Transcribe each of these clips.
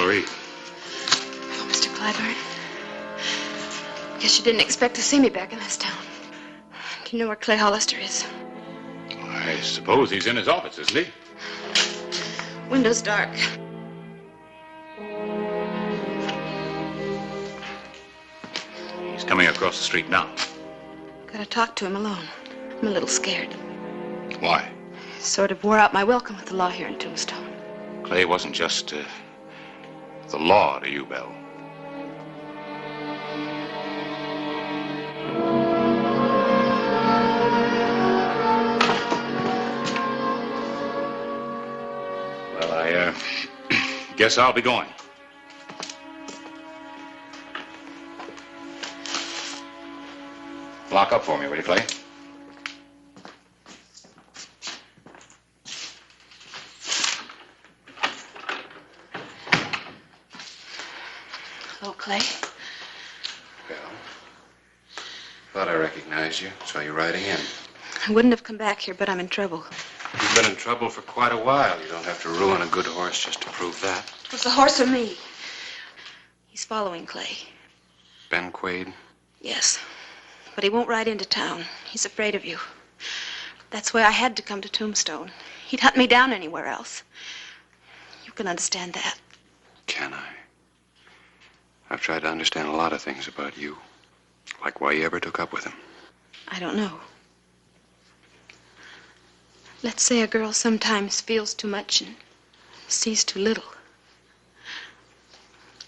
Marie. Oh, Mr. Clyburn. Guess you didn't expect to see me back in this town. Do you know where Clay Hollister is? I suppose he's in his office, isn't he? Window's dark. He's coming across the street now. Gotta talk to him alone. I'm a little scared. Why? Sort of wore out my welcome with the law here in Tombstone. Clay wasn't just the law to you, Belle. Well, I guess I'll be going. Lock up for me, will you, Clay? Hello, Clay. Belle. Thought I recognized you. Saw you riding in. I wouldn't have come back here, but I'm in trouble. You've been in trouble for quite a while. You don't have to ruin a good horse just to prove that. Was the horse or me? He's following Clay. Ben Quaid? Yes. But he won't ride into town. He's afraid of you. That's why I had to come to Tombstone. He'd hunt me down anywhere else. You can understand that. Can I? I've tried to understand a lot of things about you. Like why you ever took up with him. I don't know. Let's say a girl sometimes feels too much and sees too little.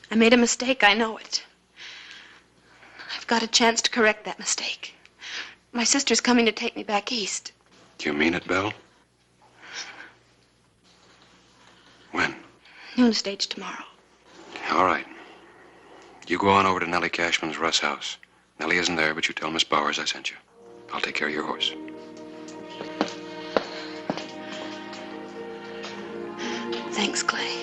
I made a mistake, I know it. I've got a chance to correct that mistake. My sister's coming to take me back east. Do you mean it, Belle? When? Noon stage tomorrow. All right. You go on over to Nellie Cashman's Russ house. Nellie isn't there, but you tell Miss Bowers I sent you. I'll take care of your horse. Thanks, Clay.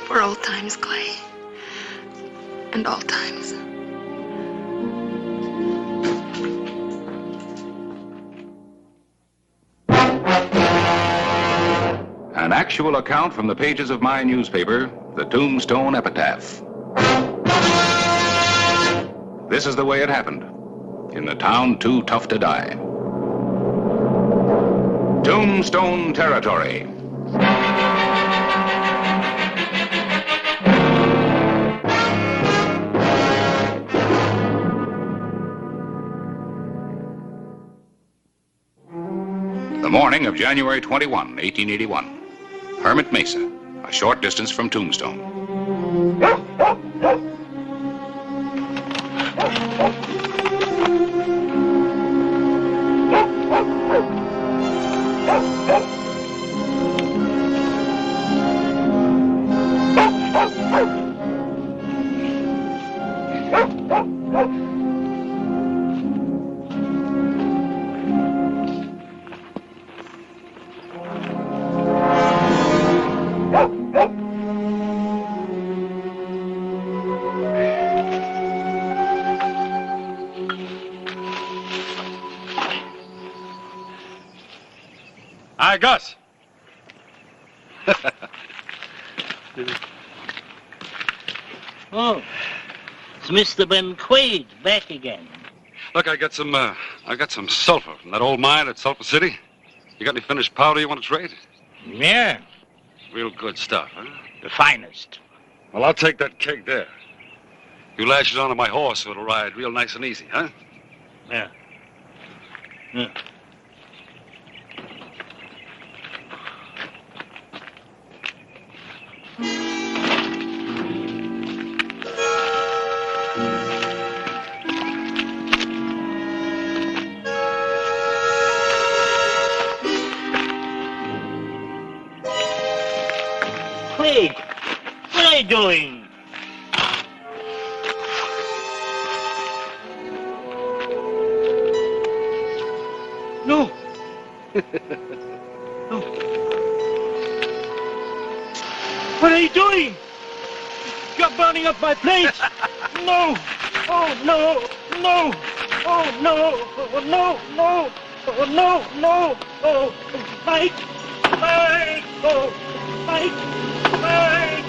For old times, Clay. And all times. An actual account from the pages of my newspaper, the Tombstone Epitaph. This is the way it happened. In the town too tough to die. Tombstone Territory. The morning of January 21, 1881. Hermit Mesa, a short distance from Tombstone. Hi, Gus. Oh, it's Mr. Ben Quaid back again. Look, I got some sulfur from that old mine at Sulphur City. You got any finished powder you want to trade? Yeah, Real good stuff, huh? the finest. Well, I'll take that keg there. You lash it onto my horse so it'll ride real nice and easy, huh? Yeah. Yeah. Quaid, what are you doing? No. No. What are you doing? You're burning up my plate. No. Oh, no. No. Oh, no. Oh, no. No. Oh, no, no, oh, Mike, Mike, oh, Mike, Mike.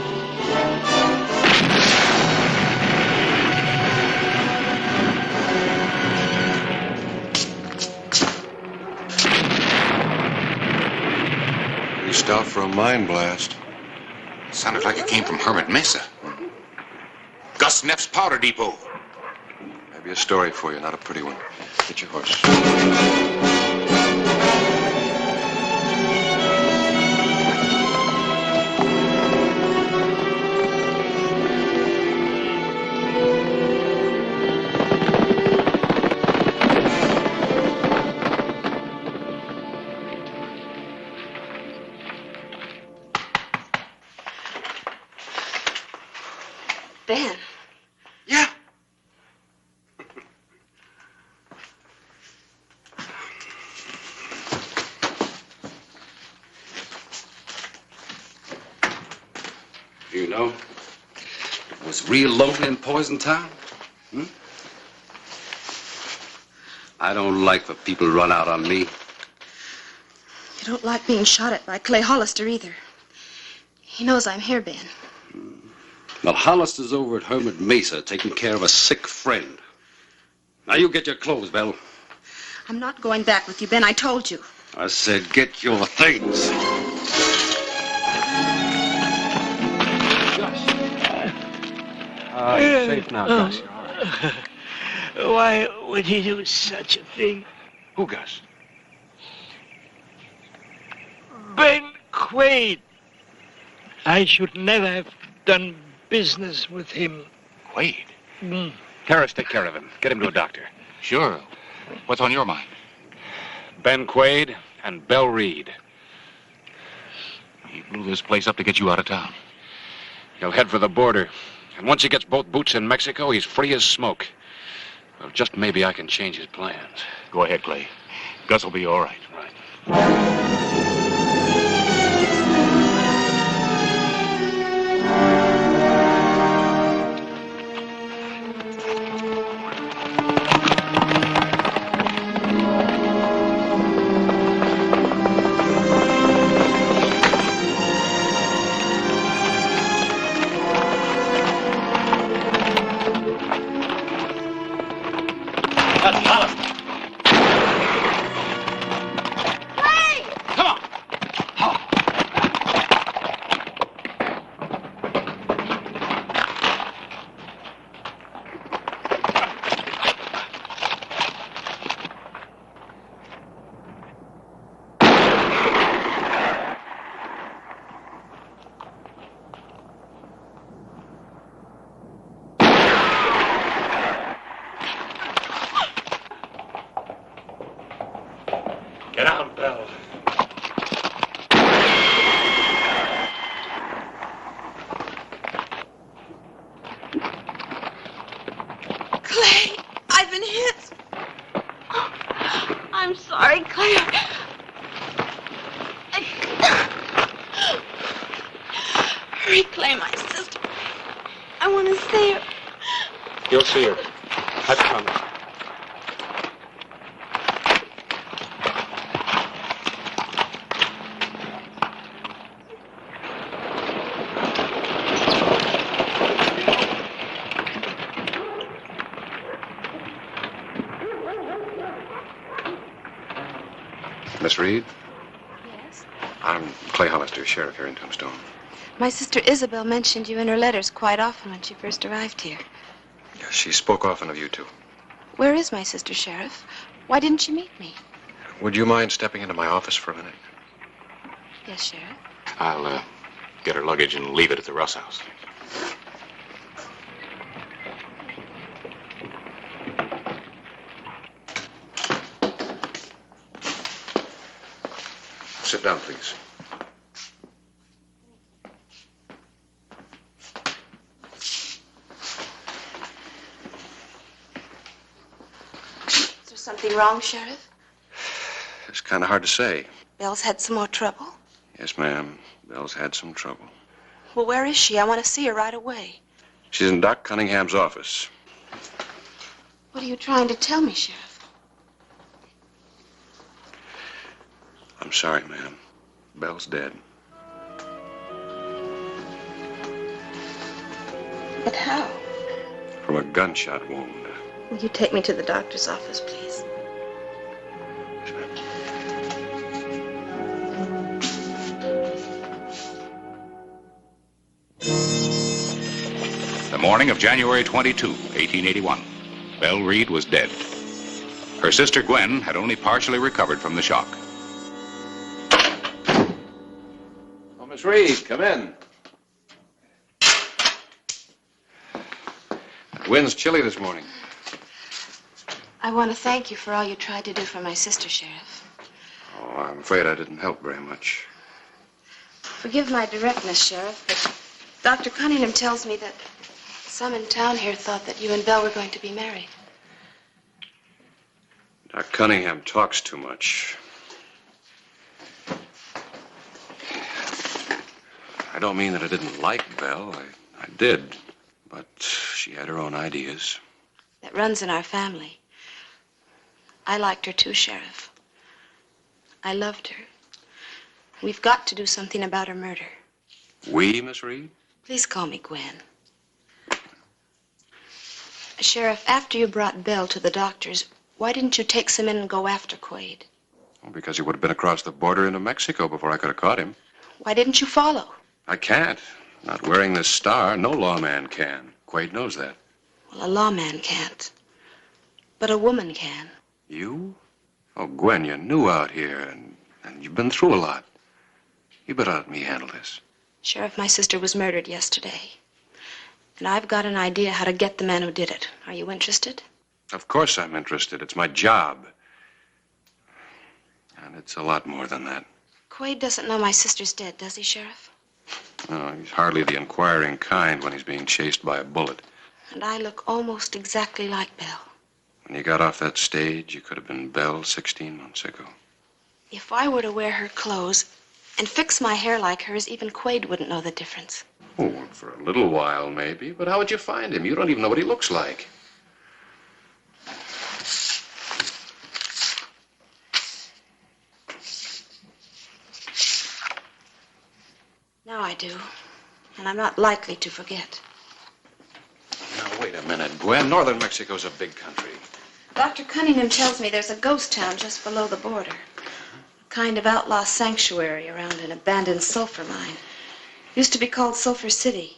You stopped for a mine blast. Sounded like it came from Hermit Mesa. Gus Neff's powder depot. Maybe a story for you, not a pretty one. Get your horse. Ben. Yeah. You know, it was real lonely in Poison Town. I don't like for people to run out on me. You don't like being shot at by Clay Hollister either. He knows I'm here, Ben. Well, Hollister's over at Hermit Mesa taking care of a sick friend. Now you get your clothes, Belle. I'm not going back with you, Ben. I told you. I said get your things. You're safe now, Gus. You're all right. Why would he do such a thing? Who, Gus? Ben Quaid. I should never have done business with him. Quaid? Harris, take care of him. Get him to a doctor. Sure. What's on your mind? Ben Quaid and Belle Reed. He blew this place up to get you out of town. He'll head for the border. And once he gets both boots in Mexico, he's free as smoke. Well, just maybe I can change his plans. Go ahead, Clay. Gus will be all right. Right. Get out, Belle. Clay, I've been hit. Oh, I'm sorry, Clay. Hurry, Clay, my sister. I want to see her. You'll see her. I've come. Miss Reed? Yes? I'm Clay Hollister, sheriff here in Tombstone. My sister Isabel mentioned you in her letters quite often when she first arrived here. Yeah, she spoke often of you two. Where is my sister, Sheriff? Why didn't she meet me? Would you mind stepping into my office for a minute? Yes, Sheriff. I'll get her luggage and leave it at the Russ house. Sit down, please. Is there something wrong, Sheriff? It's kind of hard to say. Belle's had some more trouble. Yes, ma'am. Belle's had some trouble. Well, where is she? I want to see her right away. She's in Doc Cunningham's office. What are you trying to tell me, Sheriff? I'm sorry, ma'am. Belle's dead. But how? From a gunshot wound. Will you take me to the doctor's office, please? Yes, ma'am. The morning of January 22, 1881, Belle Reed was dead. Her sister Gwen had only partially recovered from the shock. Oh, Miss Reed, come in. The wind's chilly this morning. I want to thank you for all you tried to do for my sister, Sheriff. Oh, I'm afraid I didn't help very much. Forgive my directness, Sheriff, but Dr. Cunningham tells me that some in town here thought that you and Belle were going to be married. Doc Cunningham talks too much. I don't mean that I didn't like Belle. I did. But she had her own ideas. That runs in our family. I liked her too, Sheriff. I loved her. We've got to do something about her murder. We, Miss Reed? Please call me Gwen. Sheriff, after you brought Belle to the doctor's, why didn't you take some in and go after Quaid? Well, because he would have been across the border into Mexico before I could have caught him. Why didn't you follow? I can't. Not wearing this star, no lawman can. Quaid knows that. Well, a lawman can't. But a woman can. You? Oh, Gwen, you're new out here, and you've been through a lot. You better let me handle this. Sheriff, my sister was murdered yesterday. And I've got an idea how to get the man who did it. Are you interested? Of course I'm interested. It's my job. And it's a lot more than that. Quaid doesn't know my sister's dead, does he, Sheriff? No, he's hardly the inquiring kind when he's being chased by a bullet. And I look almost exactly like Belle. When you got off that stage, you could have been Belle 16 months ago. If I were to wear her clothes and fix my hair like hers, even Quaid wouldn't know the difference. Oh, for a little while, maybe. But how would you find him? You don't even know what he looks like. Now I do. And I'm not likely to forget. Now, wait a minute, Gwen. Northern Mexico's a big country. Dr. Cunningham tells me there's a ghost town just below the border. A kind of outlaw sanctuary around an abandoned sulfur mine. Used to be called Sulphur City.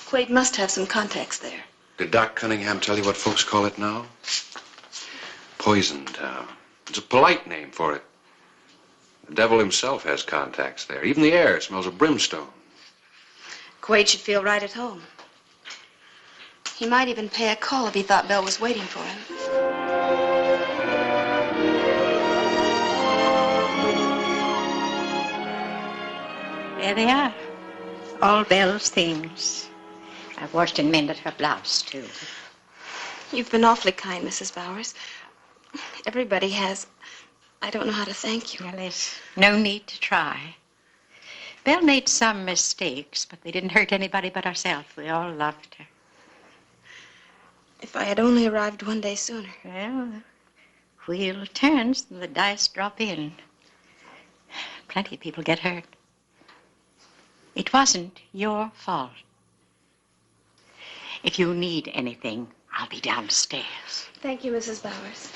Quaid must have some contacts there. Did Doc Cunningham tell you what folks call it now? Poison Town. It's a polite name for it. The devil himself has contacts there. Even the air smells of brimstone. Quaid should feel right at home. He might even pay a call if he thought Belle was waiting for him. There they are. All Belle's things. I've washed and mended her blouse, too. You've been awfully kind, Mrs. Bowers. Everybody has. I don't know how to thank you. Well, there's no need to try. Belle made some mistakes, but they didn't hurt anybody but ourselves. We all loved her. If I had only arrived one day sooner. Well, the wheel turns and the dice drop in. Plenty of people get hurt. It wasn't your fault. If you need anything, I'll be downstairs. Thank you, Mrs. Bowers.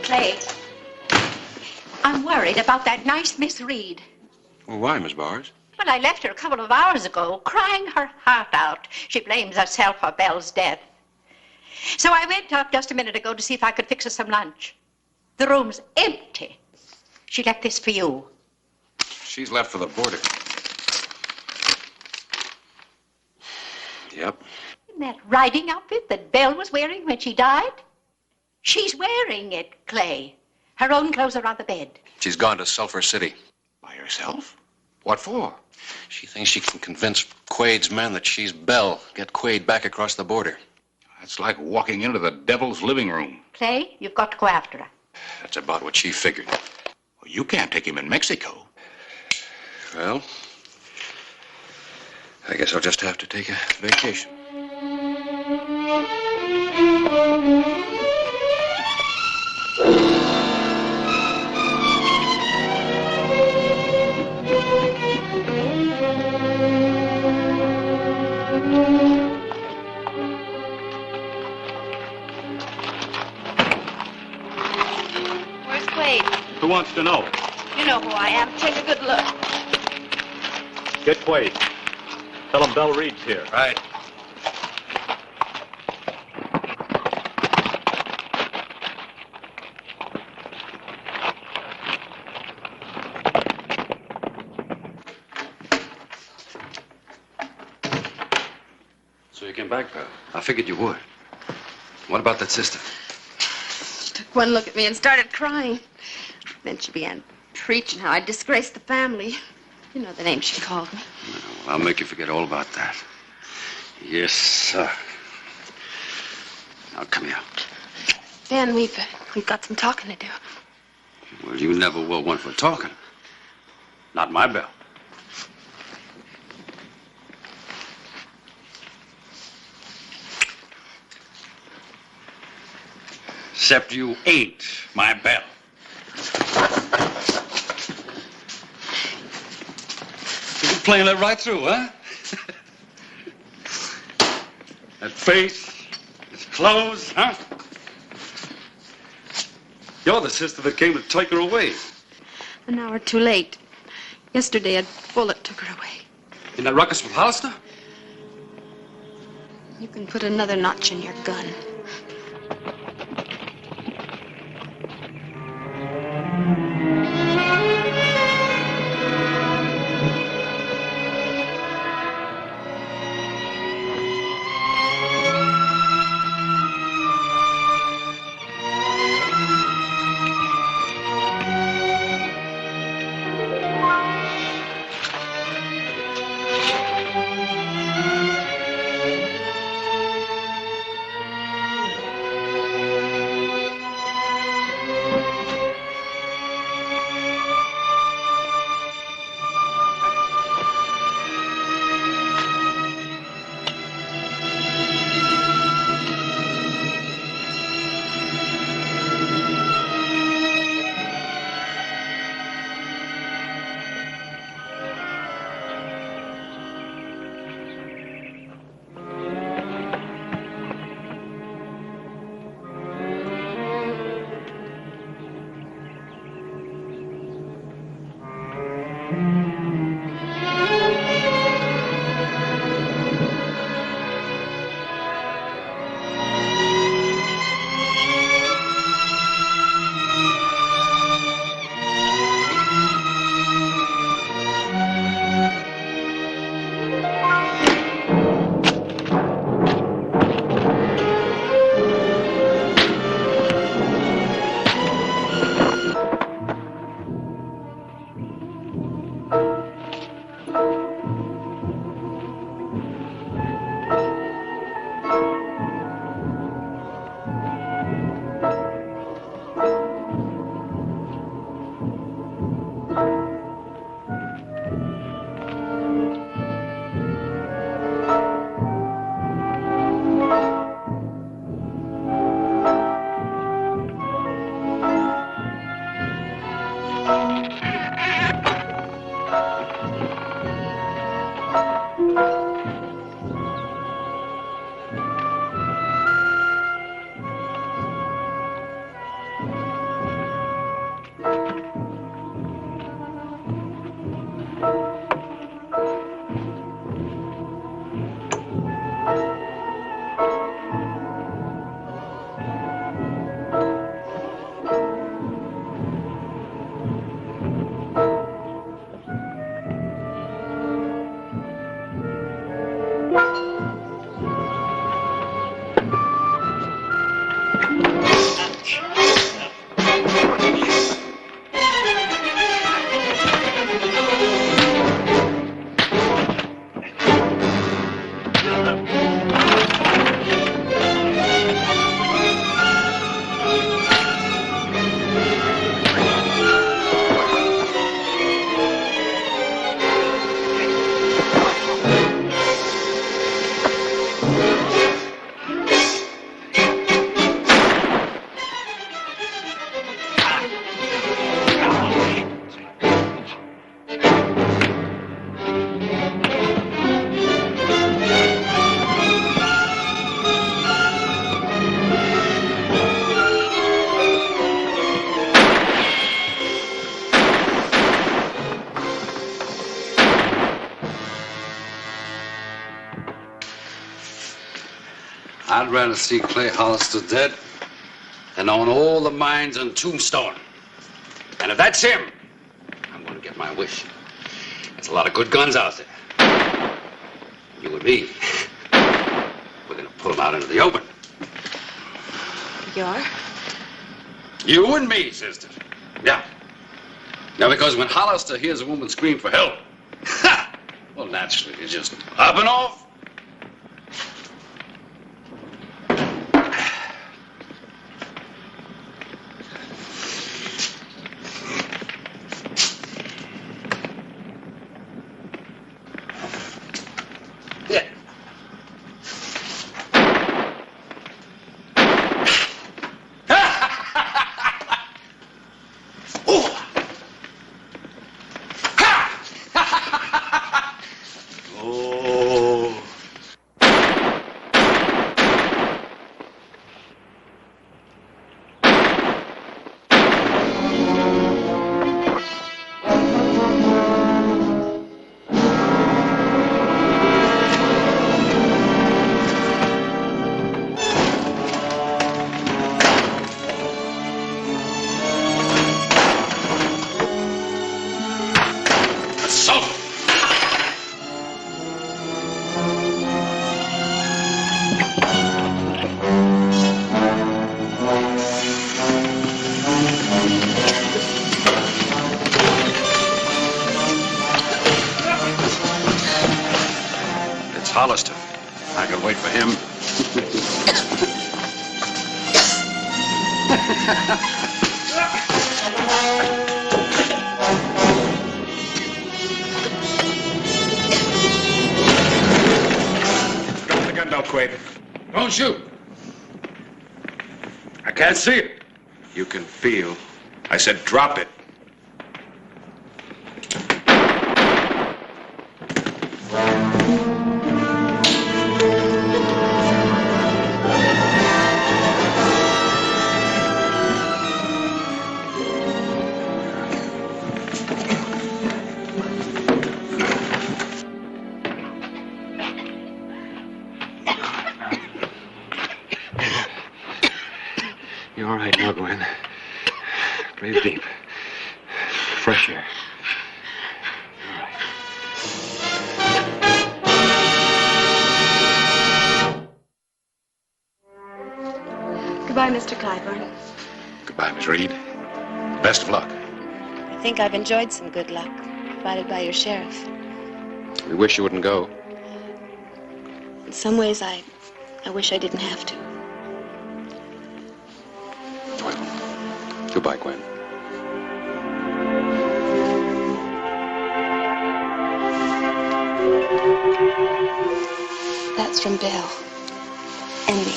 Clay, I'm worried about that nice Miss Reed. Well, why, Miss Bowers? Well, I left her a couple of hours ago, crying her heart out. She blames herself for Belle's death. So I went up just a minute ago to see if I could fix her some lunch. The room's empty. She left this for you. She's left for the border. Yep. that riding outfit that Belle was wearing when she died? She's wearing it, Clay. Her own clothes are on the bed. She's gone to Sulphur City. By herself? What for? She thinks she can convince Quade's men that she's Belle, get Quade back across the border. That's like walking into the devil's living room. Clay, you've got to go after her. That's about what she figured. Well, you can't take him in Mexico. Well, I guess I'll just have to take a vacation. Where's Quade? Who wants to know? You know who I am. Take a good look. Get Quade. Tell him Belle Reed's here. Right. So you came back, pal? I figured you would. What about that sister? She took one look at me and started crying. Then she began preaching how I disgraced the family. You know the name she called me. Well, I'll make you forget all about that. Yes, sir. Now, come here. Dan, we've got some talking to do. Well, you never were one for talking. Not my Belle. Except you ain't my Belle. You've been playing that right through, huh? That face, his clothes, huh? You're the sister that came to take her away. An hour too late. Yesterday, a bullet took her away. In that ruckus with Hollister? You can put another notch in your gun. I'd rather see Clay Hollister dead than own all the mines in Tombstone. And if that's him, I'm going to get my wish. There's a lot of good guns out there. You and me, we're going to pull them out into the open. You're? You and me, sister. Yeah. Now, because when Hollister hears a woman scream for help, well, naturally, he's just up and off. Hollister. I can wait for him. Drop the gun, don't Quaid. Don't shoot. I can't see it. You can feel. I said drop it. You're all right now, Gwen. Breathe deep. Fresh air. All right. Goodbye, Mr. Clyburn. Goodbye, Miss Reed. Best of luck. I think I've enjoyed some good luck provided by your sheriff. We wish you wouldn't go. In some ways, I wish I didn't have to. Well, goodbye, Gwen. That's from Bill and me.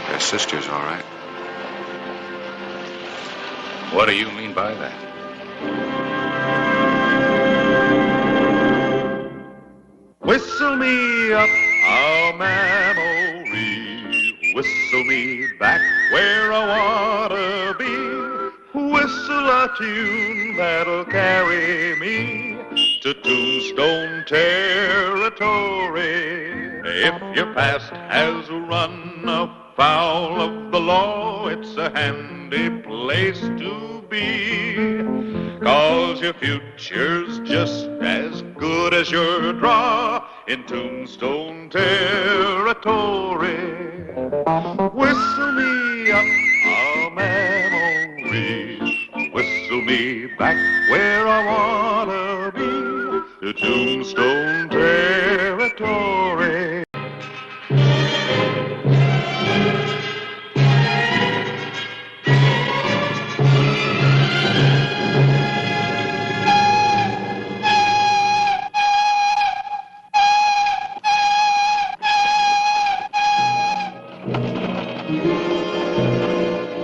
Their sister's all right. What do you mean by that? Whistle me up a memory, whistle me back where I wanna be, whistle a tune that'll carry me to Tombstone Territory. If your past has run afoul of the law, it's a handy place to be, 'cause your future's just as good as your draw in Tombstone Territory. Whistle me up a memory, whistle me back where I wanna be, to Tombstone Territory.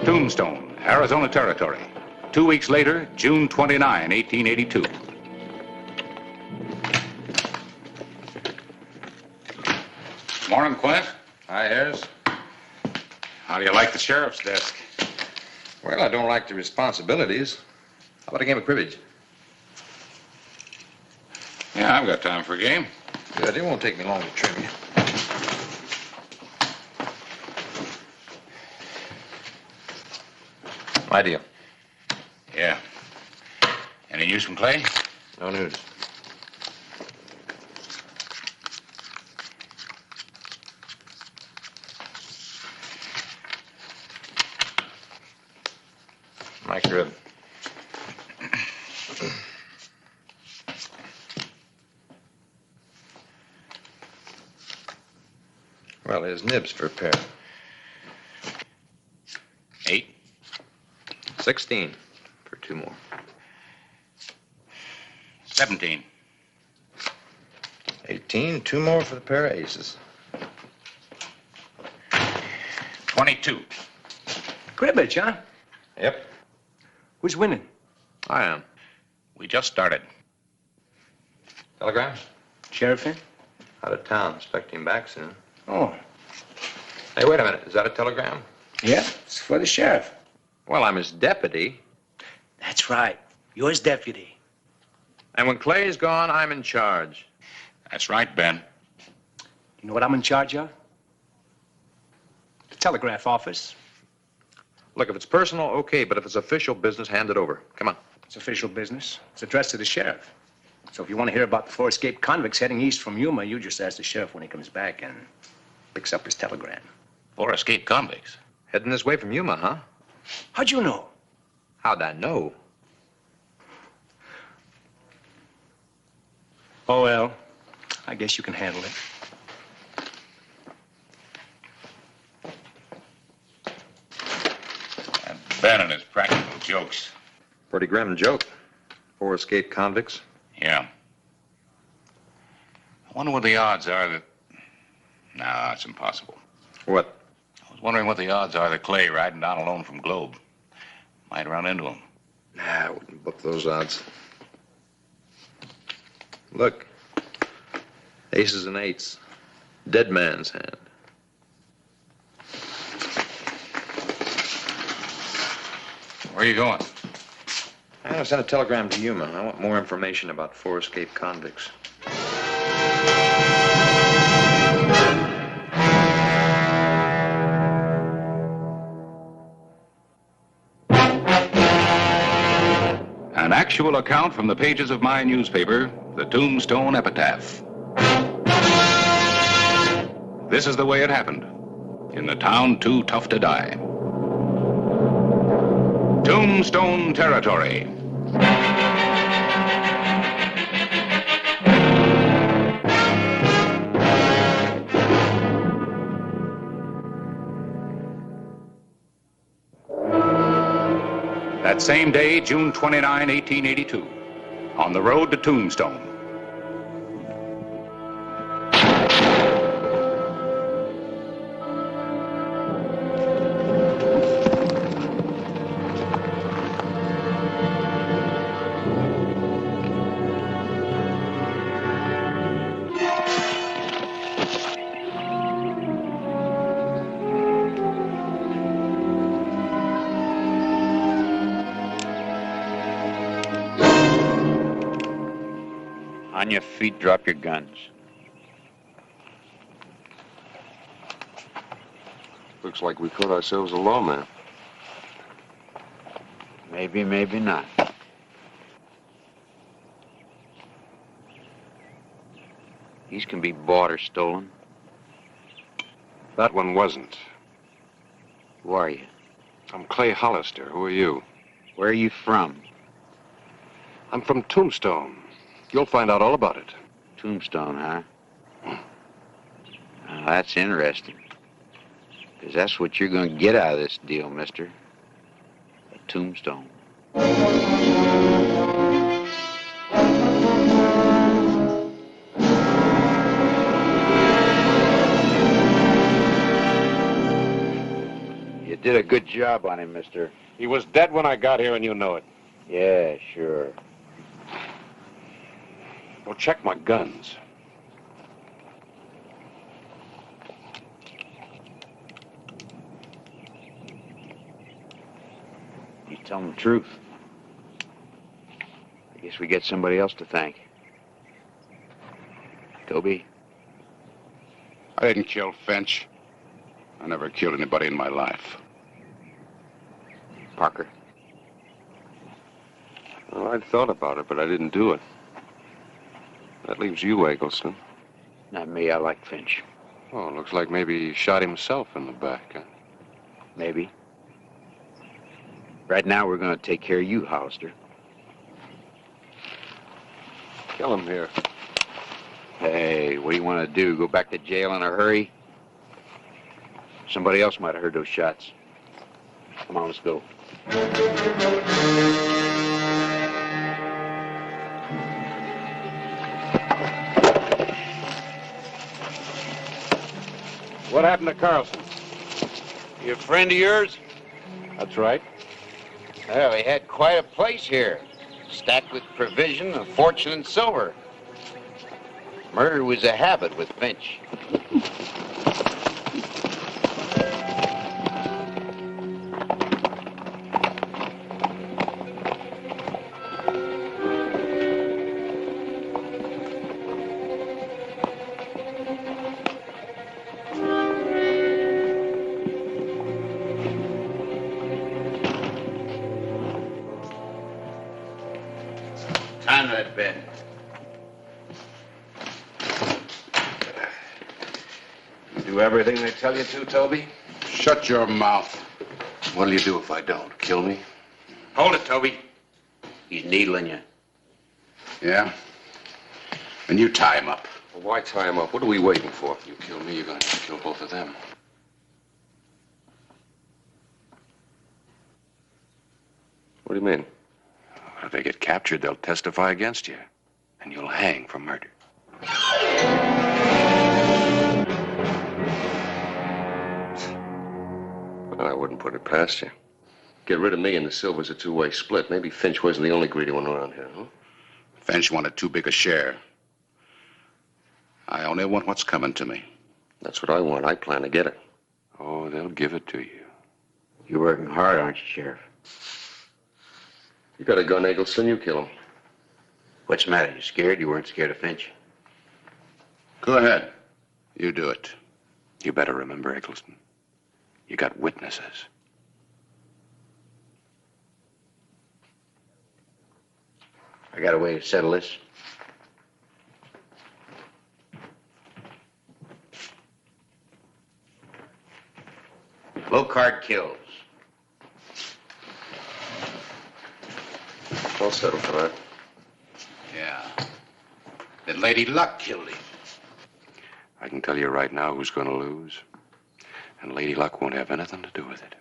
Tombstone, Arizona Territory. 2 weeks later, June 29, 1882. Morning, Quint. Hi, Harris. How do you like the sheriff's desk? Well, I don't like the responsibilities. How about a game of cribbage? Yeah, I've got time for a game. Good. It won't take me long to trim you. My deal. Yeah. Any news from Clay? No news. Mike Rib. Well, there's nibs for a pair. 8. 16 for 2 more. 17. 18, 2 more for the pair of aces. 22. Cribbage, huh? Yep, Who's winning? I am. We just started. Telegram? Sheriff in? Out of town. Expect him back soon. Oh, Hey, wait a minute. Is that a telegram? yeah, it's for the sheriff. Well, I'm his deputy. That's right. You're his deputy. And when Clay's gone, I'm in charge. That's right, Ben. You know what I'm in charge of? The telegraph office. Look, if it's personal, okay, but if it's official business, hand it over. Come on. It's official business. It's addressed to the sheriff. So if you want to hear about the 4 escaped convicts heading east from Yuma, you just ask the sheriff when he comes back and picks up his telegram. 4 escaped convicts. Heading this way from Yuma, huh? How'd you know? How'd I know? Oh, well, I guess you can handle it. And Ben and his practical jokes. Pretty grim joke. 4 escaped convicts. Yeah. I wonder what the odds are that... No, it's impossible. What? I was wondering what the odds are that Clay, riding down alone from Globe, might run into him. Nah, I wouldn't book those odds. Look. Aces and 8s. Dead man's hand. Where are you going? I'm going to send a telegram to Yuma. I want more information about 4 escaped convicts. An actual account from the pages of my newspaper, the Tombstone Epitaph. This is the way it happened, in the town too tough to die. Tombstone Territory. That same day, June 29, 1882, on the road to Tombstone. On your feet, drop your guns. Looks like we caught ourselves a lawman. Maybe, maybe not. These can be bought or stolen. That one wasn't. Who are you? I'm Clay Hollister. Who are you? Where are you from? I'm from Tombstone. You'll find out all about it. Tombstone, huh? Now, that's interesting. Because that's what you're going to get out of this deal, mister. A tombstone. You did a good job on him, mister. He was dead when I got here, and you know it. Yeah, sure. Well, check my guns. Tell them the truth. I guess we get somebody else to thank. Toby? I didn't kill Finch. I never killed anybody in my life. Parker? Well, I'd thought about it, but I didn't do it. That leaves you, Eggleston. Not me. I like Finch. Oh, looks like maybe he shot himself in the back, huh? Maybe. Right now, we're going to take care of you, Hollister. Kill him here. Hey, what do you want to do? Go back to jail in a hurry? Somebody else might have heard those shots. Come on, let's go. What happened to Carlson? You a friend of yours? That's right. Well, he had quite a place here, stacked with provision, a fortune, and silver. Murder was a habit with Finch. Time to that bed. You do everything they tell you to, Toby? Shut your mouth. What'll you do if I don't? Kill me? Hold it, Toby. He's needling you. Yeah? Then you tie him up. Well, why tie him up? What are we waiting for? If you kill me, you're going to have to kill both of them. What do you mean? If they get captured, they'll testify against you. And you'll hang for murder. Well, I wouldn't put it past you. Get rid of me and the silver's a two-way split. Maybe Finch wasn't the only greedy one around here, huh? Finch wanted too big a share. I only want what's coming to me. That's what I want. I plan to get it. Oh, they'll give it to you. You're working hard, aren't you, Sheriff? You got a gun, Eggleston, you kill him. What's the matter? You scared? You weren't scared of Finch? Go ahead. You do it. You better remember, Eggleston. You got witnesses. I got a way to settle this. Low card kills. I'll settle for that. Yeah. Then Lady Luck killed him. I can tell you right now who's going to lose. And Lady Luck won't have anything to do with it.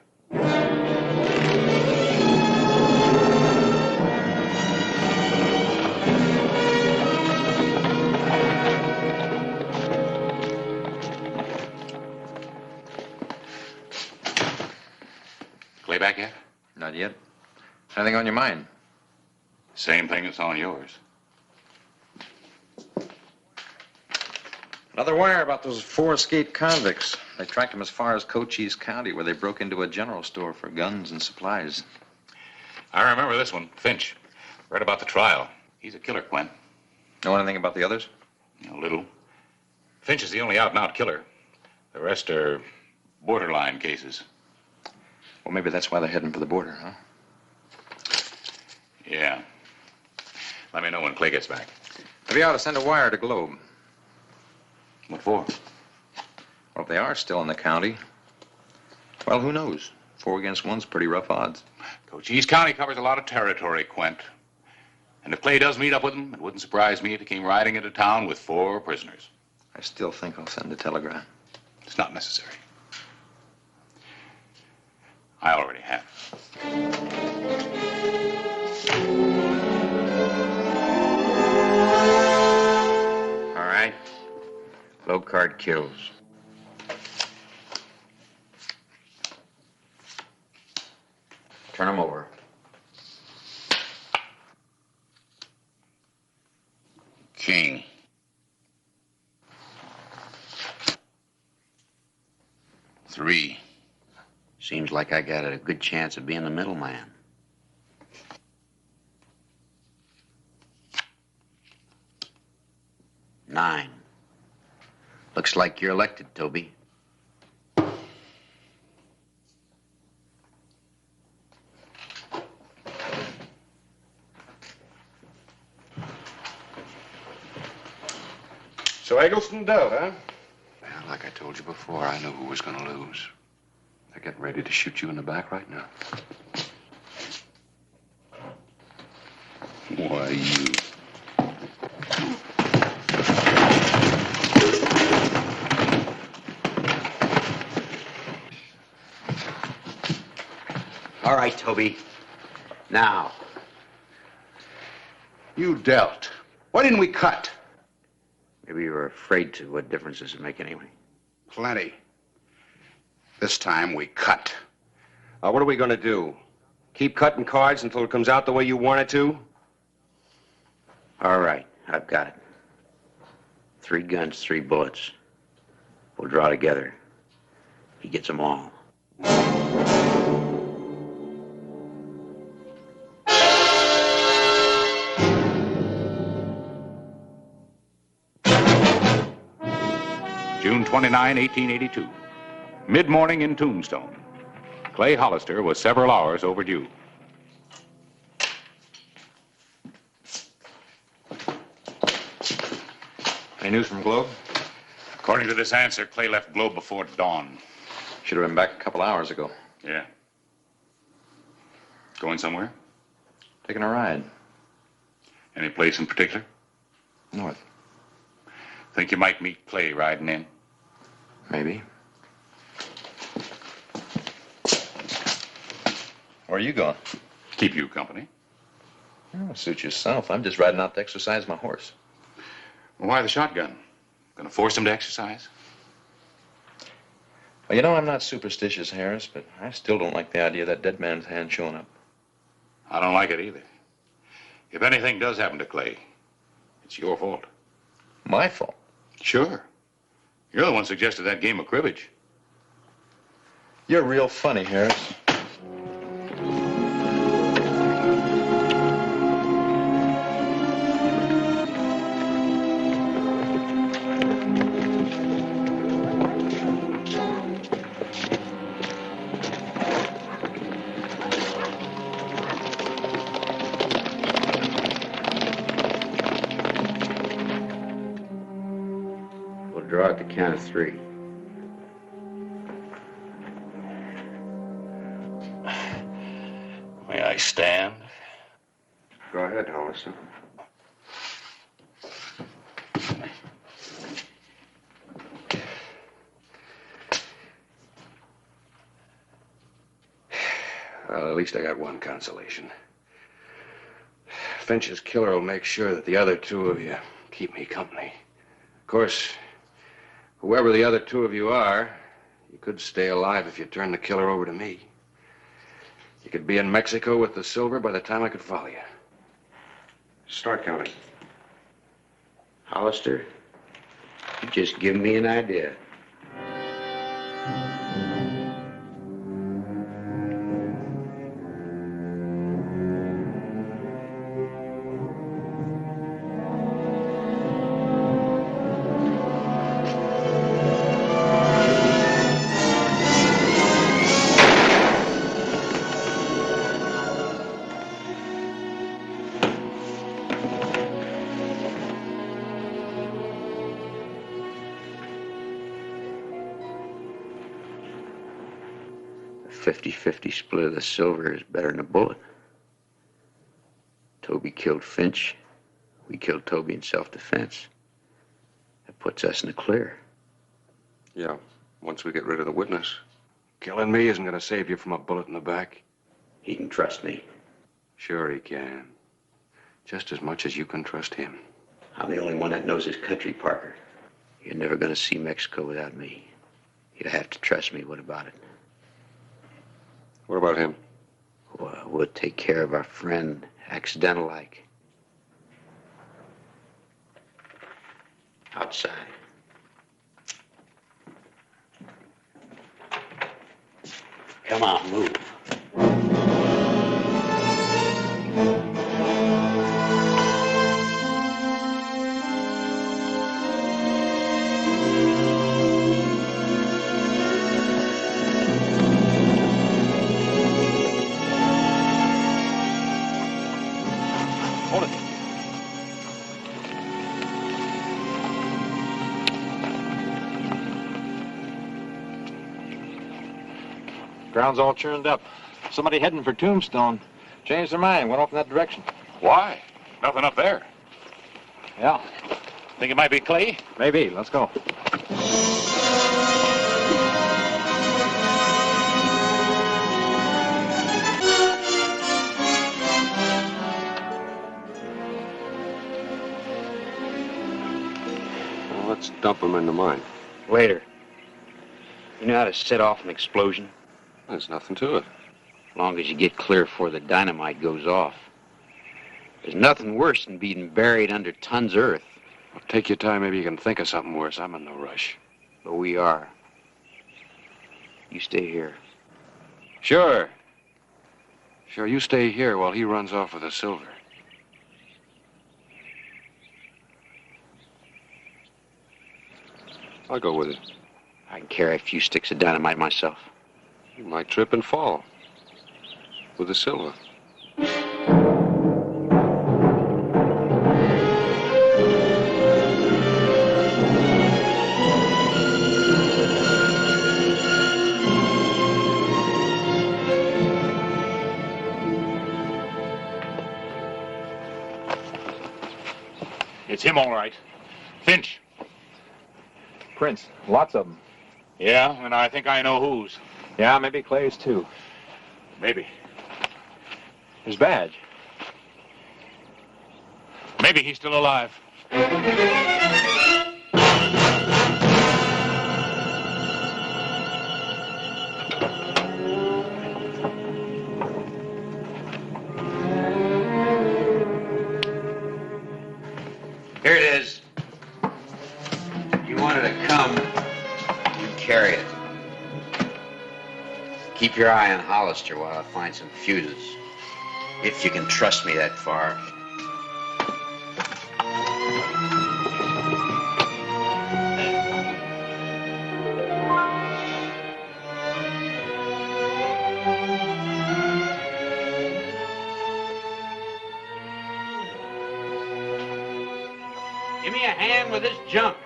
Clay back yet? Not yet. Anything on your mind? Same thing that's on yours. Another wire about those 4 escaped convicts. They tracked them as far as Cochise County, where they broke into a general store for guns and supplies. I remember this one, Finch. Read about the trial. He's a killer, Quinn. Know anything about the others? A little. Finch is the only out-and-out killer. The rest are borderline cases. Well, maybe that's why they're heading for the border, huh? Yeah. Let me know when Clay gets back. Maybe I ought to send a wire to Globe. What for? Well, if they are still in the county, well, who knows? 4 against 1's pretty rough odds. Cochise County covers a lot of territory, Quint. And if Clay does meet up with them, it wouldn't surprise me if he came riding into town with 4 prisoners. I still think I'll send a telegram. It's not necessary. I already have. All right. Low card kills. Turn them over. King. Three. Seems like I got a good chance of being the middleman. Looks like you're elected, Toby. So Eggleston dealt, huh? Well, like I told you before, I knew who was going to lose. They're getting ready to shoot you in the back right now. Why, you... All right, Toby. Now. You dealt. Why didn't we cut? Maybe you were afraid to. What difference does it make anyway? Plenty. This time we cut. What are we going to do? Keep cutting cards until it comes out the way you want it to? All right, I've got it. 3 guns, 3 bullets. We'll draw together. He gets them all. June 29, 1882. Mid-morning in Tombstone. Clay Hollister was several hours overdue. Any news from Globe? According to this answer, Clay left Globe before dawn. Should have been back a couple hours ago. Yeah. Going somewhere? Taking a ride. Any place in particular? North. Think you might meet Clay riding in? Maybe. Where are you going? Keep you company. Oh, suit yourself. I'm just riding out to exercise my horse. Well, why the shotgun? Gonna force him to exercise? Well, you know, I'm not superstitious, Harris, but I still don't like the idea of that dead man's hand showing up. I don't like it either. If anything does happen to Clay, it's your fault. My fault? Sure. You're the one who suggested that game of cribbage. You're real funny, Harris. Draw at the count of 3. May I stand? Go ahead, Hollister. Well, at least I got one consolation. Finch's killer will make sure that the other 2 of you keep me company. Of course, whoever the other 2 of you are, you could stay alive if you turned the killer over to me. You could be in Mexico with the silver by the time I could follow you. Start counting. Hollister, you just give me an idea. A 50-50 split of the silver is better than a bullet. Toby killed Finch. We killed Toby in self-defense. That puts us in the clear. Yeah, once we get rid of the witness. Killing me isn't going to save you from a bullet in the back. He can trust me. Sure he can. Just as much as you can trust him. I'm the only one that knows his country, Parker. You're never going to see Mexico without me. You have to trust me. What about it? What about him? Well, we'll take care of our friend, accidental-like. Outside. Come on, move. Ground's all churned up. Somebody heading for Tombstone. Changed their mind, went off in that direction. Why? Nothing up there. Yeah. Think it might be Clay? Maybe. Let's go. Well, let's dump him in the mine. Later. You know how to set off an explosion? There's nothing to it. As long as you get clear before the dynamite goes off. There's nothing worse than being buried under tons of earth. Well, take your time. Maybe you can think of something worse. I'm in no rush. But we are. You stay here. Sure. Sure, you stay here while he runs off with the silver. I'll go with it. I can carry a few sticks of dynamite myself. You might trip and fall. With the silver. It's him, all right. Finch. Prince. Lots of them. Yeah, and I think I know whose. Yeah, maybe Clay's too. Maybe. His badge. Maybe he's still alive. Here it is. You wanted to come, you carry it. Keep your eye on Hollister while I find some fuses. If you can trust me that far. Give me a hand with this junk.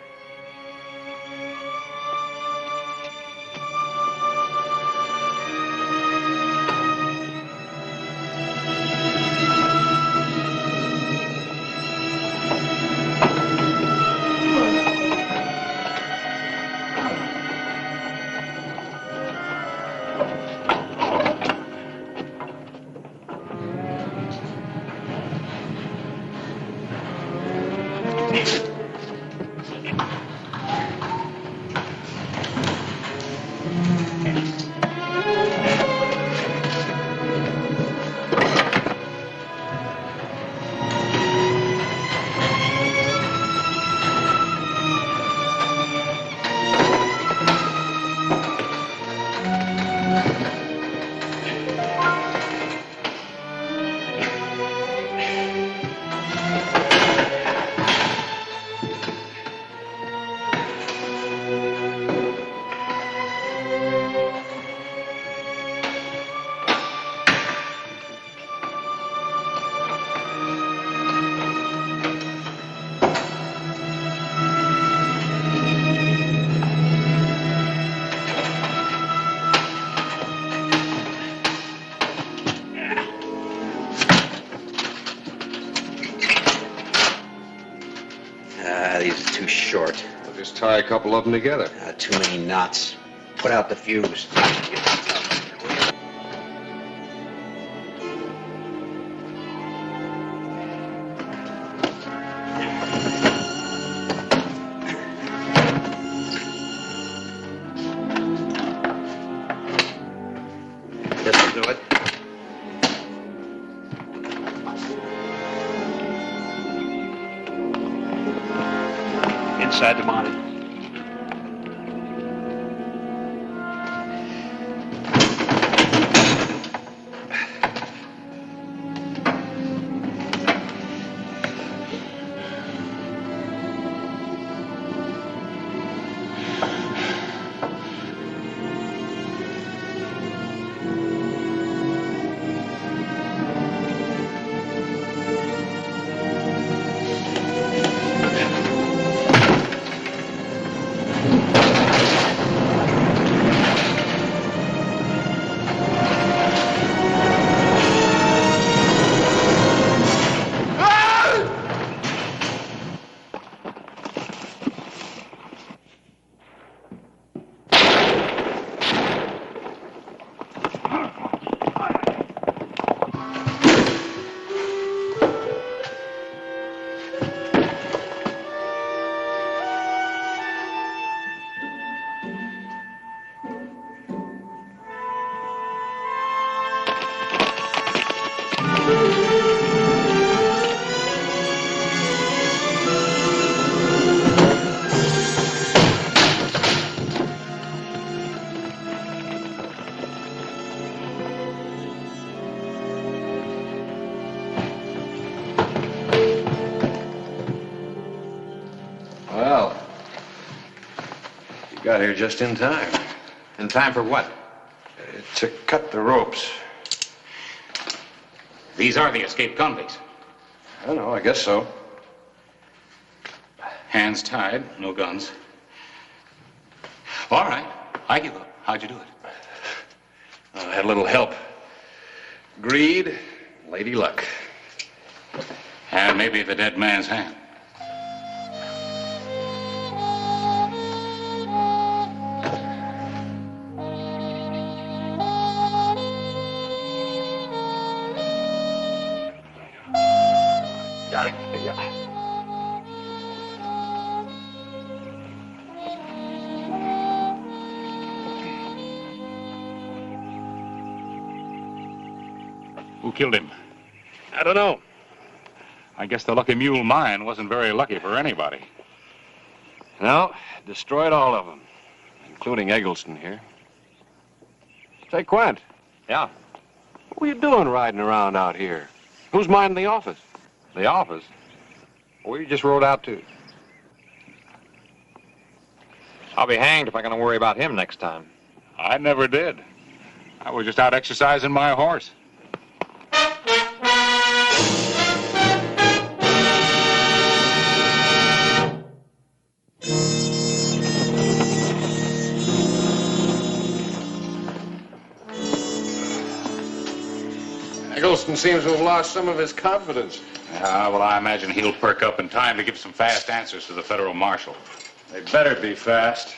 These are too short. I'll just tie a couple of them together. Too many knots. Put out the fuse. This'll do it. Inside the bonnet. Well, you got here just in time. In time for what? To cut the ropes. These are the escaped convicts. I don't know, I guess so. Hands tied, no guns. All right, I give up. How'd you do it? I had a little help. Greed, lady luck. And maybe the dead man's hand. Got it. Yeah. Who killed him? I don't know. I guess the Lucky Mule mine wasn't very lucky for anybody. No, destroyed all of them, including Eggleston here. Say, Quint. Yeah. What were you doing riding around out here? Who's minding the office? The office? We just rode out to. I'll be hanged if I'm going to worry about him next time. I never did. I was just out exercising my horse. Eggleston seems to have lost some of his confidence. Well, I imagine he'll perk up in time to give some fast answers to the federal marshal. They better be fast.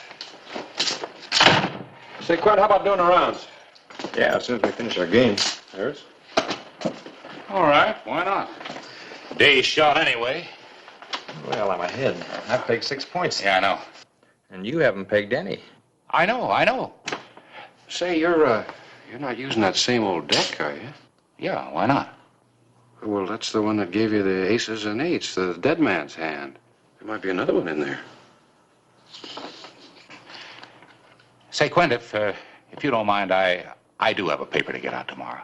Say, Quint, how about doing the rounds? Yeah, as soon as we finish our game. There's. All right, why not? Day's shot anyway. Well, I'm ahead. I've pegged 6 points. Yeah, I know. And you haven't pegged any. I know. Say, you're not using that same old deck, are you? Yeah, why not? Well, that's the one that gave you the aces and eights, the dead man's hand. There might be another one in there. Say, Quint, if you don't mind, I do have a paper to get out tomorrow.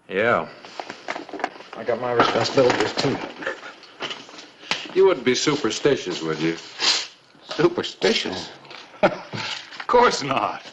Yeah. I got my responsibilities, too. You wouldn't be superstitious, would you? Superstitious? Of course not.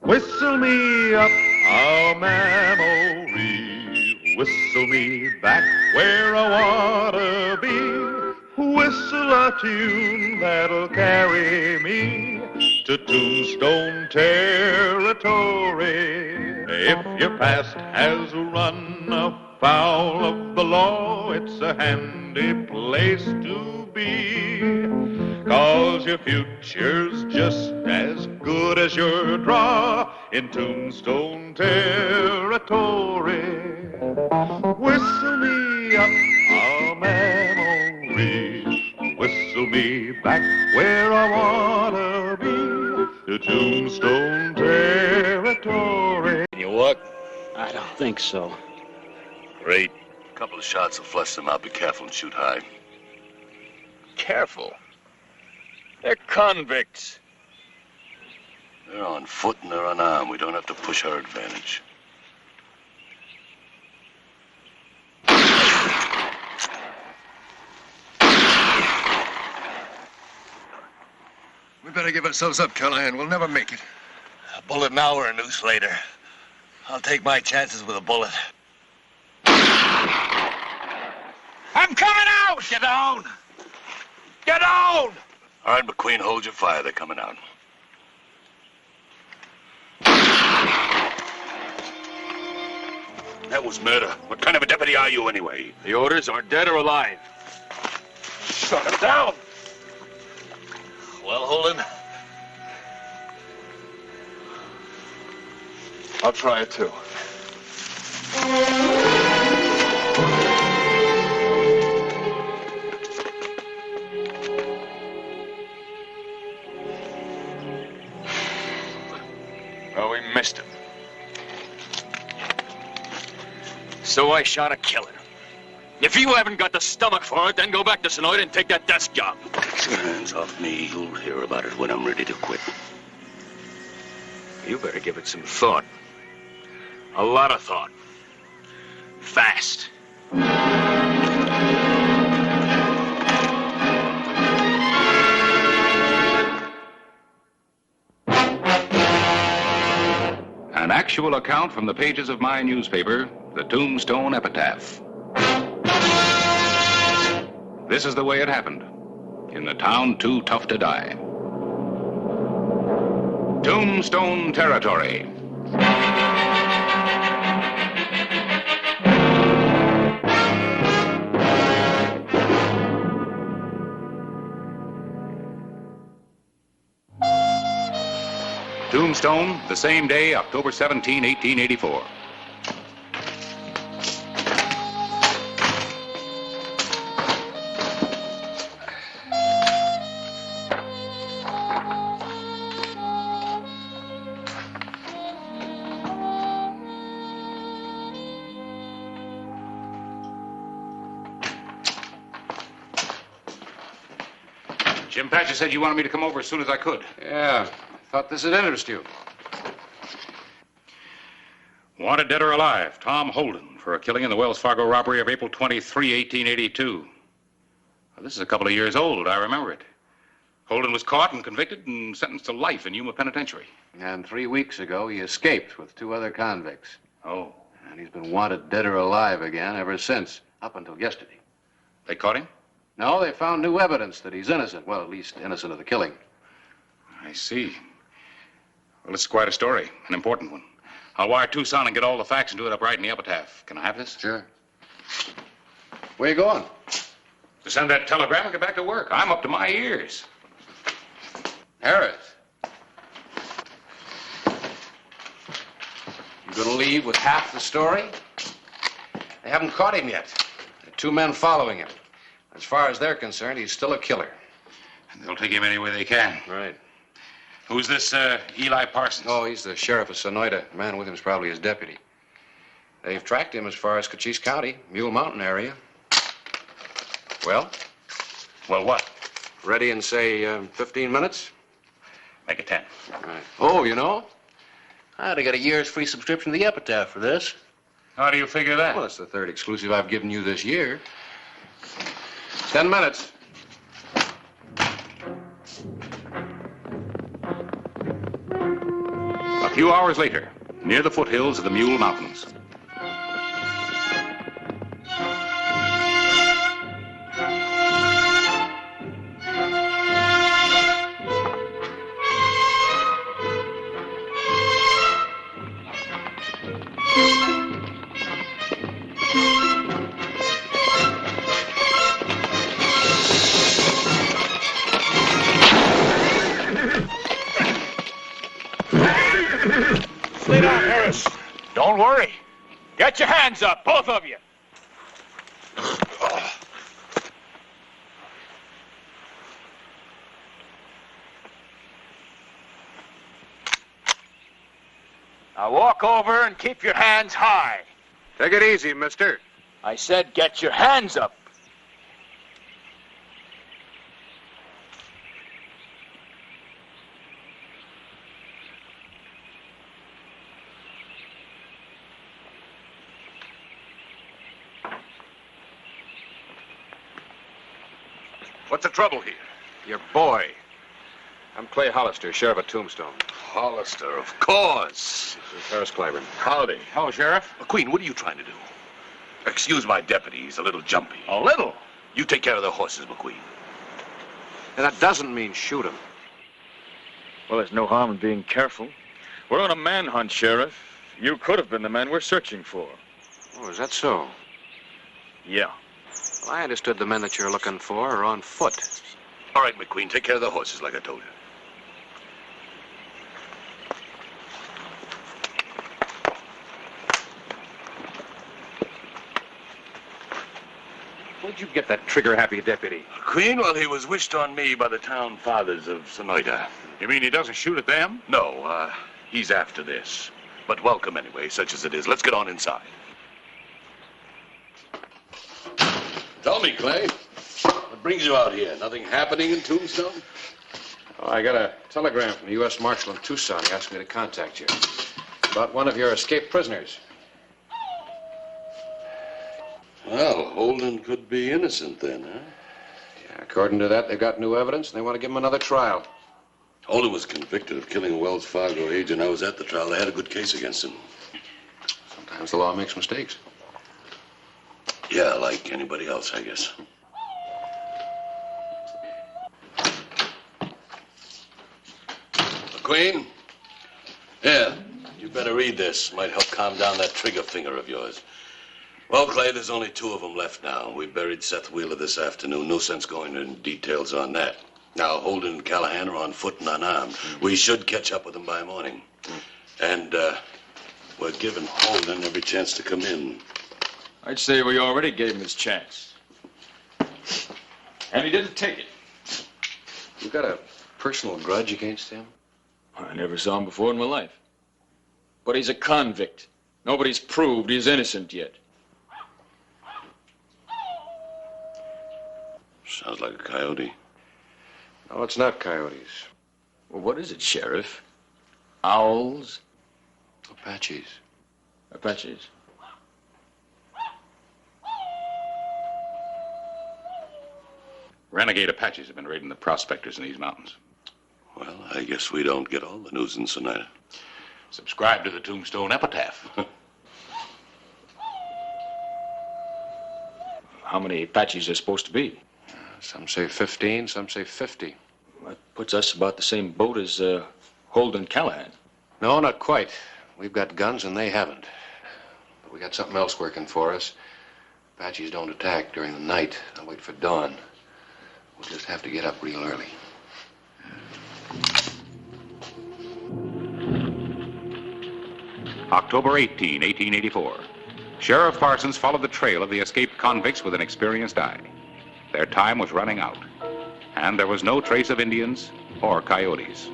Whistle me up a memory, whistle me back where I wanna be, whistle a tune that'll carry me to Tombstone Territory. If your past has run afoul of the law, it's a handy place to be. 'Cause your future's just as good as your draw in Tombstone Territory. Whistle me up a memory, whistle me back where I wanna be, to Tombstone Territory. Can you walk? I don't think so. Great. A couple of shots will flush them out. Be careful and shoot high. Careful. They're convicts. They're on foot and they're unarmed. We don't have to push our advantage. We better give ourselves up, Callahan. We'll never make it. A bullet now or a noose later. I'll take my chances with a bullet. I'm coming out! Get down! Get down! All right, McQueen, hold your fire. They're coming out. That was murder. What kind of a deputy are you, anyway? The orders are dead or alive. Shut him down. Well, Holden, I'll try it too. Well, we missed him. So I shot a killer. If you haven't got the stomach for it, then go back to Sonoyta and take that desk job. Get your hands off me. You'll hear about it when I'm ready to quit. You better give it some thought. A lot of thought. Fast. An actual account from the pages of my newspaper, the Tombstone Epitaph. This is the way it happened, in the town too tough to die. Tombstone Territory. Tombstone, the same day, October 17, 1884. Jim Patcher said you wanted me to come over as soon as I could. Yeah, thought this would interest you. Wanted dead or alive, Tom Holden, for a killing in the Wells Fargo robbery of April 23, 1882. Well, this is a couple of years old. I remember it. Holden was caught and convicted and sentenced to life in Yuma Penitentiary. And 3 weeks ago, he escaped with 2 other convicts. Oh. And he's been wanted dead or alive again ever since, up until yesterday. They caught him? No, they found new evidence that he's innocent. Well, at least innocent of the killing. I see. Well, this is quite a story, an important one. I'll wire Tucson and get all the facts and do it up right in the epitaph. Can I have this? Sure. Where you going? To send that telegram and get back to work. I'm up to my ears. Harris. You gonna leave with half the story? They haven't caught him yet. There are 2 men following him. As far as they're concerned, he's still a killer. And they'll take him any way they can. Right. Who's this Eli Parsons? Oh, he's the sheriff of Sonoyta. The man with him is probably his deputy. They've tracked him as far as Cochise County, Mule Mountain area. Well? Well, what? Ready in, say, 15 minutes? Make it 10. Right. Oh, you know, I ought to get a year's free subscription to the Epitaph for this. How do you figure that? Well, it's the 3rd exclusive I've given you this year. 10 minutes. A few hours later, near the foothills of the Mule Mountains. Lay down, Harris. Don't worry. Get your hands up, both of you. Now walk over and keep your hands high. Take it easy, mister. I said get your hands up. What's the trouble here? Your boy. I'm Clay Hollister, sheriff of Tombstone. Hollister, of course. This is Harris Clyburn. Howdy. Hello, Sheriff. McQueen, what are you trying to do? Excuse my deputy. He's a little jumpy. A little. You take care of the horses, McQueen. And that doesn't mean shoot him. Well, there's no harm in being careful. We're on a manhunt, Sheriff. You could have been the man we're searching for. Oh, is that so? Yeah. Well, I understood the men that you're looking for are on foot. All right, McQueen, take care of the horses like I told you. Where'd you get that trigger-happy deputy? Queen, well, he was wished on me by the town fathers of Sonoita. You mean he doesn't shoot at them? No, he's after this. But welcome anyway, such as it is. Let's get on inside. Tell me, Clay, what brings you out here? Nothing happening in Tombstone? Oh, I got a telegram from the U.S. Marshal in Tucson. He asked me to contact you about one of your escaped prisoners. Well, Holden could be innocent then, huh? Yeah, according to that, they've got new evidence, and they want to give him another trial. Holden was convicted of killing a Wells Fargo agent. I was at the trial. They had a good case against him. Sometimes the law makes mistakes. Yeah, like anybody else, I guess. McQueen? Yeah, you better read this. Might help calm down that trigger finger of yours. Well, Clay, there's only 2 of them left now. We buried Seth Wheeler this afternoon. No sense going into details on that. Now, Holden and Callahan are on foot and unarmed. We should catch up with them by morning. And, we're giving Holden every chance to come in. I'd say we already gave him his chance. And he didn't take it. You got a personal grudge against him? I never saw him before in my life. But he's a convict. Nobody's proved he's innocent yet. Sounds like a coyote. No, it's not coyotes. Well, what is it, Sheriff? Owls? Apaches. Apaches. Renegade Apaches have been raiding the prospectors in these mountains. Well, I guess we don't get all the news in Sonata. Subscribe to the Tombstone Epitaph. How many Apaches are supposed to be? Some say 15, some say 50. That puts us about the same boat as Holden Callahan. No, not quite. We've got guns and they haven't. But we got something else working for us. Apaches don't attack during the night. They'll wait for dawn. We'll just have to get up real early. October 18, 1884. Sheriff Parsons followed the trail of the escaped convicts with an experienced eye. Their time was running out, and there was no trace of Indians or coyotes.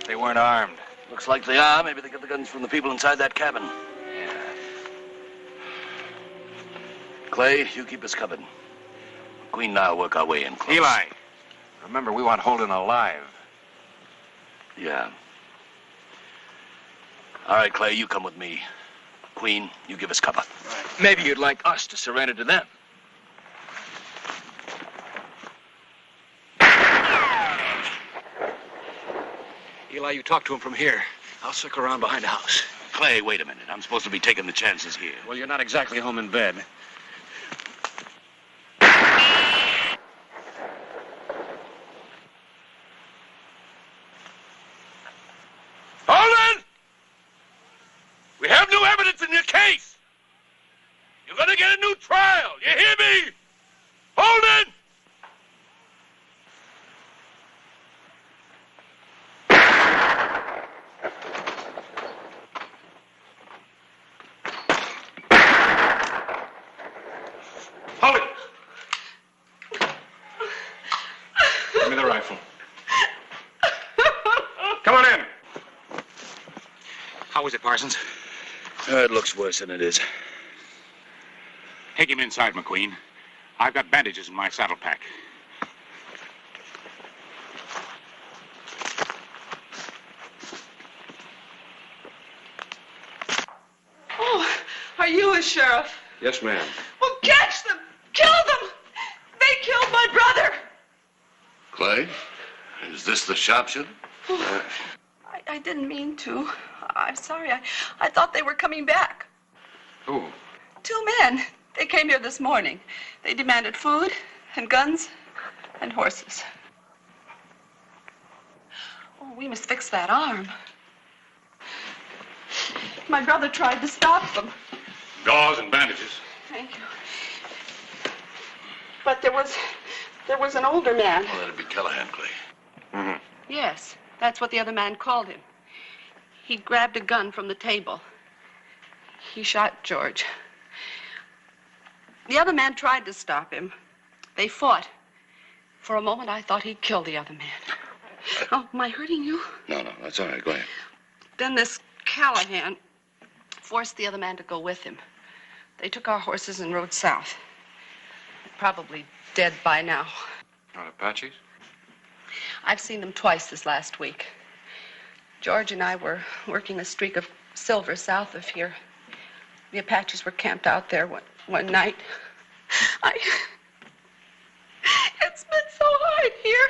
They weren't armed. Looks like they are. Maybe they got the guns from the people inside that cabin. Yeah. Clay, you keep us covered. Queen and I'll work our way in close. Eli, remember, we want Holden alive. Yeah. All right, Clay, you come with me. Queen, you give us cover. Maybe you'd like us to surrender to them. Eli, you talk to him from here. I'll circle around behind the house. Clay, wait a minute. I'm supposed to be taking the chances here. Well, you're not exactly home in bed. Holden! We have new evidence in your case. You're gonna get a new trial. You hear me? Holden! Holden! Give me the rifle. Come on in. How is it, Parsons? It looks worse than it is. Take him inside, McQueen. I've got bandages in my saddle pack. Oh, are you a sheriff? Yes, ma'am. Well, catch them! Kill them! They killed my brother! Clay, is this the sharpshooter? I didn't mean to. I'm sorry. I thought they were coming back. Who? 2 men. They came here this morning. They demanded food and guns and horses. Oh, we must fix that arm. My brother tried to stop them. Gauze and bandages. Thank you. But there was an older man. Well, that'd be Callahan, Clay. Mm-hmm. Yes, that's what the other man called him. He grabbed a gun from the table. He shot George. The other man tried to stop him. They fought. For a moment, I thought he'd killed the other man. Oh, am I hurting you? No, that's all right. Go ahead. Then this Callahan forced the other man to go with him. They took our horses and rode south. Probably dead by now. Not Apaches? I've seen them twice this last week. George and I were working a streak of silver south of here. The Apaches were camped out there one night. It's been so hard here.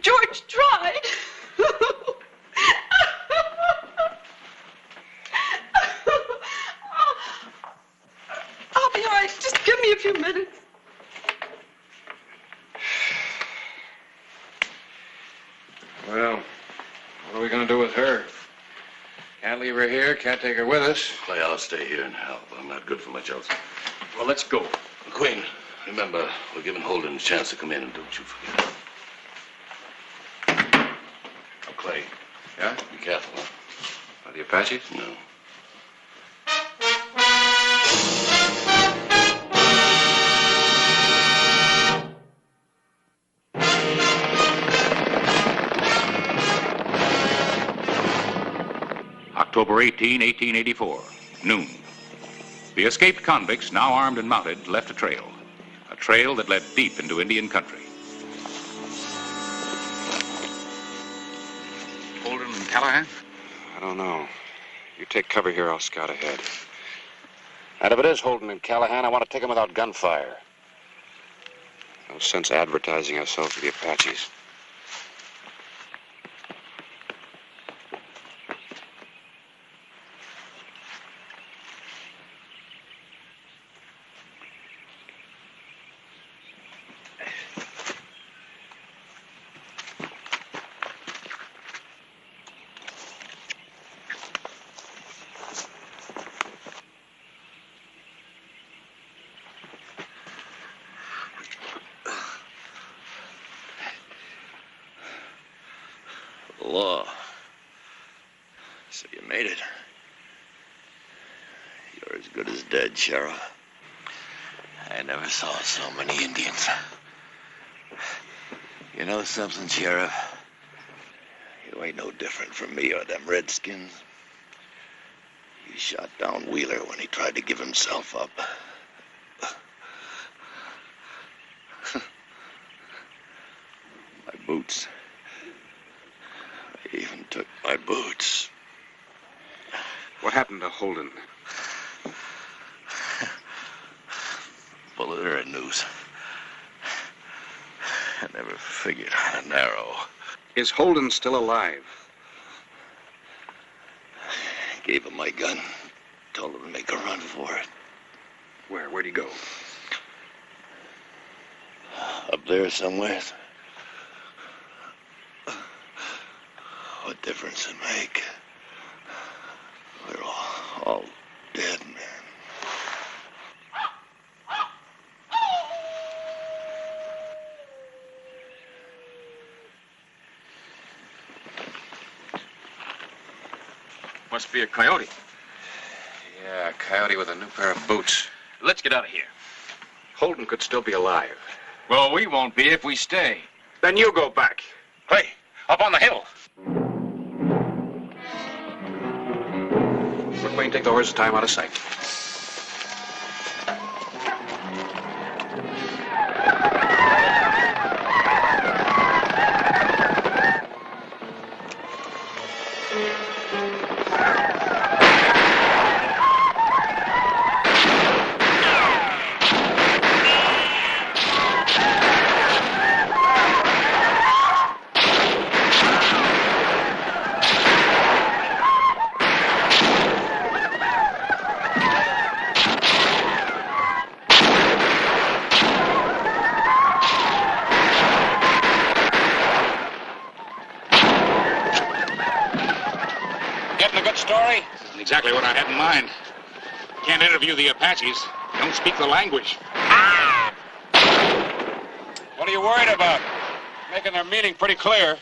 George tried. I'll be all right. Just give me a few minutes. Well, what are we going to do with her? Can't leave her here, can't take her with us. Clay, I'll stay here and help. I'm not good for much else. Well, let's go. McQueen, remember, we're giving Holden a chance to come in, and don't you forget. Oh, Clay. Yeah? Be careful, huh? Are the Apaches? No. October 18, 1884, noon. The escaped convicts, now armed and mounted, left a trail that led deep into Indian country. Holden and Callahan? I don't know. You take cover here, I'll scout ahead. And if it is Holden and Callahan, I want to take them without gunfire. No sense advertising ourselves to the Apaches. Law. So you made it. You're as good as dead, Sheriff. I never saw so many Indians. You know something, Sheriff? You ain't no different from me or them Redskins. You shot down Wheeler when he tried to give himself up. My boots. They even took my boots. What happened to Holden? Bullet or a noose. I never figured on an arrow. Is Holden still alive? Gave him my gun. Told him to make a run for it. Where'd he go? Up there somewhere. What difference it make? We're all dead, man. Must be a coyote. Yeah, a coyote with a new pair of boots. Let's get out of here. Holden could still be alive. Well, we won't be if we stay. Then you go back. Hey, up on the hill. McQueen, take the horse's time out of sight. Exactly what I had in mind. Can't interview the Apaches. Don't speak the language. What are you worried about? Making their meaning pretty clear.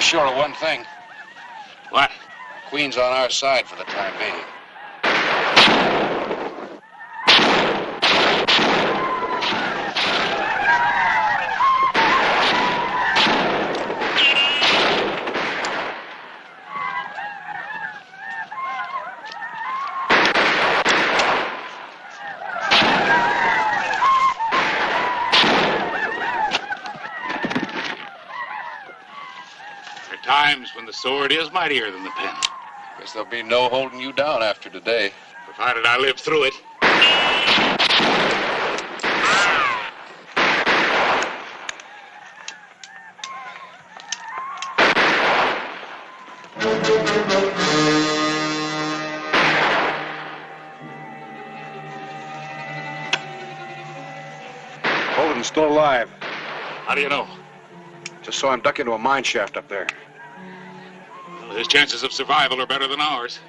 Sure of one thing. What? Queen's on our side for the time being. Times when the sword is mightier than the pen. Guess there'll be no holding you down after today. Provided I live through it. Holden's still alive. How do you know? Just saw him duck into a mine shaft up there. Well, his chances of survival are better than ours.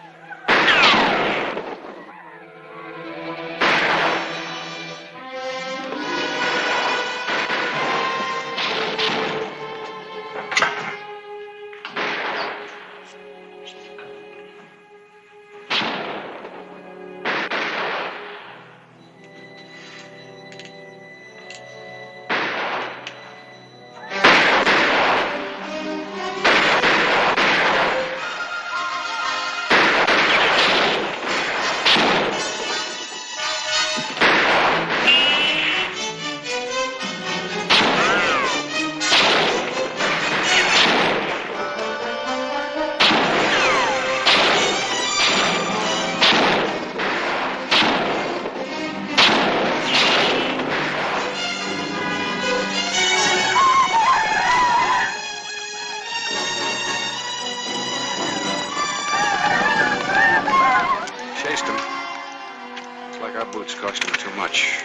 Boots cost him too much.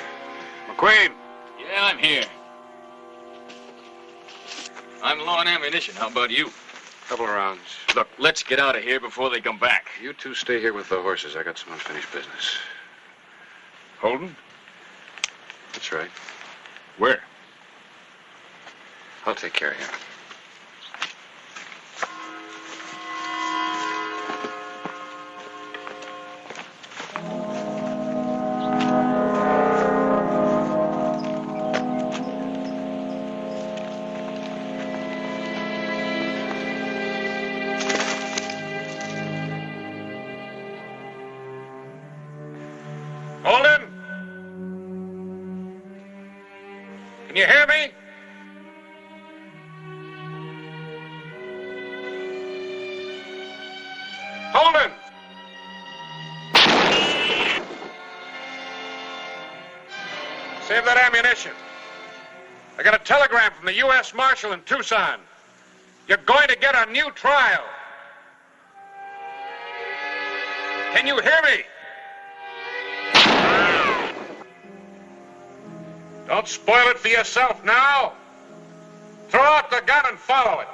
McQueen! Yeah, I'm here. I'm low on ammunition. How about you? Couple of rounds. Look, let's get out of here before they come back. You two stay here with the horses. I got some unfinished business. Holden? That's right. Where? I'll take care of him. Holden? Can you hear me? Save that ammunition. I got a telegram from the U.S. Marshal in Tucson. You're going to get a new trial. Can you hear me? Don't spoil it for yourself now. Throw out the gun and follow it.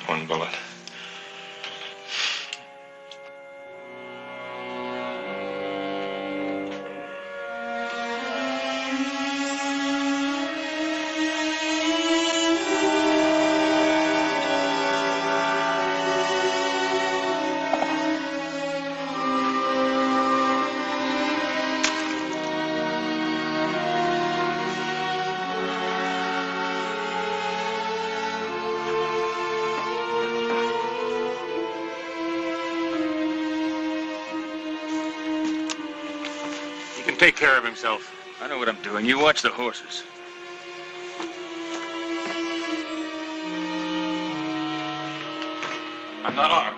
One bullet. He can take care of himself. I know what I'm doing. You watch the horses. I'm not armed.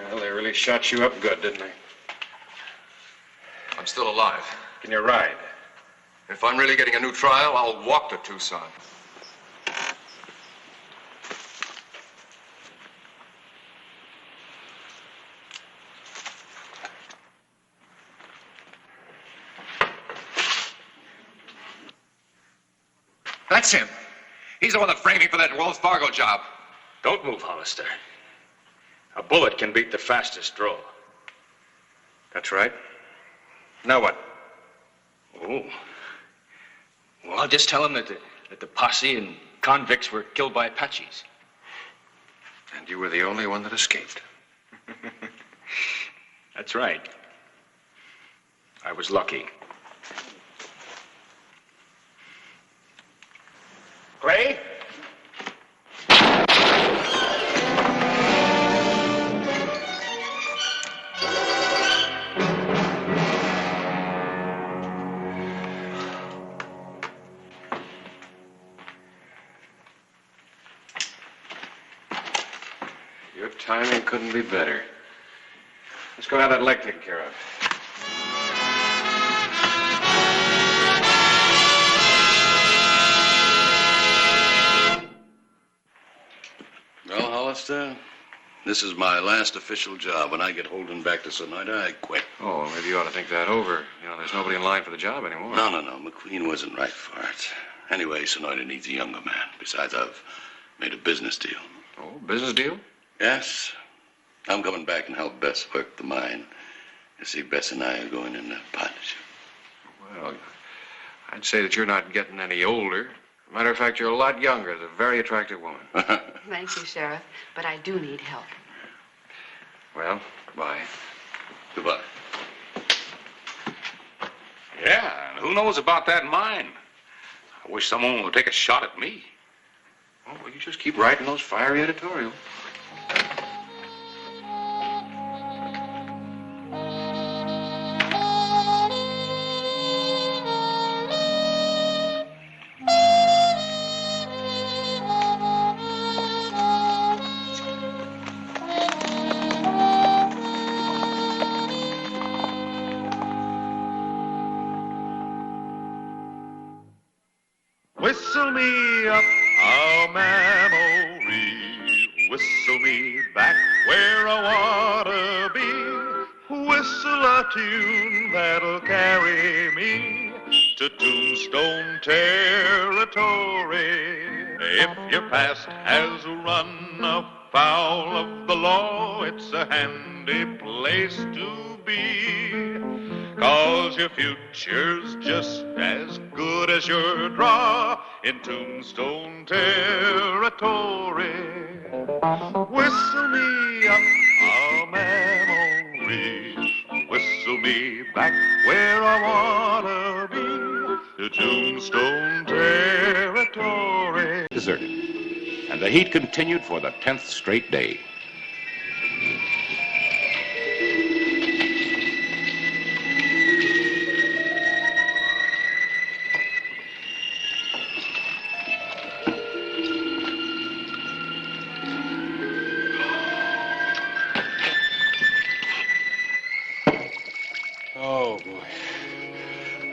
Well, they really shot you up good, didn't they? I'm still alive. Can you ride? If I'm really getting a new trial, I'll walk to Tucson. That's him. He's the one that framed me for that Wells Fargo job. Don't move, Hollister. A bullet can beat the fastest draw. That's right. Now what? Oh. Well, I'll just tell him that the posse and convicts were killed by Apaches. And you were the only one that escaped. That's right. I was lucky. Clay? Your timing couldn't be better. Let's go have that leg taken care of. Well, Hollister, this is my last official job. When I get Holden back to Sonoyta, I quit. Oh, well, maybe you ought to think that over. You know, there's nobody in line for the job anymore. No. McQueen wasn't right for it. Anyway, Sonoyta needs a younger man. Besides, I've made a business deal. Oh, business deal? Yes. I'm coming back and help Bess work the mine. You see, Bess and I are going in a partnership. Well, I'd say that you're not getting any older. Matter of fact, you're a lot younger. As a very attractive woman. Thank you, Sheriff, but I do need help. Well, bye. Goodbye. Yeah, and who knows about that mine? I wish someone would take a shot at me. Oh, well, you just keep writing those fiery editorials. Whistle me up a memory, whistle me back where I wanna be, whistle a tune that'll carry me to Tombstone Territory. If your past has run afoul of the law, it's a handy place to be. 'Cause your future's just as good as your draw in Tombstone Territory. Whistle me up a memory, whistle me back where I wanna be, to Tombstone Territory. Deserted. And the heat continued for the 10th straight day.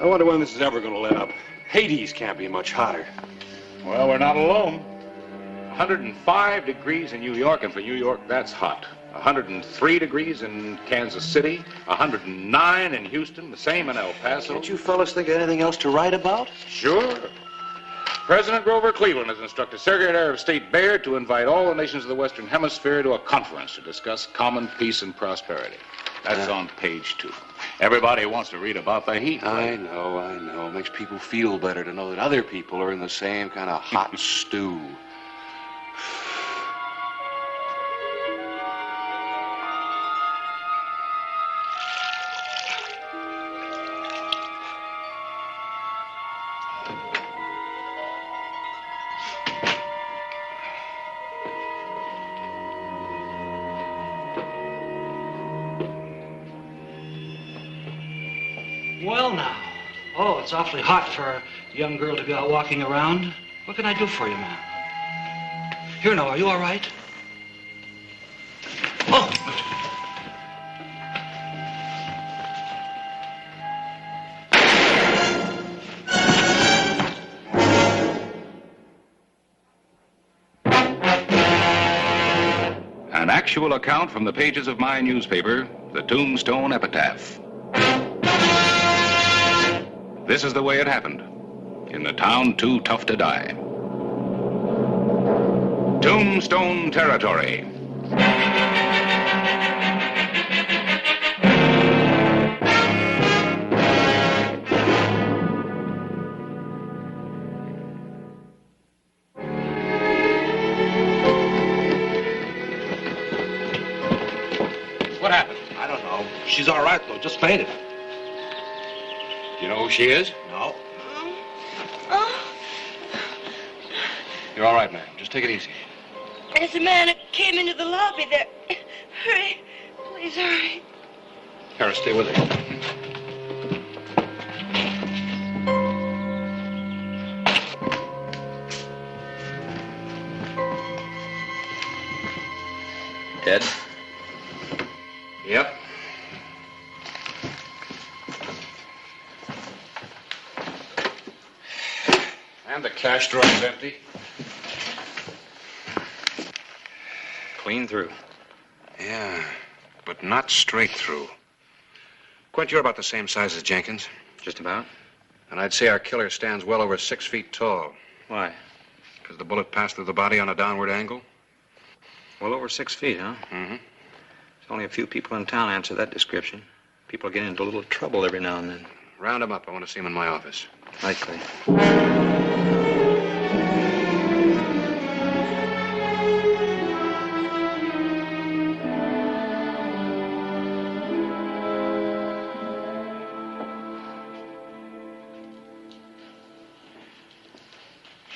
I wonder when this is ever going to let up. Hades can't be much hotter. Well, we're not alone. 105 degrees in New York, and for New York, that's hot. 103 degrees in Kansas City, 109 in Houston, the same in El Paso. Can't you fellas think of anything else to write about? Sure. President Grover Cleveland has instructed Secretary of State Baird to invite all the nations of the Western Hemisphere to a conference to discuss common peace and prosperity. That's on page 2. Everybody wants to read about the heat. I know. It makes people feel better to know that other people are in the same kind of hot stew. Well, now. Oh, it's awfully hot for a young girl to be out walking around. What can I do for you, ma'am? Here, now, are you all right? Oh! An actual account from the pages of my newspaper, the Tombstone Epitaph. This is the way it happened, in the town too tough to die. Tombstone Territory. What happened? I don't know. She's all right, though. Just fainted. You know who she is? No. You're all right, ma'am. Just take it easy. There's a man who came into the lobby there. Hurry. Please hurry. Harris, stay with her. Dead? Yep. And the cash drawer is empty. Clean through. Yeah, but not straight through. Quint, you're about the same size as Jenkins. Just about. And I'd say our killer stands well over 6 feet tall. Why? Because the bullet passed through the body on a downward angle. Well over 6 feet, huh? Mm-hmm. There's only a few people in town answer that description. People get into a little trouble every now and then. Round him up. I want to see him in my office. Likely.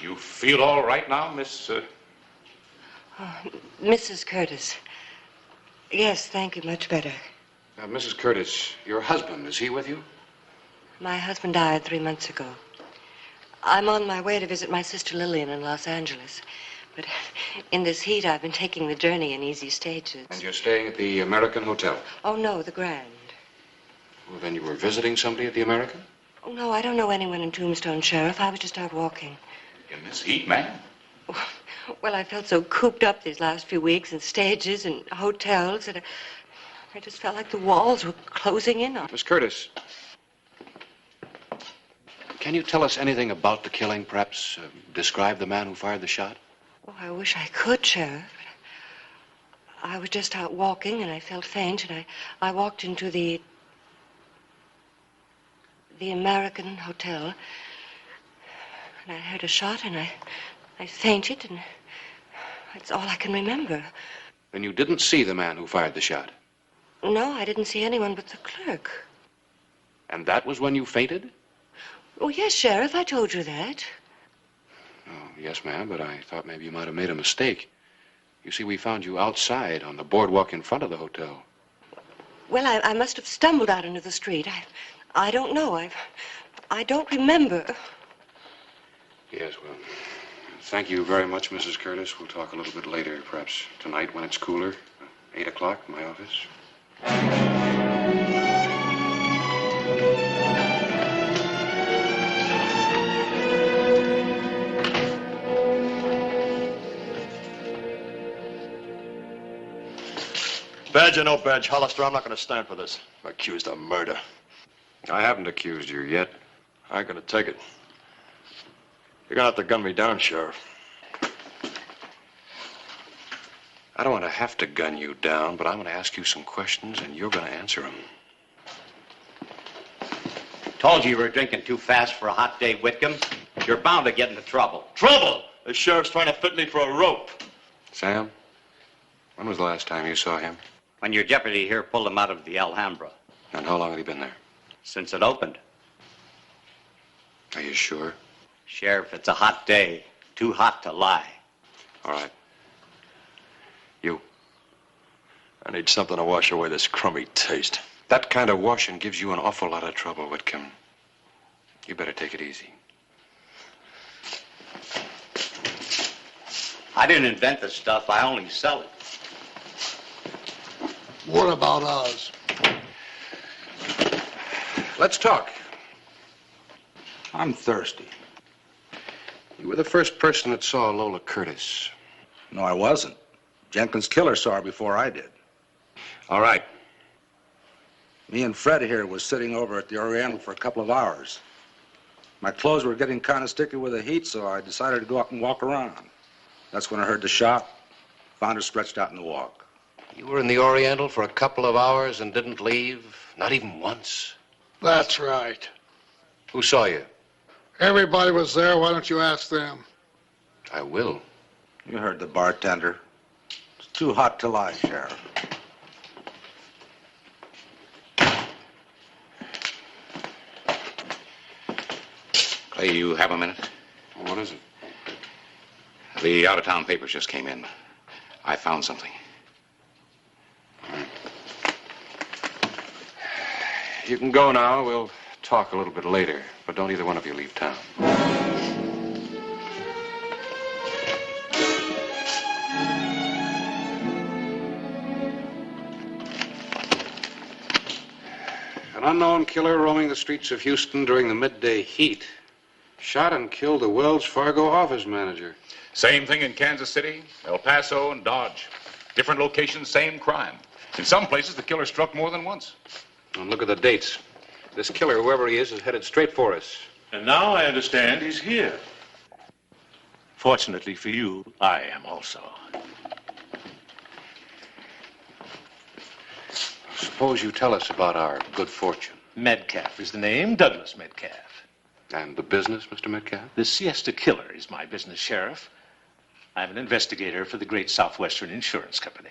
You feel all right now, Miss... Mrs. Curtis. Yes, thank you. Much better. Mrs. Curtis, your husband, is he with you? My husband died 3 months ago. I'm on my way to visit my sister Lillian in Los Angeles. But in this heat, I've been taking the journey in easy stages. And you're staying at the American Hotel? Oh, no, the Grand. Well, then you were visiting somebody at the American? Oh, no, I don't know anyone in Tombstone, Sheriff. I was just out walking. In this heat, ma'am? Well, I felt so cooped up these last few weeks in stages and hotels that I just felt like the walls were closing in on. Miss Curtis, can you tell us anything about the killing, perhaps? Describe the man who fired the shot? Oh, I wish I could, Sheriff. I was just out walking, and I felt faint, and I walked into the American Hotel, and I heard a shot, and I fainted, and that's all I can remember. Then you didn't see the man who fired the shot? No, I didn't see anyone but the clerk. And that was when you fainted? Oh, yes, Sheriff, I told you that. Oh, yes, ma'am, but I thought maybe you might have made a mistake. You see, we found you outside on the boardwalk in front of the hotel. Well, I must have stumbled out into the street. I don't know. I don't remember. Yes, well, thank you very much, Mrs. Curtis. We'll talk a little bit later, perhaps tonight when it's cooler. 8 o'clock in my office. Badge or no badge, Hollister, I'm not going to stand for this. I'm accused of murder. I haven't accused you yet. I ain't going to take it. You're going to have to gun me down, Sheriff. I don't want to have to gun you down, but I'm going to ask you some questions, and you're going to answer them. Told you were drinking too fast for a hot day, Whitcomb. You're bound to get into trouble. Trouble? The sheriff's trying to fit me for a rope. Sam, when was the last time you saw him? When your deputy here pulled him out of the Alhambra. And how long had he been there? Since it opened. Are you sure? Sheriff, it's a hot day. Too hot to lie. All right. You. I need something to wash away this crummy taste. That kind of washing gives you an awful lot of trouble, Whitcomb. You better take it easy. I didn't invent the stuff. I only sell it. What about ours? Let's talk. I'm thirsty. You were the first person that saw Lola Curtis. No, I wasn't. Jenkins' killer saw her before I did. All right. Me and Fred here was sitting over at the Oriental for a couple of hours. My clothes were getting kind of sticky with the heat, so I decided to go out and walk around. That's when I heard the shot, found her stretched out in the walk. You were in the Oriental for a couple of hours and didn't leave? Not even once? That's right. Who saw you? Everybody was there. Why don't you ask them? I will. You heard the bartender. It's too hot to lie, Sheriff. Clay, you have a minute? What is it? The out-of-town papers just came in. I found something. You can go now. We'll talk a little bit later. But don't either one of you leave town. An unknown killer roaming the streets of Houston during the midday heat shot and killed the Wells Fargo office manager. Same thing in Kansas City, El Paso, and Dodge. Different locations, same crime. In some places, the killer struck more than once. And look at the dates. This killer, whoever he is headed straight for us. And now I understand he's here. Fortunately for you, I am also. Suppose you tell us about our good fortune. Metcalf is the name, Douglas Metcalf. And the business, Mr. Metcalf? The Siesta Killer is my business, Sheriff. I'm an investigator for the Great Southwestern Insurance Company.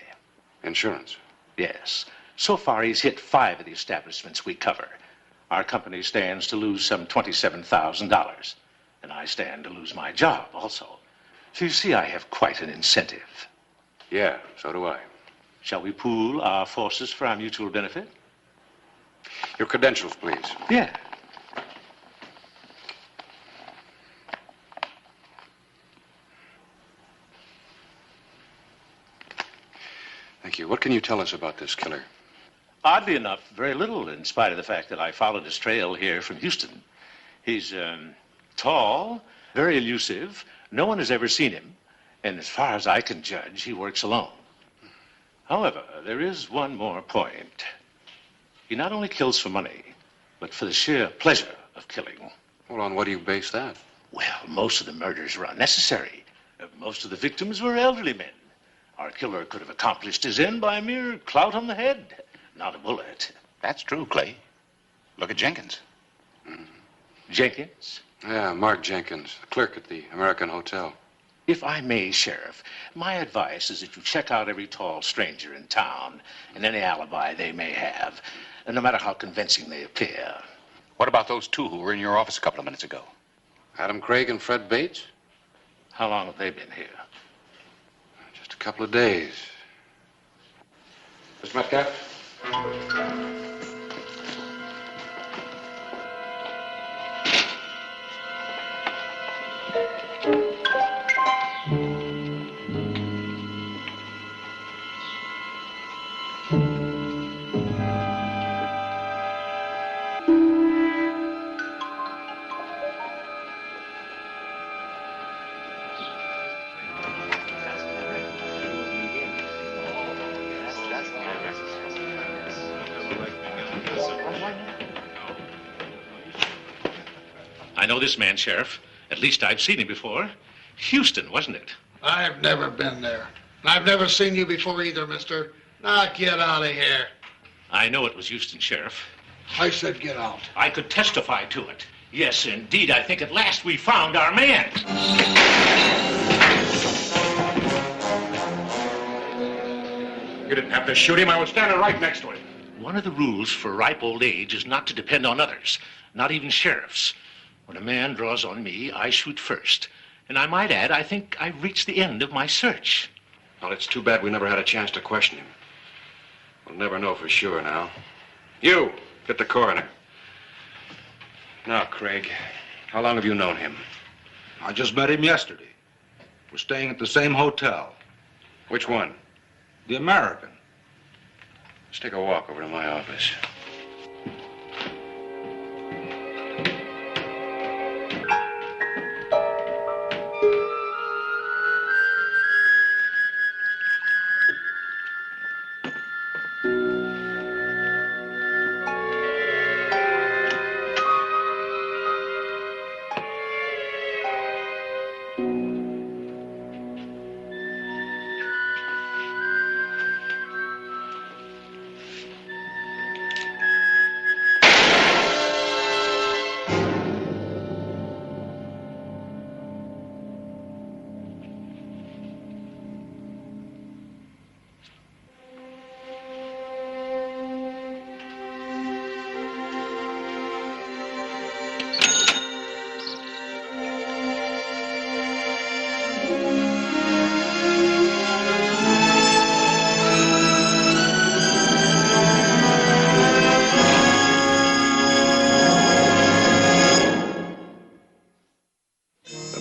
Insurance? Yes. So far, he's hit 5 of the establishments we cover. Our company stands to lose some $27,000. And I stand to lose my job also. So you see, I have quite an incentive. Yeah, so do I. Shall we pool our forces for our mutual benefit? Your credentials, please. Yeah. Thank you. What can you tell us about this killer? Oddly enough, very little, in spite of the fact that I followed his trail here from Houston. He's tall, very elusive. No one has ever seen him. And as far as I can judge, he works alone. However, there is one more point. He not only kills for money, but for the sheer pleasure of killing. Well, on what do you base that? Well, most of the murders were unnecessary. Most of the victims were elderly men. Our killer could have accomplished his end by a mere clout on the head, not a bullet. That's true, Clay. Look at Jenkins. Jenkins? Yeah, Mark Jenkins, the clerk at the American Hotel. If I may, Sheriff, my advice is that you check out every tall stranger in town and any alibi they may have, no matter how convincing they appear. What about those 2 who were in your office a couple of minutes ago? Adam Craig and Fred Bates? How long have they been here? Just a couple of days. Mr. Metcalf? I know this man, Sheriff. At least I've seen him before. Houston, wasn't it? I've never been there. I've never seen you before either, mister. Now get out of here. I know it was Houston, Sheriff. I said get out. I could testify to it. Yes, indeed. I think at last we found our man. You didn't have to shoot him. I was standing right next to him. One of the rules for ripe old age is not to depend on others, not even sheriffs. When a man draws on me, I shoot first. And I might add, I think I've reached the end of my search. Well, it's too bad we never had a chance to question him. We'll never know for sure now. You, get the coroner. Now, Craig, how long have you known him? I just met him yesterday. We're staying at the same hotel. Which one? The American. Let's take a walk over to my office.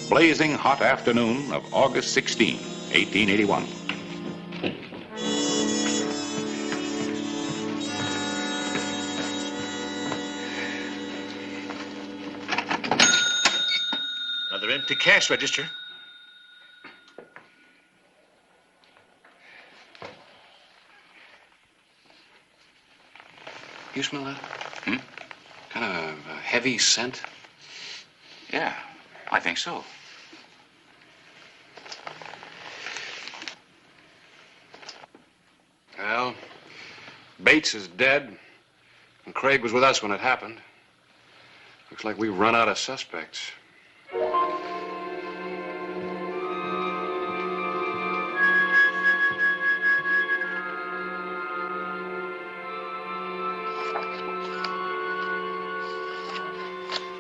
Blazing hot afternoon of August 16, 1881. Another empty cash register. You smell that? Kind of a heavy scent? Yeah, I think so. Well, Bates is dead, and Craig was with us when it happened. Looks like we've run out of suspects.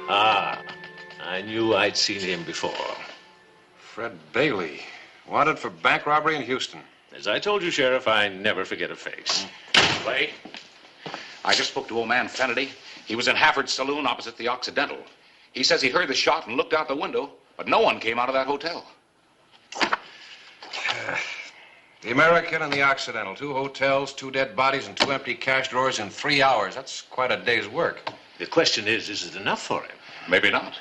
Ah, I knew I'd seen him before. Fred Bailey, wanted for bank robbery in Houston. As I told you, Sheriff, I never forget a face. Clay, I just spoke to old man Fennedy. He was in Hafford's saloon opposite the Occidental. He says he heard the shot and looked out the window, but no one came out of that hotel. The American and the Occidental. 2 hotels, 2 dead bodies, and 2 empty cash drawers in 3 hours. That's quite a day's work. The question is it enough for him? Maybe not.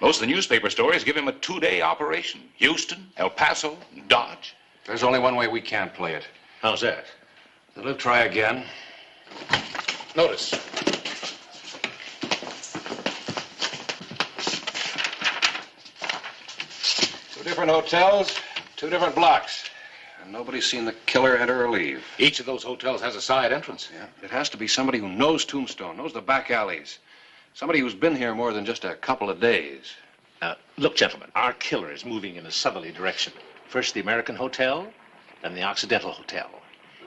Most of the newspaper stories give him a 2-day operation. Houston, El Paso, Dodge. There's only one way we can't play it. How's that? We'll try again. Notice. Two different hotels, 2 different blocks. And nobody's seen the killer enter or leave. Each of those hotels has a side entrance. Yeah. It has to be somebody who knows Tombstone, knows the back alleys. Somebody who's been here more than just a couple of days. Look, gentlemen, our killer is moving in a southerly direction. First the American Hotel, then the Occidental Hotel.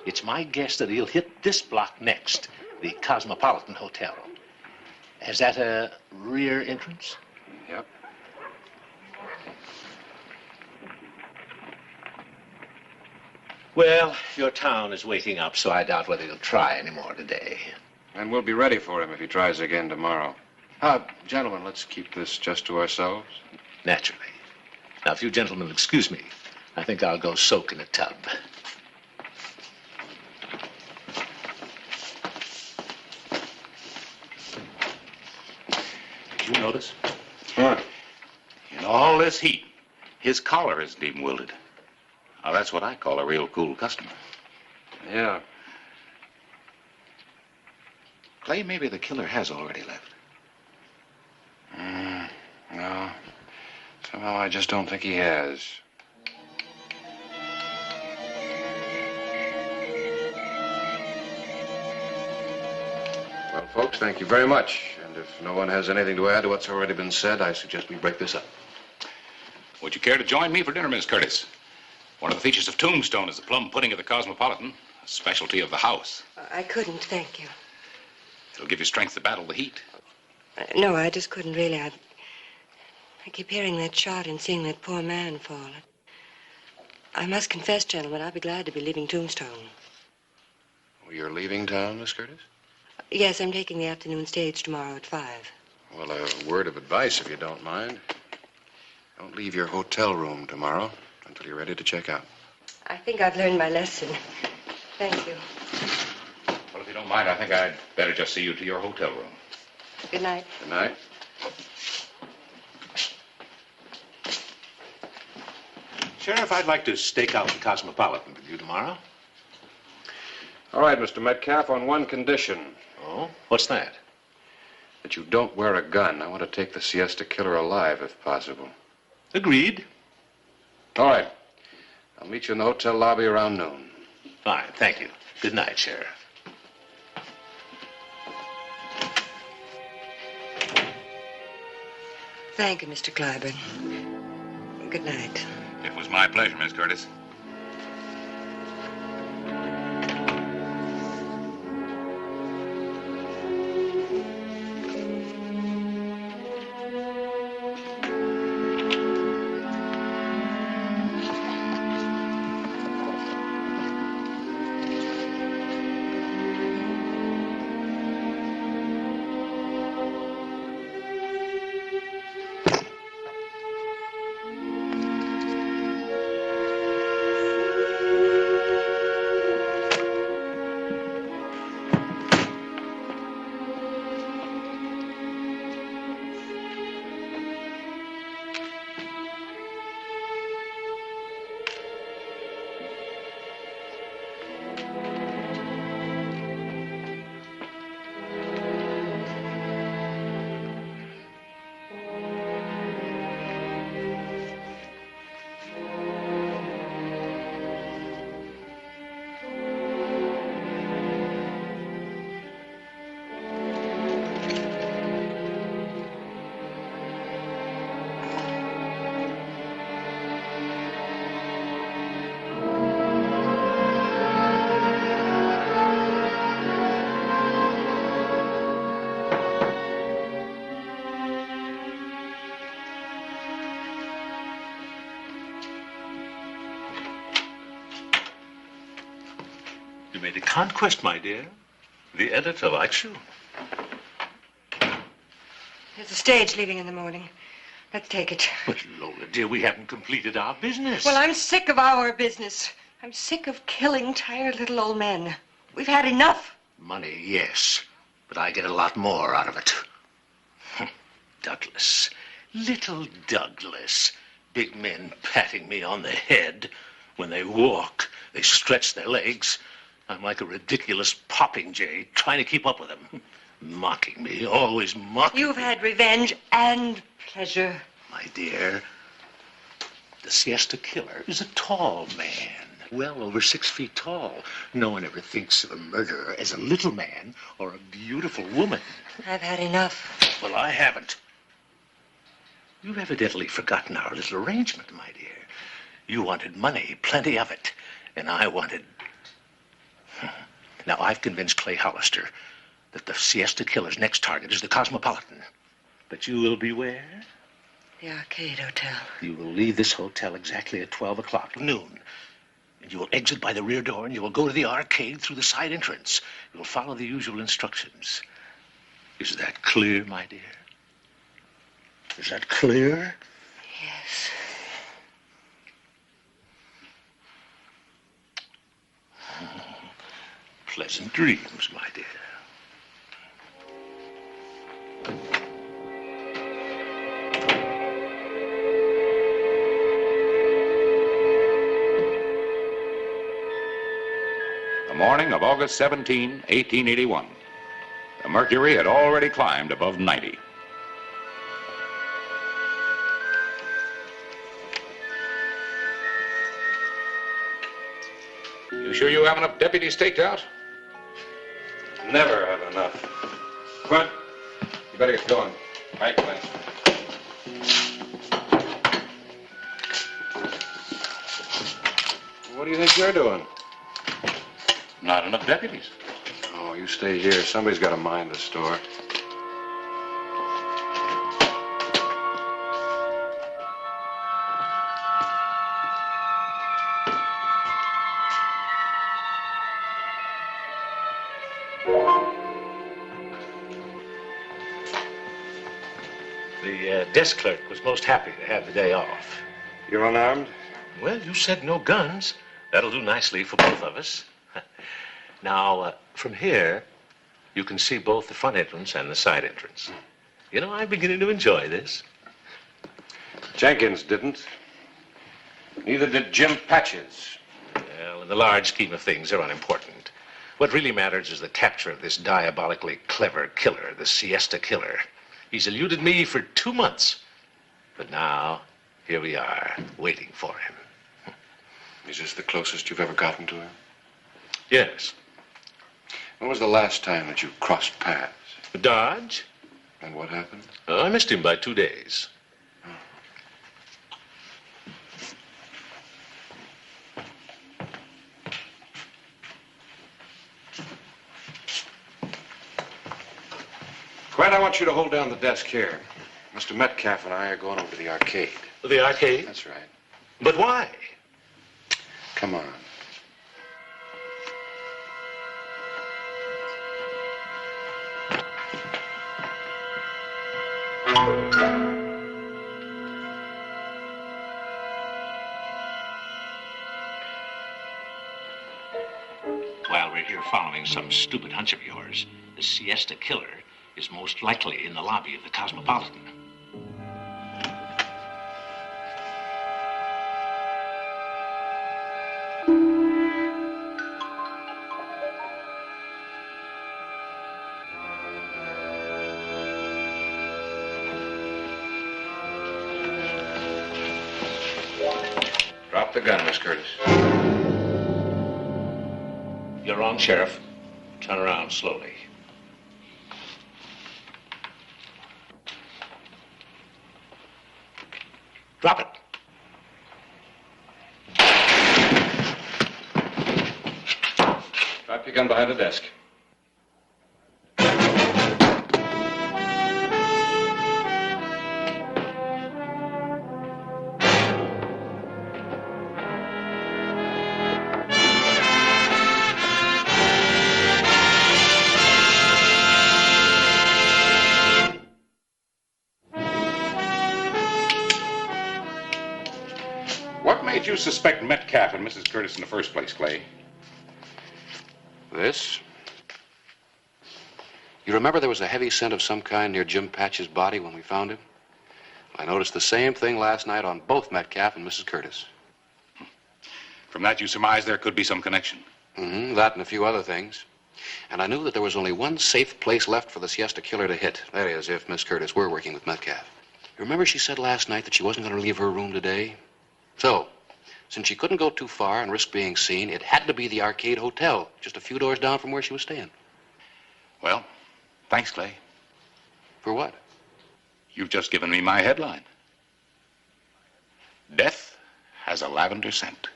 It's my guess that he'll hit this block next, the Cosmopolitan Hotel. Is that a rear entrance? Yep. Well, your town is waking up, so I doubt whether you'll try any more today. And we'll be ready for him if he tries again tomorrow. Gentlemen, let's keep this just to ourselves. Naturally. Now, if you gentlemen will excuse me, I think I'll go soak in a tub. Did you notice? What? In all this heat, his collar isn't even wilted. Now, that's what I call a real cool customer. Yeah. Clay, maybe the killer has already left. No. Somehow I just don't think he has. Well, folks, thank you very much. And if no one has anything to add to what's already been said, I suggest we break this up. Would you care to join me for dinner, Miss Curtis? One of the features of Tombstone is the plum pudding of the Cosmopolitan, a specialty of the house. I couldn't, thank you. It'll give you strength to battle the heat. No, I just couldn't really. I keep hearing that shot and seeing that poor man fall. I must confess, gentlemen, I'll be glad to be leaving Tombstone. Well, you're leaving town, Miss Curtis? Yes, I'm taking the afternoon stage tomorrow at 5. Well, a word of advice, if you don't mind. Don't leave your hotel room tomorrow until you're ready to check out. I think I've learned my lesson. Thank you. Well, if you don't mind, I think I'd better just see you to your hotel room. Good night. Good night. Sheriff, I'd like to stake out the Cosmopolitan with you tomorrow. All right, Mr. Metcalf, on one condition. Oh? What's that? That you don't wear a gun. I want to take the Siesta Killer alive, if possible. Agreed. All right. I'll meet you in the hotel lobby around noon. Fine, thank you. Good night, Sheriff. Thank you, Mr. Clyburn. Good night. It was my pleasure, Miss Curtis. You made a conquest, my dear. The editor likes you. There's a stage leaving in the morning. Let's take it. But, Lola, dear, we haven't completed our business. Well, I'm sick of our business. I'm sick of killing tired little old men. We've had enough. Money, yes. But I get a lot more out of it. Douglas. Little Douglas. Big men patting me on the head. When they walk, they stretch their legs. I'm like a ridiculous popinjay trying to keep up with them. Mocking me, always mocking You've me. had revenge and pleasure. My dear, the Siesta Killer is a tall man. Well over 6 feet tall. No one ever thinks of a murderer as a little man or a beautiful woman. I've had enough. Well, I haven't. You've evidently forgotten our little arrangement, my dear. You wanted money, plenty of it. And I wanted... Now, I've convinced Clay Hollister that the Siesta Killer's next target is the Cosmopolitan. But you will be where? The Arcade Hotel. You will leave this hotel exactly at 12 o'clock, noon. And you will exit by the rear door, and you will go to the arcade through the side entrance. You will follow the usual instructions. Is that clear, my dear? Is that clear? Yes. Pleasant dreams, my dear. The morning of August 17, 1881. The mercury had already climbed above 90. You sure you have enough deputies staked out? Never have enough. Come on. You better get going. Right, Clay. What do you think you're doing? Not enough deputies. Oh, you stay here. Somebody's got to mind the store. The desk clerk was most happy to have the day off. You're unarmed? Well, you said no guns. That'll do nicely for both of us. Now, from here, you can see both the front entrance and the side entrance. You know, I'm beginning to enjoy this. Jenkins didn't. Neither did Jim Patches. Well, in the large scheme of things, they're unimportant. What really matters is the capture of this diabolically clever killer, the siesta killer. He's eluded me for 2 months. But now, here we are, waiting for him. Is this the closest you've ever gotten to him? Yes. When was the last time that you crossed paths? Dodge. And what happened? I missed him by 2 days. Quint, I want you to hold down the desk here. Mr. Metcalf and I are going over to the arcade. The arcade? That's right. But why? Come on. While we're here following some stupid hunch of yours, the siesta killer is most likely in the lobby of the Cosmopolitan. Drop the gun, Miss Curtis. You're wrong, Sheriff. Turn around slowly. Drop it. Drop your gun behind the desk. What made you suspect Metcalf and Mrs. Curtis in the first place, Clay? This? You remember there was a heavy scent of some kind near Jim Patch's body when we found him? I noticed the same thing last night on both Metcalf and Mrs. Curtis. From that, you surmise there could be some connection. Mm-hmm, that and a few other things. And I knew that there was only one safe place left for the siesta killer to hit. That is, if Miss Curtis were working with Metcalf. You remember she said last night that she wasn't going to leave her room today? So, since she couldn't go too far and risk being seen, it had to be the Arcade Hotel, just a few doors down from where she was staying. Well, thanks, Clay. For what? You've just given me my headline. Death has a lavender scent.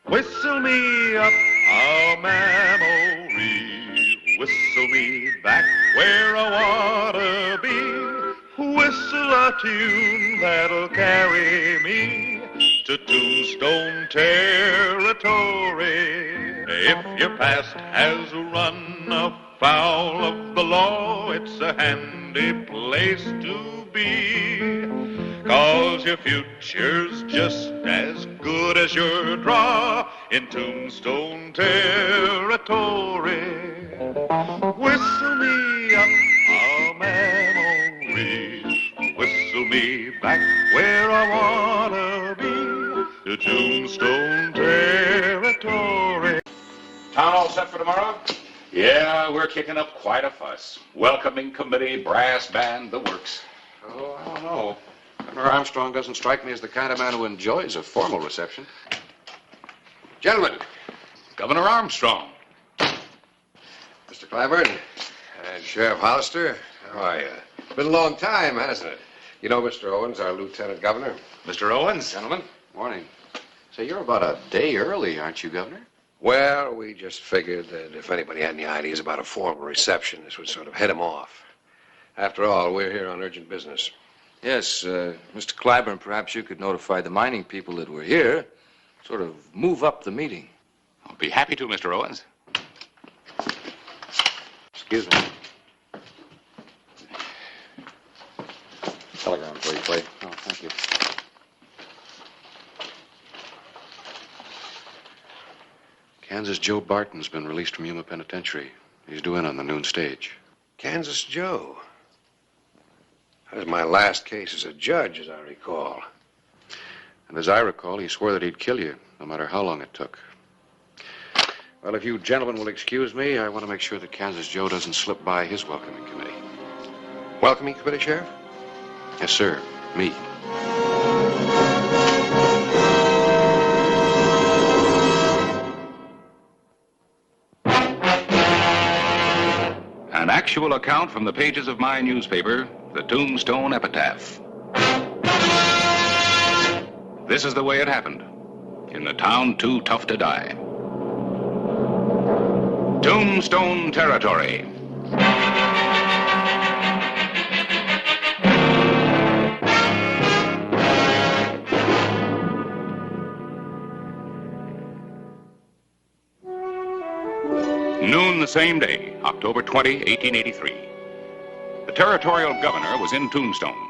Whistle me up a memory, whistle me back where I wanna be, whistle a tune that'll carry me to Tombstone Territory. If your past has run afoul of the law, it's a handy place to be. 'Cause your future's just as good as your draw in Tombstone Territory. Whistle me up a memory. back where I wanna be, to Tombstone Territory. Town all set for tomorrow? Yeah, we're kicking up quite a fuss. Welcoming committee, brass band, the works. Oh, I don't know. Governor Armstrong doesn't strike me as the kind of man who enjoys a formal reception. Gentlemen. Governor Armstrong. Mr. Clyburn and Sheriff Hollister, how are you? It's been a long time, hasn't it? You know Mr. Owens, our lieutenant governor. Mr. Owens? Gentlemen, morning. Say, you're about a day early, aren't you, Governor? Well, we just figured that if anybody had any ideas about a formal reception, this would sort of head them off. After all, we're here on urgent business. Yes, Mr. Clyburn, perhaps you could notify the mining people that we're here. Sort of move up the meeting. I'll be happy to, Mr. Owens. Excuse me. Telegram for you, Clay. Oh, thank you. Kansas Joe Barton's been released from Yuma Penitentiary. He's due in on the noon stage. Kansas Joe. That was my last case as a judge, as I recall. And as I recall, he swore that he'd kill you, no matter how long it took. Well, if you gentlemen will excuse me, I want to make sure that Kansas Joe doesn't slip by his welcoming committee. Welcoming committee, Sheriff? Yes, sir. Me. An actual account from the pages of my newspaper, the Tombstone Epitaph. This is the way it happened. In the town too tough to die. Tombstone Territory. Noon the same day, October 20, 1883. The territorial governor was in Tombstone,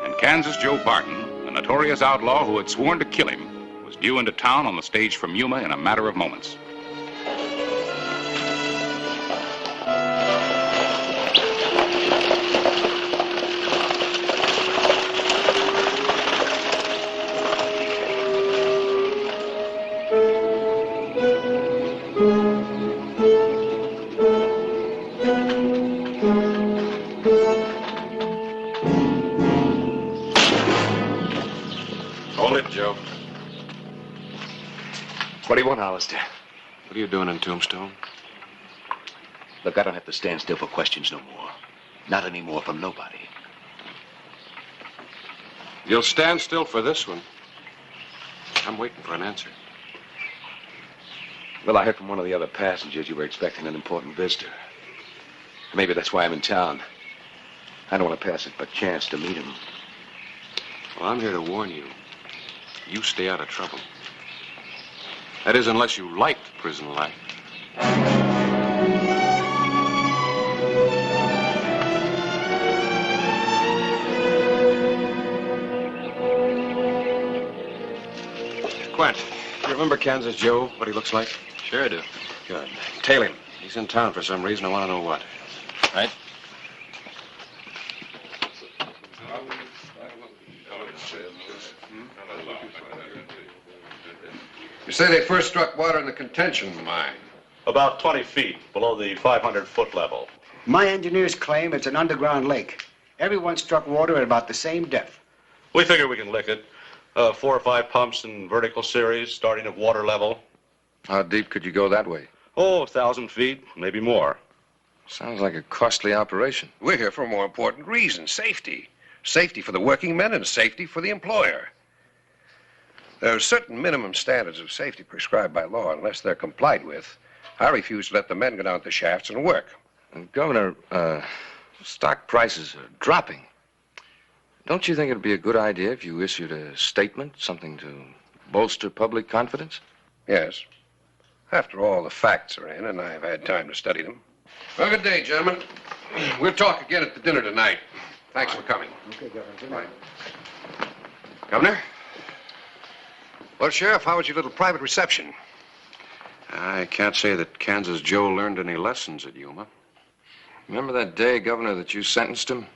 and Kansas Joe Barton, a notorious outlaw who had sworn to kill him, was due into town on the stage from Yuma in a matter of moments. Hold it, Joe. What do you want, Hollister? What are you doing in Tombstone? Look, I don't have to stand still for questions no more. Not anymore from nobody. You'll stand still for this one. I'm waiting for an answer. Well, I heard from one of the other passengers you were expecting an important visitor. Maybe that's why I'm in town. I don't want to pass up a chance to meet him. Well, I'm here to warn you. You stay out of trouble. That is, unless you liked prison life. Quint, you remember Kansas Joe, what he looks like? Sure I do. Good. Tail him. He's in town for some reason. I want to know what. Right? You say they first struck water in the contention mine. About 20 feet below the 500-foot level. My engineers claim it's an underground lake. Everyone struck water at about the same depth. We figure we can lick it. 4 or 5 pumps in vertical series, starting at water level. How deep could you go that way? Oh, 1,000 feet, maybe more. Sounds like a costly operation. We're here for a more important reason, safety. Safety for the working men and safety for the employer. There are certain minimum standards of safety prescribed by law. Unless they're complied with, I refuse to let the men go down the shafts and work. And Governor, stock prices are dropping. Don't you think it'd be a good idea if you issued a statement, something to bolster public confidence? Yes. After all, the facts are in, and I've had time to study them. Well, good day, gentlemen. We'll talk again at the dinner tonight. Thanks for coming. Okay, Governor. Good night. Governor? Well, Sheriff, how was your little private reception? I can't say that Kansas Joe learned any lessons at Yuma. Remember that day, Governor, that you sentenced him?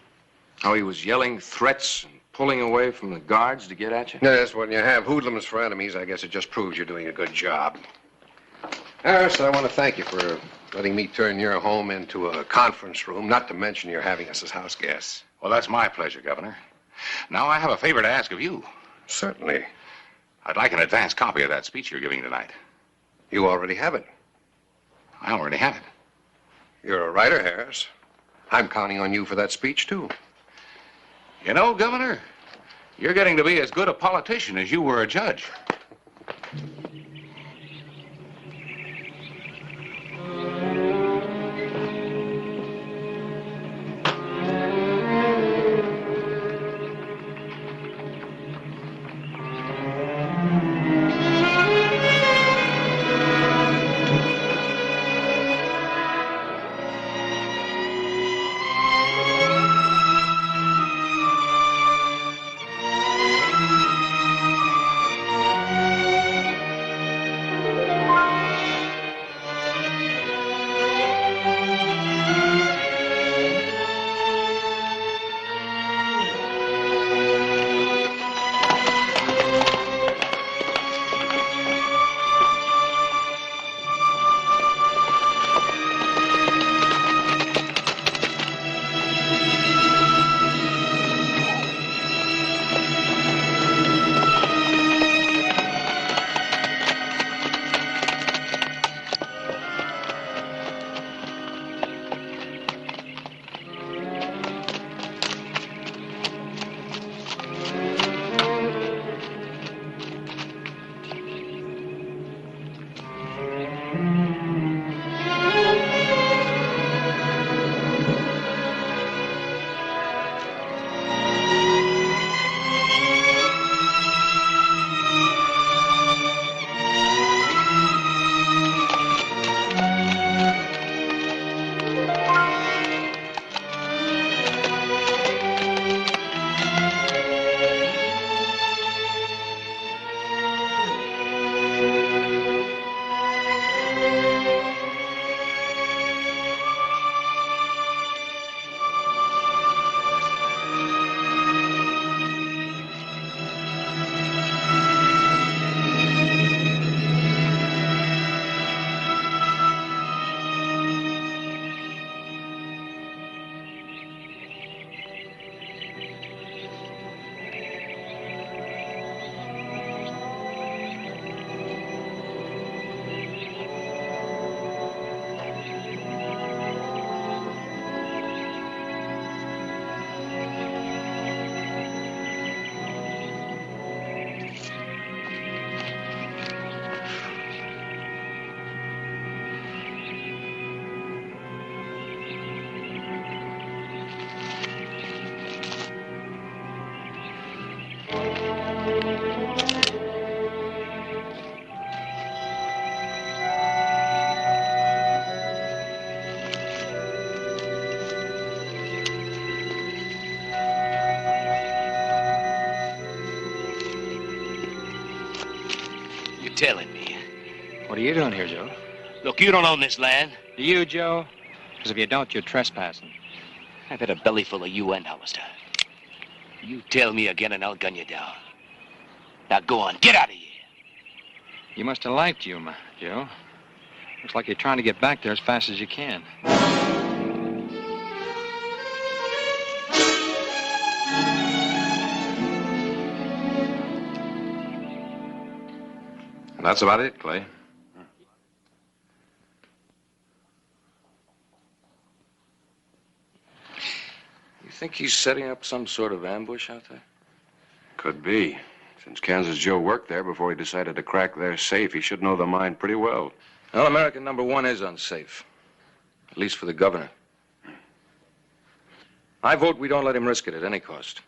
How he was yelling threats and pulling away from the guards to get at you? Yes, when you have hoodlums for enemies, I guess it just proves you're doing a good job. Harris, I want to thank you for letting me turn your home into a conference room, not to mention you're having us as house guests. Well, that's my pleasure, Governor. Now, I have a favor to ask of you. Certainly. I'd like an advance copy of that speech you're giving tonight. You already have it. I already have it. You're a writer, Harris. I'm counting on you for that speech, too. You know, Governor, you're getting to be as good a politician as you were a judge. Telling me. What are you doing here, Joe? Look, you don't own this land. Do you, Joe? Because if you don't, you're trespassing. I've had a belly full of UN, Hollister. You tell me again and I'll gun you down. Now go on, get out of here. You must have liked Yuma, Joe. Looks like you're trying to get back there as fast as you can. That's about it, Clay. You think he's setting up some sort of ambush out there? Could be. Since Kansas Joe worked there before he decided to crack their safe, he should know the mine pretty well. Well, American #1 is unsafe. At least for the governor. I vote we don't let him risk it at any cost.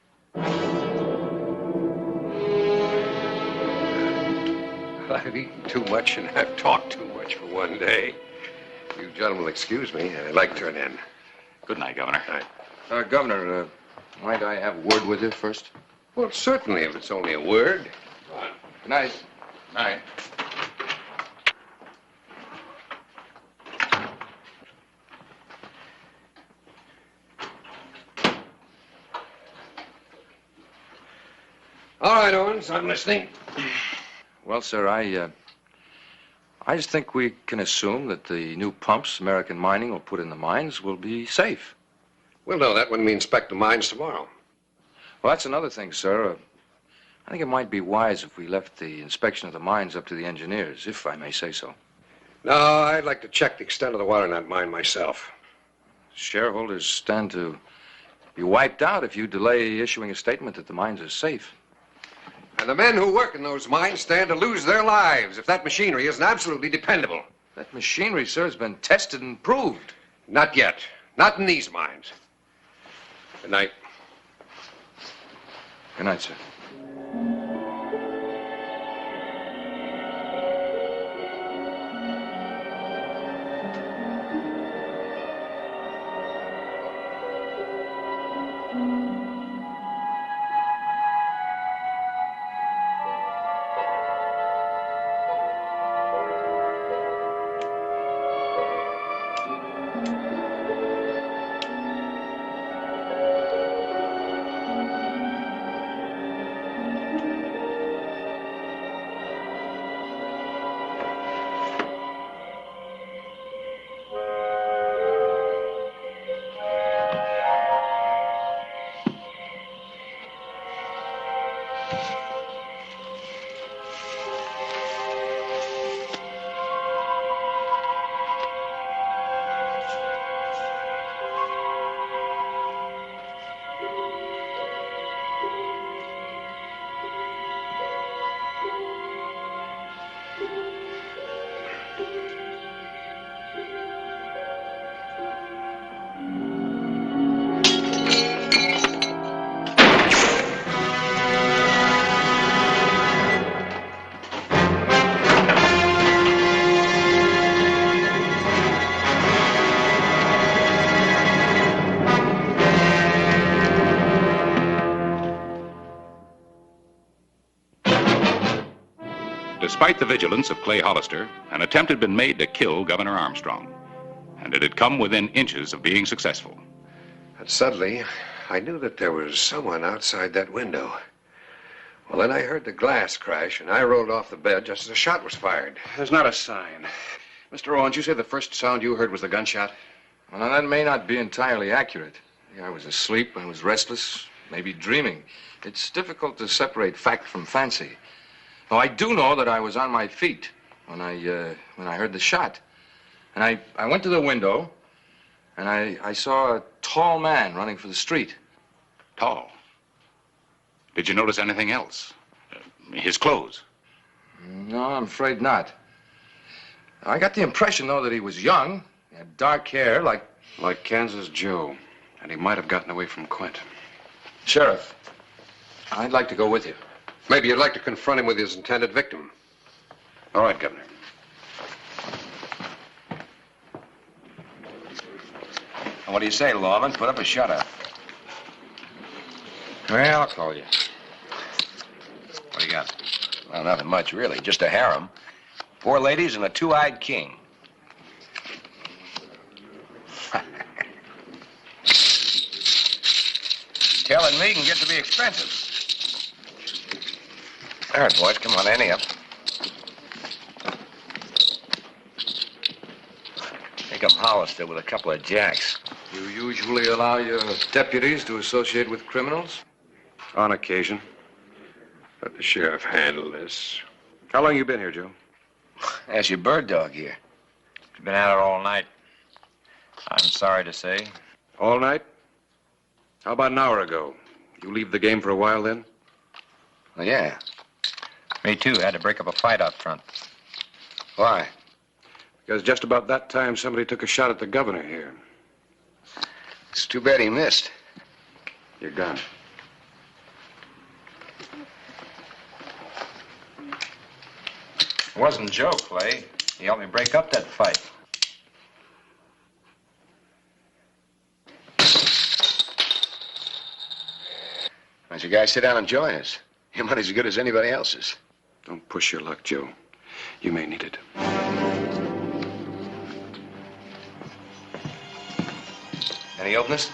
I've eaten too much and I've talked too much for one day. You gentlemen will excuse me. I'd like to turn in. Good night, Governor. Governor, might I have a word with you first? Well, certainly, if it's only a word. Good night. Night. All right, Owens, I'm listening. Well, sir, I just think we can assume that the new pumps American Mining will put in the mines will be safe. We'll know that when we inspect the mines tomorrow. Well, that's another thing, sir. I think it might be wise if we left the inspection of the mines up to the engineers, if I may say so. No, I'd like to check the extent of the water in that mine myself. Shareholders stand to be wiped out if you delay issuing a statement that the mines are safe. And the men who work in those mines stand to lose their lives if that machinery isn't absolutely dependable. That machinery, sir, has been tested and proved. Not yet. Not in these mines. Good night. Good night, sir. Despite the vigilance of Clay Hollister, an attempt had been made to kill Governor Armstrong, and it had come within inches of being successful. And suddenly, I knew that there was someone outside that window. Well, then I heard the glass crash, and I rolled off the bed just as a shot was fired. There's not a sign. Mr. Owens, you say the first sound you heard was the gunshot? Well, now, that may not be entirely accurate. I was asleep, I was restless, maybe dreaming. It's difficult to separate fact from fancy. Though I do know that I was on my feet when I heard the shot. And I went to the window, and I saw a tall man running for the street. Tall? Did you notice anything else? His clothes? No, I'm afraid not. I got the impression, though, that he was young. He had dark hair, like Kansas Joe. And he might have gotten away from Quint. Sheriff, I'd like to go with you. Maybe you'd like to confront him with his intended victim. All right, Governor. What do you say, Lawman? Put up a shutout. Well, I'll call you. What do you got? Well, nothing much, really. Just a harem. 4 ladies and a 2-eyed king. Telling me can get to be expensive. All right, boys, come on, ante up. Think I'm Hollister with a couple of jacks. You usually allow your deputies to associate with criminals? On occasion. Let the sheriff handle this. How long you been here, Joe? Ask your bird dog here. Been at it all night. I'm sorry to say. All night? How about an hour ago? You leave the game for a while then? Well, yeah. Me too. Had to break up a fight out front. Why? Because just about that time, somebody took a shot at the governor here. It's too bad he missed. You're gone. It wasn't Joe, Clay. He helped me break up that fight. Why don't you guys sit down and join us? Your money's as good as anybody else's. Don't push your luck, Joe. You may need it. Any openers?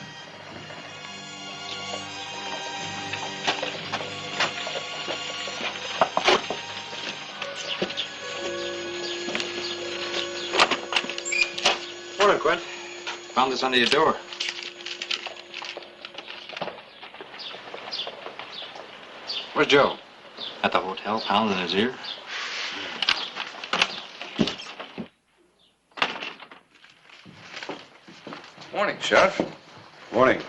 Found this under your door. Where's Joe? At the hotel, pounding his ear. Morning, Sheriff. Morning.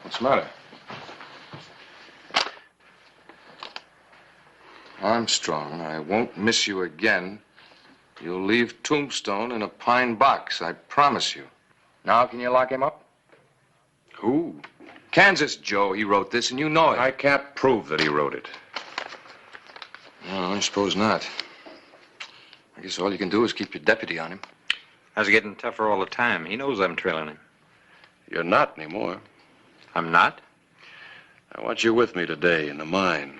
What's the matter? Armstrong, I won't miss you again. You'll leave Tombstone in a pine box, I promise you. Now can you lock him up? Who? Kansas Joe, he wrote this, and you know it. I can't prove that he wrote it. No, I suppose not. I guess all you can do is keep your deputy on him. How's it getting tougher all the time? He knows I'm trailing him. You're not anymore. I'm not? I want you with me today in the mine.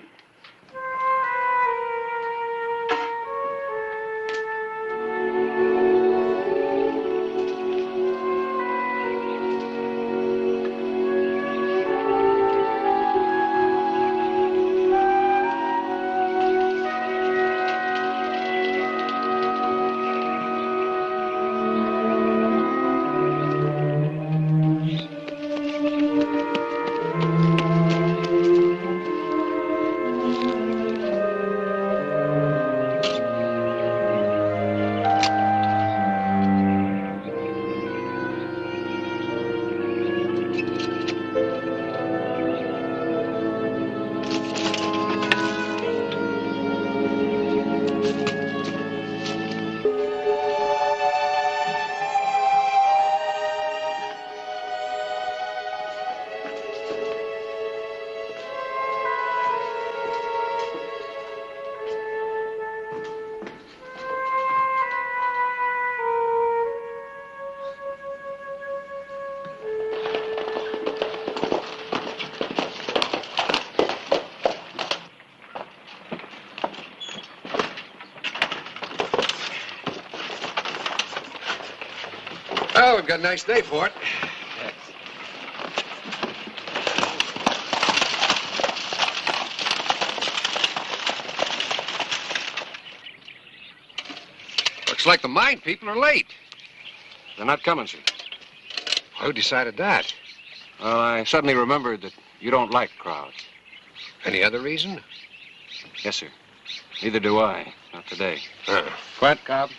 Well, we've got a nice day for it. Looks like the mine people are late. They're not coming, sir. Who decided that? Well, I suddenly remembered that you don't like crowds. Any other reason? Yes, sir. Neither do I. Not today. Quint, Cobb?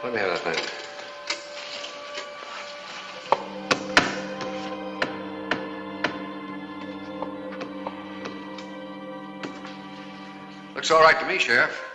Let me have that pen. Looks all right to me, Sheriff.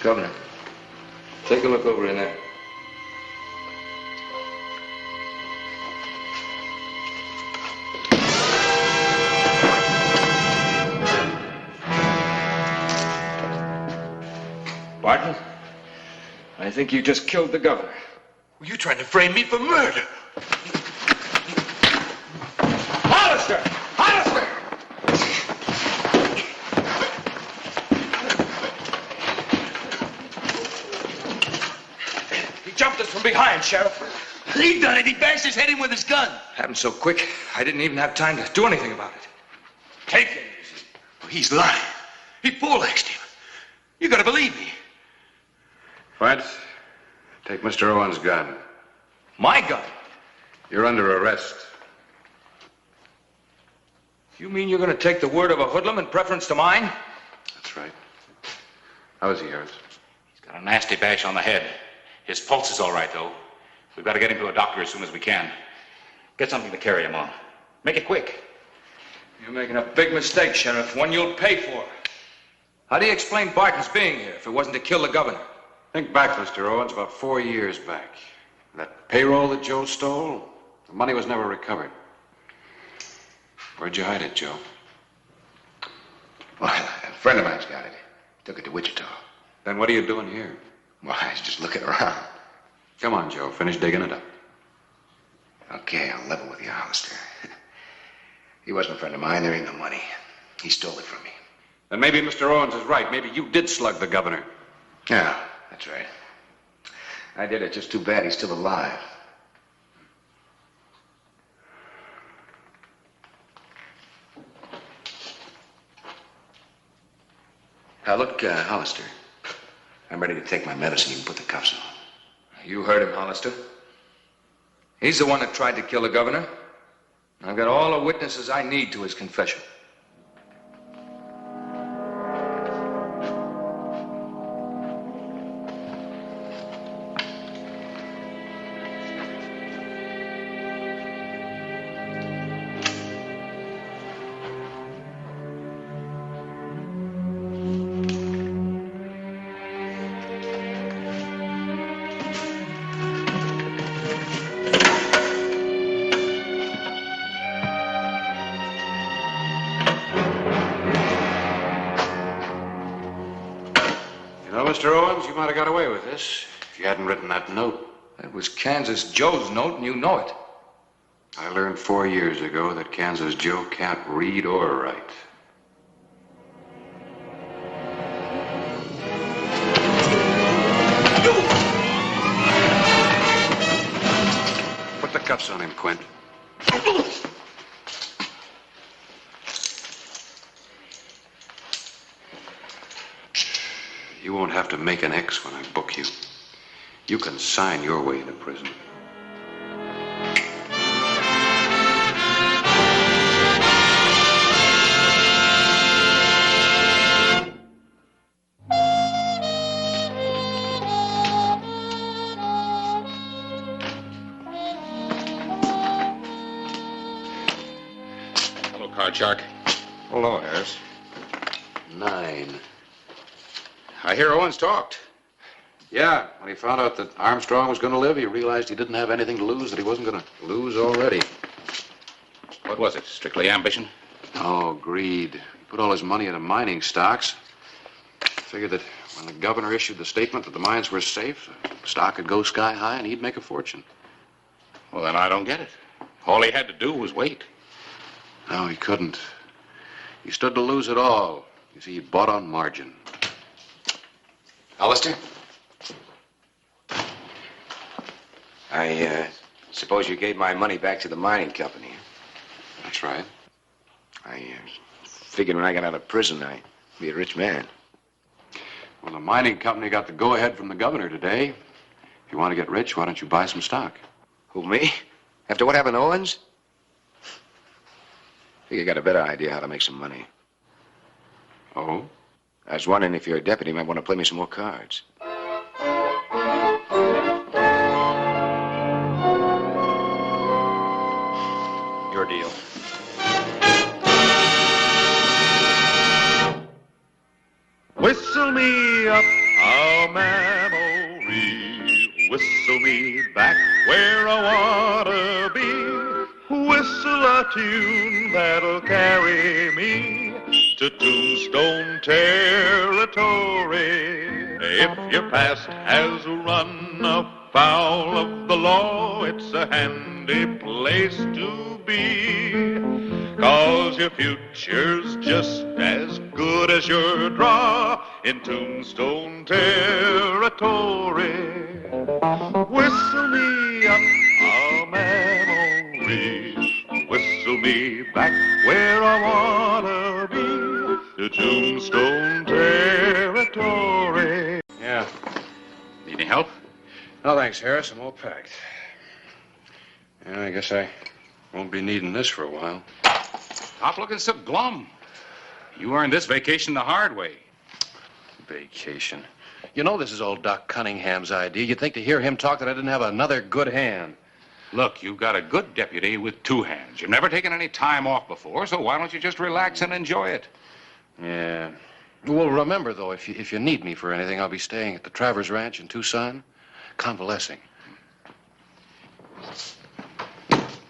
Governor, Take a look over in there. Barton, I think you just killed the governor. Were you trying to frame me for murder? Hollister! Hollister! He jumped us from behind, Sheriff. He done it. He bashed his head in with his gun. Happened so quick, I didn't even have time to do anything about it. Take it easy. He's lying. He poleaxed him. You gotta believe me. Fred, take Mr. Owen's gun. My gun? You're under arrest. You mean you're going to take the word of a hoodlum in preference to mine? That's right. How is he, Harris? He's got a nasty bash on the head. His pulse is all right, though. We've got to get him to a doctor as soon as we can. Get something to carry him on. Make it quick. You're making a big mistake, Sheriff, one you'll pay for. How do you explain Barton's being here if it wasn't to kill the governor? Think back, Mr. Owens, about 4 years back. That payroll that Joe stole, the money was never recovered. Where'd you hide it, Joe? Well, a friend of mine's got it. Took it to Wichita. Then what are you doing here? Well, I was just looking around. Come on, Joe. Finish digging it up. Okay, I'll level with you, Hollister. He wasn't a friend of mine. There ain't no money. He stole it from me. Then maybe Mr. Owens is right. Maybe you did slug the governor. Yeah, that's right. I did it. Just too bad he's still alive. Now, look, Hollister. I'm ready to take my medicine. You can put the cuffs on. You heard him, Hollister. He's the one that tried to kill the governor. I've got all the witnesses I need to his confession. Mr. Owens, you might have got away with this if you hadn't written that note. That was Kansas Joe's note, and you know it. I learned 4 years ago that Kansas Joe can't read or write. Put the cuffs on him, Quint. You won't have to make an X when I book you. You can sign your way to prison. Hello, Card Shark. Hello, Harris. 9. I hear Owens talked. Yeah, when he found out that Armstrong was going to live, he realized he didn't have anything to lose that he wasn't going to lose already. What was it? Strictly ambition? Oh, greed. He put all his money into mining stocks. Figured that when the governor issued the statement that the mines were safe, the stock could go sky high and he'd make a fortune. Well, then I don't get it. All he had to do was wait. No, he couldn't. He stood to lose it all. You see, he bought on margin. Hollister? I suppose you gave my money back to the mining company. That's right. I figured when I got out of prison, I'd be a rich man. Well, the mining company got the go-ahead from the governor today. If you want to get rich, why don't you buy some stock? Who, me? After what happened to Owens? I think you got a better idea how to make some money. Oh? I was wondering if you're a deputy, you might want to play me some more cards. Your deal. Whistle me up a memory. Whistle me back where I wanna be. Whistle a tune that'll carry me to Tombstone Territory. If your past has run afoul of the law, it's a handy place to be. 'Cause your future's just as good as your draw in Tombstone Territory. Whistle me up a memory. Whistle me back where I wanna be, to Tombstone Territory. Yeah. Need any help? No, thanks, Harris. I'm all packed. Yeah, I guess I won't be needing this for a while. Stop looking so glum. You earned this vacation the hard way. Vacation. You know this is old Doc Cunningham's idea. You'd think to hear him talk that I didn't have another good hand. Look, you've got a good deputy with two hands. You've never taken any time off before, so why don't you just relax and enjoy it? Yeah. Well, remember, though, if you need me for anything, I'll be staying at the Travers Ranch in Tucson, convalescing.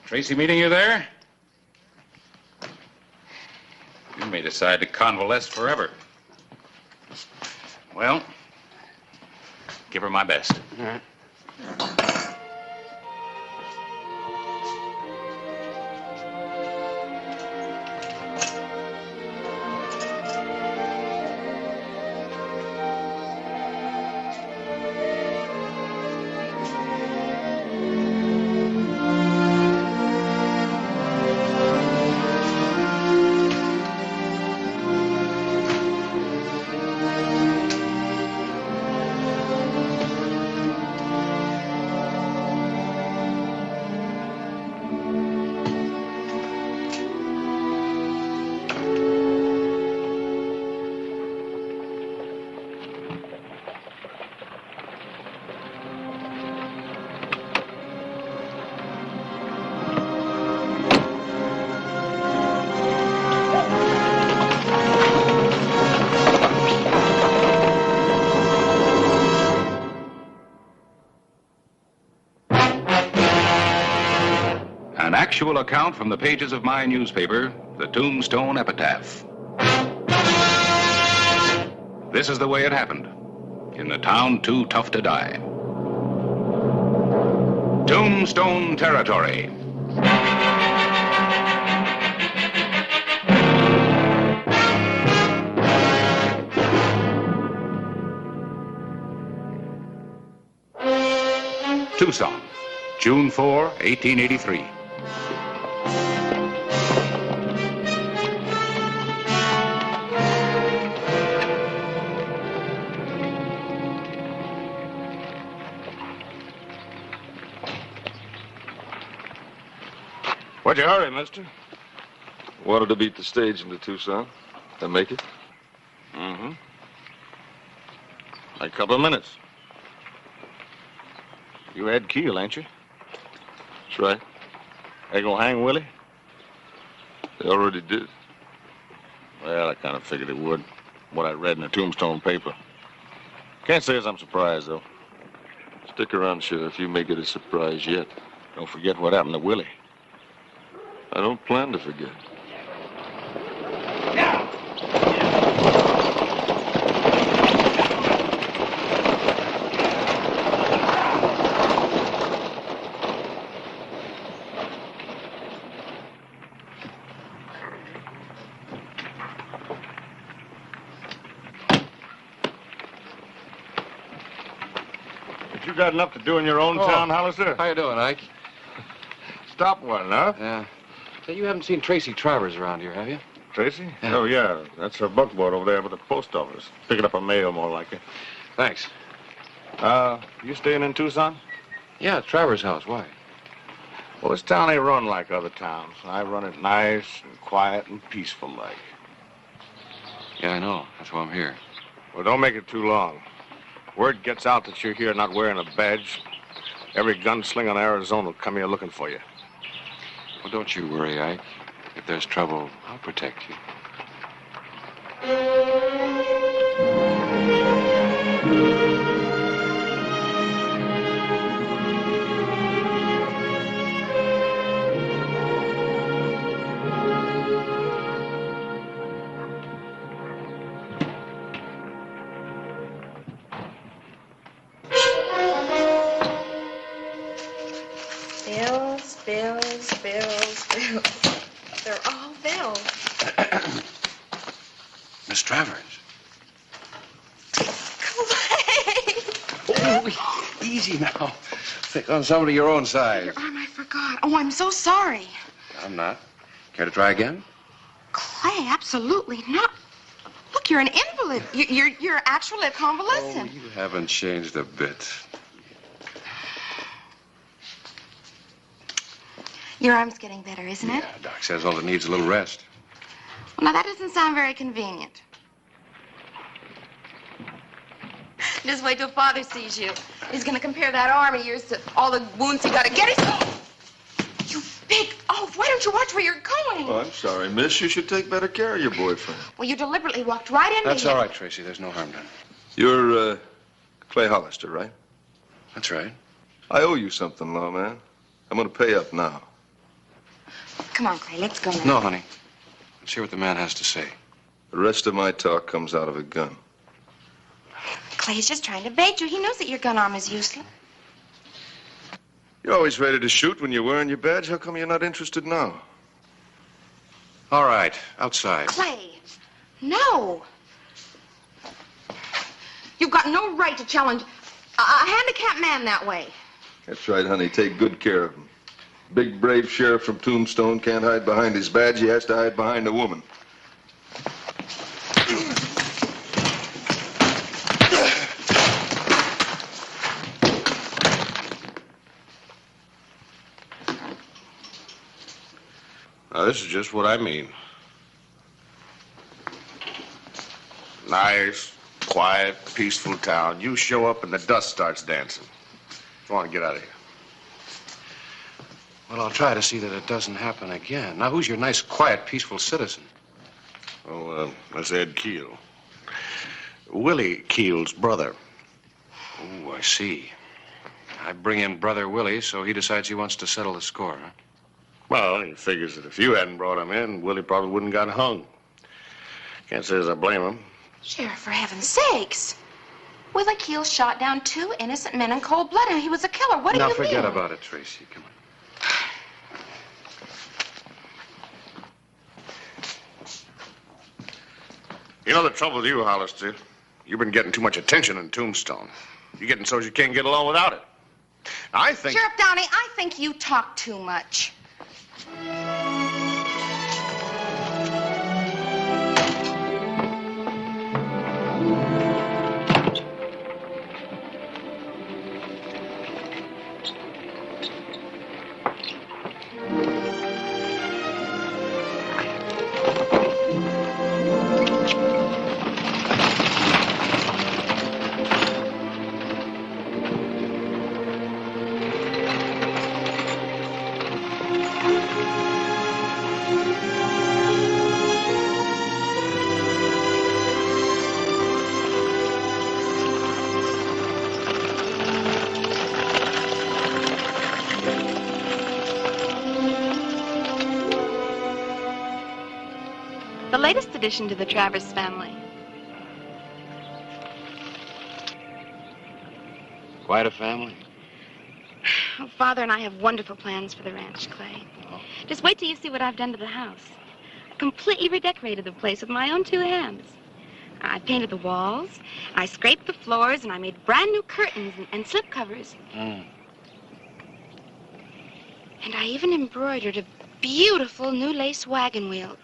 Tracy meeting you there? You may decide to convalesce forever. Well, give her my best. All right. An actual account from the pages of my newspaper, the Tombstone Epitaph. This is the way it happened. In the town too tough to die. Tombstone Territory. Tucson, June 4, 1883. What'd you hurry, mister? Wanted to beat the stage into Tucson. Then make it? Mm-hmm. Like a couple of minutes. You Ed Keel, ain't you? That's right. They gonna hang Willie? They already did. Well, I kind of figured it would. What I read in the Tombstone paper. Can't say as I'm surprised, though. Stick around, Sheriff. You may get a surprise yet. Don't forget what happened to Willie. I don't plan to forget. You got enough to do in your own town, Hollister? How you doing, Ike? Stop one, huh? Yeah. Say, you haven't seen Tracy Travers around here, have you? Tracy? Yeah. Oh, yeah. That's her buckboard over there by the post office. Picking up a mail, more like it. Thanks. You staying in Tucson? Yeah, Travers' house. Why? Well, this town ain't run like other towns. I run it nice and quiet and peaceful like. Yeah, I know. That's why I'm here. Well, don't make it too long. Word gets out that you're here not wearing a badge, every gunslinger in Arizona will come here looking for you. Well, don't you worry, Ike. If there's trouble, I'll protect you. Bills, bills. They're all bills. Miss Travers. Clay! Oh, easy now. Pick on somebody your own size. Your arm, I forgot. Oh, I'm so sorry. I'm not. Care to try again? Clay, absolutely not. Look, you're an invalid. You're actually convalescent. Oh, you haven't changed a bit. Your arm's getting better, isn't it? Yeah, Doc says all it needs is a little rest. Well, now, that doesn't sound very convenient. Just wait till Father sees you. He's going to compare that arm of yours to all the wounds he got to get. You big oaf. Why don't you watch where you're going? Oh, I'm sorry, miss. You should take better care of your boyfriend. Well, you deliberately walked right into That's him. all right, Tracy. There's no harm done. You're, Clay Hollister, right? That's right. I owe you something, lawman. I'm going to pay up now. Come on, Clay. Let's go now. No, honey. Let's hear what the man has to say. The rest of my talk comes out of a gun. Clay's just trying to bait you. He knows that your gun arm is useless. You're always ready to shoot when you're wearing your badge. How come you're not interested now? All right. Outside. Clay, no. You've got no right to challenge a handicapped man that way. That's right, honey. Take good care of him. Big, brave sheriff from Tombstone can't hide behind his badge. He has to hide behind a woman. Now, this is just what I mean. Nice, quiet, peaceful town. You show up and the dust starts dancing. Go on, get out of here. Well, I'll try to see that it doesn't happen again. Now, who's your nice, quiet, peaceful citizen? Oh, that's Ed Keel. Willie Keel's brother. Oh, I see. I bring in Brother Willie, so he decides he wants to settle the score, huh? Well, he figures that if you hadn't brought him in, Willie probably wouldn't got hung. Can't say as I blame him. Sheriff, for heaven's sakes. Willie Keel shot down 2 innocent men in cold blood, and he was a killer. What do you mean? Now, forget about it, Tracy. Come on. You know the trouble with you, Hollister? You've been getting too much attention in Tombstone. You're getting so you can't get along without it. I think... Sheriff Downey, I think you talk too much. The latest addition to the Travers family. Quite a family. Oh, Father and I have wonderful plans for the ranch, Clay. Just wait till you see what I've done to the house. I completely redecorated the place with my own 2 hands. I painted the walls, I scraped the floors, and I made brand new curtains and slip covers. And I even embroidered a beautiful new lace wagon wheel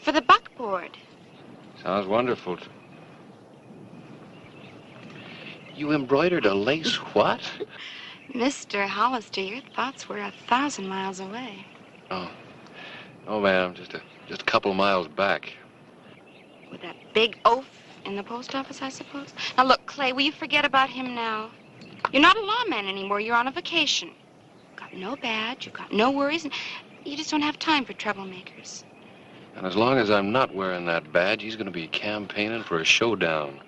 for the buckboard. Sounds wonderful. You embroidered a lace what? Mr. Hollister, your thoughts were 1,000 miles away. Oh, ma'am, just a couple miles back. With that big oaf in the post office, I suppose. Now, look, Clay, will you forget about him now? You're not a lawman anymore. You're on a vacation. You've got no badge. You've got no worries. And you just don't have time for troublemakers. And as long as I'm not wearing that badge, he's going to be campaigning for a showdown.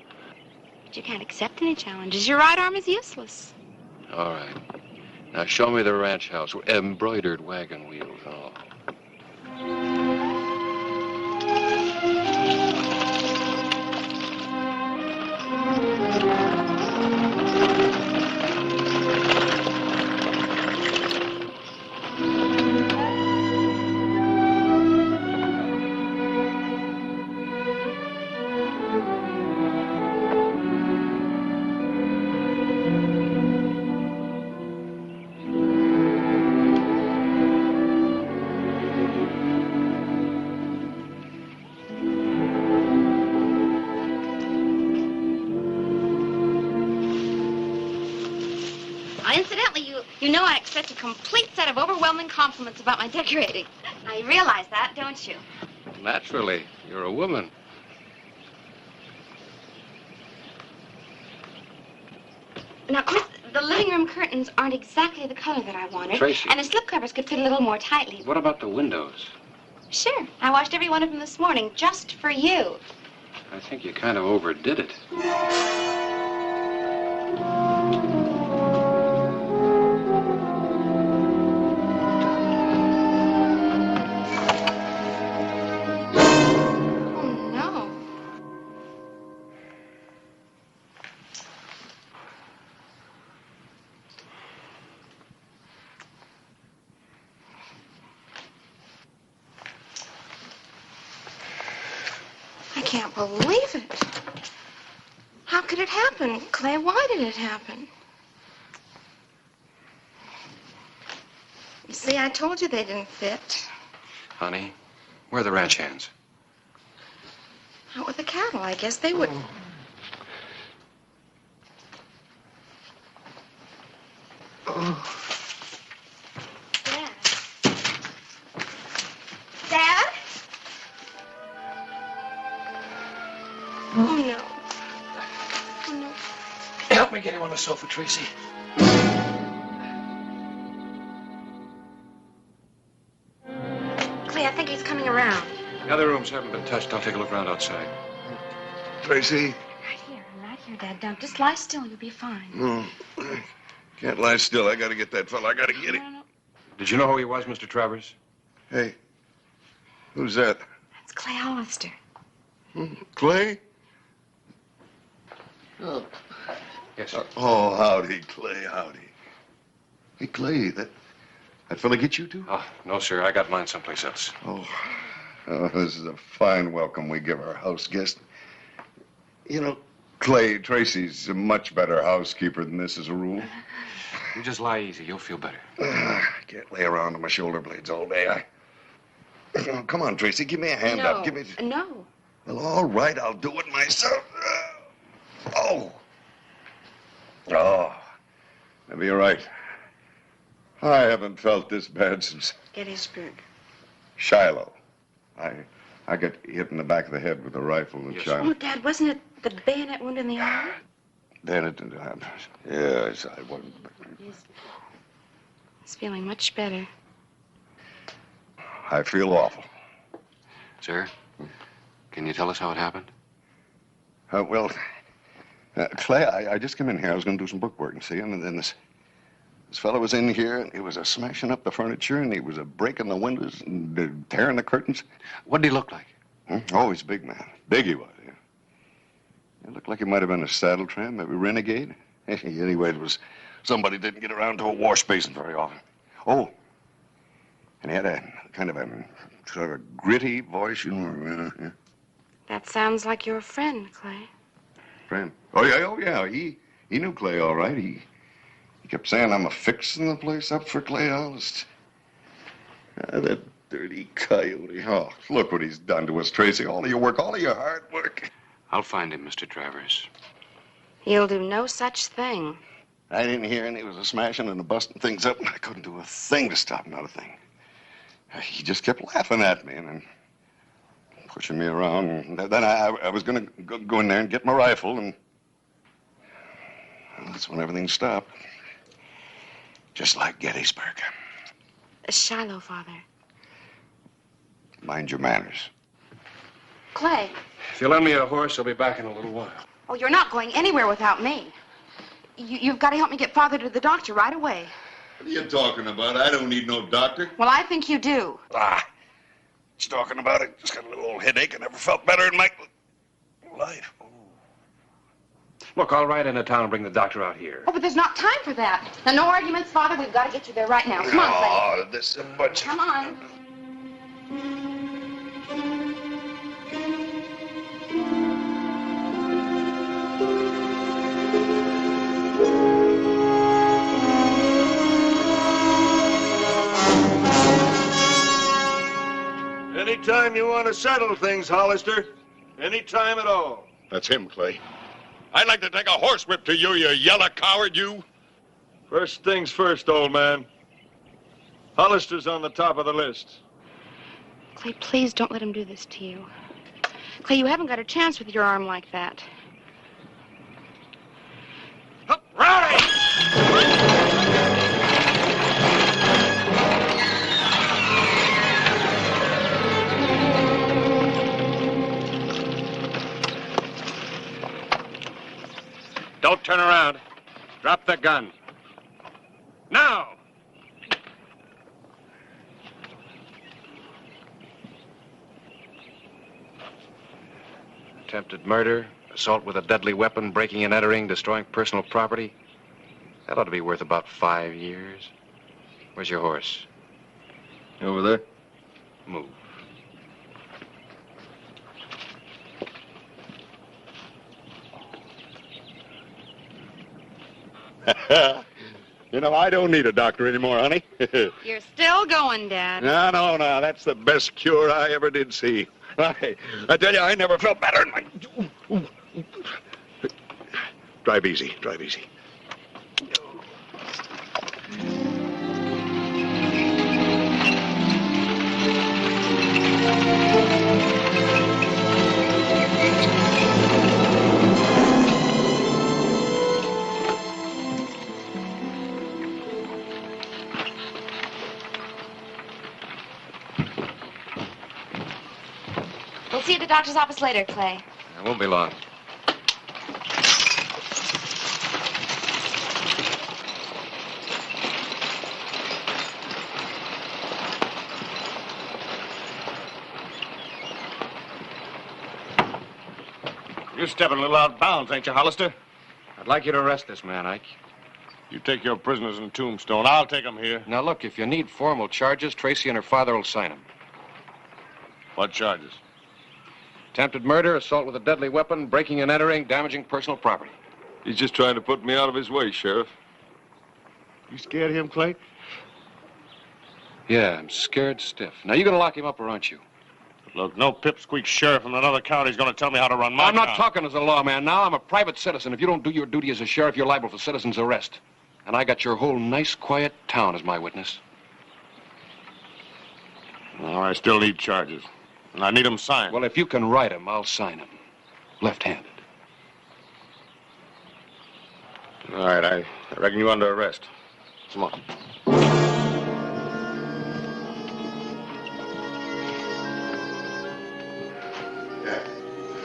But you can't accept any challenges. Your right arm is useless. All right. Now, show me the ranch house. Embroidered wagon wheels and all. Incidentally, you know I expect a complete set of overwhelming compliments about my decorating. Now, you realize that, don't you? Naturally. You're a woman. Now, Chris, the living room curtains aren't exactly the color that I wanted. Tracy. And the slip covers could fit a little more tightly. What about the windows? Sure. I washed every one of them this morning just for you. I think you kind of overdid it. Oh, no. I can't believe it. How could it happen? Clay, why did it happen? You see, I told you they didn't fit. Honey, where are the ranch hands? Out with the cattle, I guess they would. Dad? Dad? Oh, no. Oh, no. Help me get him on the sofa, Tracy. Clay, I think he's coming around. The other rooms haven't been touched. I'll take a look around outside. Tracy? Right here, Dad. Now, just lie still and you'll be fine. No. Can't lie still. I gotta get that fella. I gotta get him. Did you know who he was, Mr. Travers? Hey. Who's that? It's Clay Hollister. Clay? Oh. Yes, sir. Oh, howdy, Clay, howdy. Hey, Clay, that fella get you too? Oh, no, sir. I got mine someplace else. Oh, this is a fine welcome we give our house guest. You know, Clay, Tracy's a much better housekeeper than this as a rule. You just lie easy. You'll feel better. I can't lay around on my shoulder blades all day. Come on, Tracy, give me a hand up. Give me. No. Well, all right, I'll do it myself. Oh. Maybe you're right. I haven't felt this bad since Gettysburg. Shiloh. I got hit in the back of the head with a rifle at Shiloh. Oh, Dad, wasn't it the bayonet wound in the arm? Then it didn't happen. Yes, I wasn't. He's feeling much better. I feel awful. Sir, can you tell us how it happened? Clay, I just came in here. I was going to do some bookwork, see, and then this fellow was in here, and he was smashing up the furniture, and he was breaking the windows and tearing the curtains. What did he look like? Oh, he's a big man. Big he was, yeah. It looked like he might have been a saddle tramp, maybe renegade. Anyway, it was somebody didn't get around to a wash basin very often. Oh, and he had a kind of a sort of gritty voice, you know. That sounds like your friend, Clay. Friend. Oh, yeah. He knew Clay all right. He kept saying I'm fixing the place up for Clay Hollister. That dirty coyote. Oh, look what he's done to us, Tracy. All of your work, all of your hard work. I'll find him, Mr. Travers. He'll do no such thing. I didn't hear any. He was smashing and busting things up, and I couldn't do a thing to stop him, not a thing. He just kept laughing at me and then pushing me around. And then I was going to go in there and get my rifle, and that's when everything stopped. Just like Gettysburg. Shiloh, Father. Mind your manners. Clay. If you lend me a horse, I'll be back in a little while. Oh, you're not going anywhere without me. You've got to help me get Father to the doctor right away. What are you talking about? I don't need no doctor. Well, I think you do. Just talking about it. Just got a little old headache. I never felt better in my life. Look, I'll ride into town and bring the doctor out here. Oh, but there's not time for that. Now, no arguments, Father. We've got to get you there right now. Come on, Clay. Oh, this is a bunch of... Come on. Anytime you want to settle things, Hollister. Anytime at all. That's him, Clay. I'd like to take a horsewhip to you, you yellow coward, you. First things first, old man. Hollister's on the top of the list. Clay, please don't let him do this to you. Clay, you haven't got a chance with your arm like that. Don't turn around. Drop the gun. Now! Attempted murder, assault with a deadly weapon, breaking and entering, destroying personal property. That ought to be worth about 5 years. Where's your horse? Over there. Move. You know, I don't need a doctor anymore, honey. You're still going, Dad. No. That's the best cure I ever did see. I tell you, I never felt better in my... Drive easy. We'll see you at the doctor's office later, Clay. It won't be long. You're stepping a little out of bounds, ain't you, Hollister? I'd like you to arrest this man, Ike. You take your prisoners in Tombstone. I'll take them here. Now, look, if you need formal charges, Tracy and her father will sign them. What charges? Attempted murder, assault with a deadly weapon, breaking and entering, damaging personal property. He's just trying to put me out of his way, Sheriff. You scared of him, Clay? Yeah, I'm scared stiff. Now, you gonna lock him up, or aren't you? Look, no pipsqueak sheriff from another county is going to tell me how to run my I'm not town. talking as a lawman now. I'm a private citizen. If you don't do your duty as a sheriff, you're liable for citizen's arrest. And I got your whole nice, quiet town as my witness. Well, I still need charges. And I need them signed. Well, if you can write them, I'll sign them. Left-handed. All right, I reckon you're under arrest. Come on.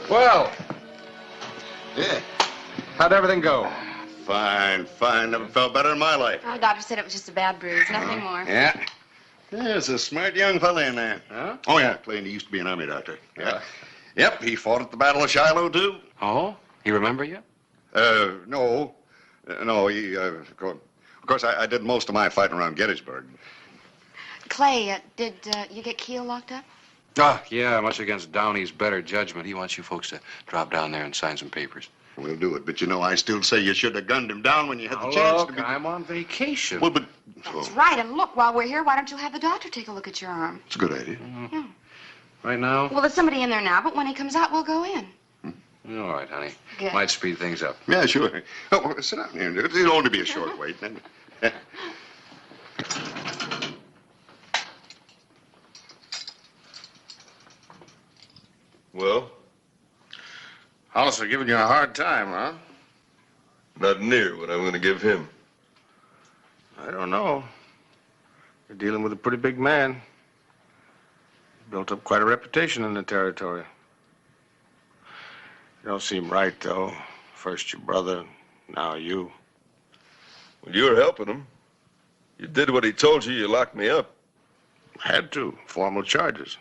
Well. Yeah. How'd everything go? Fine. Never felt better in my life. Our doctor said it was just a bad bruise, nothing more. Yeah. There's a smart young fella in there. Huh? Oh, yeah, Clay, he used to be an army doctor. Yeah. Yep, he fought at the Battle of Shiloh, too. Oh? He remember you? No. No, he, of course, I did most of my fighting around Gettysburg. Clay, did you get Keel locked up? Ah, yeah, much against Downey's better judgment. He wants you folks to drop down there and sign some papers. We'll do it, but you know, I still say you should have gunned him down when you had the Now, chance look, to be... I'm on vacation. Well, but... That's right, and look, while we're here, why don't you have the doctor take a look at your arm? It's a good idea. Yeah. Right now? Well, there's somebody in there now, but when he comes out, we'll go in. All right, honey. Good. Might speed things up. Yeah, sure. Oh, well, sit down here. It'll only be a short wait. Well? Hollister giving you a hard time, huh? Not near what I'm going to give him. I don't know. You're dealing with a pretty big man. Built up quite a reputation in the territory. You don't seem right, though. First your brother, now you. Well, you're helping him. You did what he told you. You locked me up. Had to. Formal charges.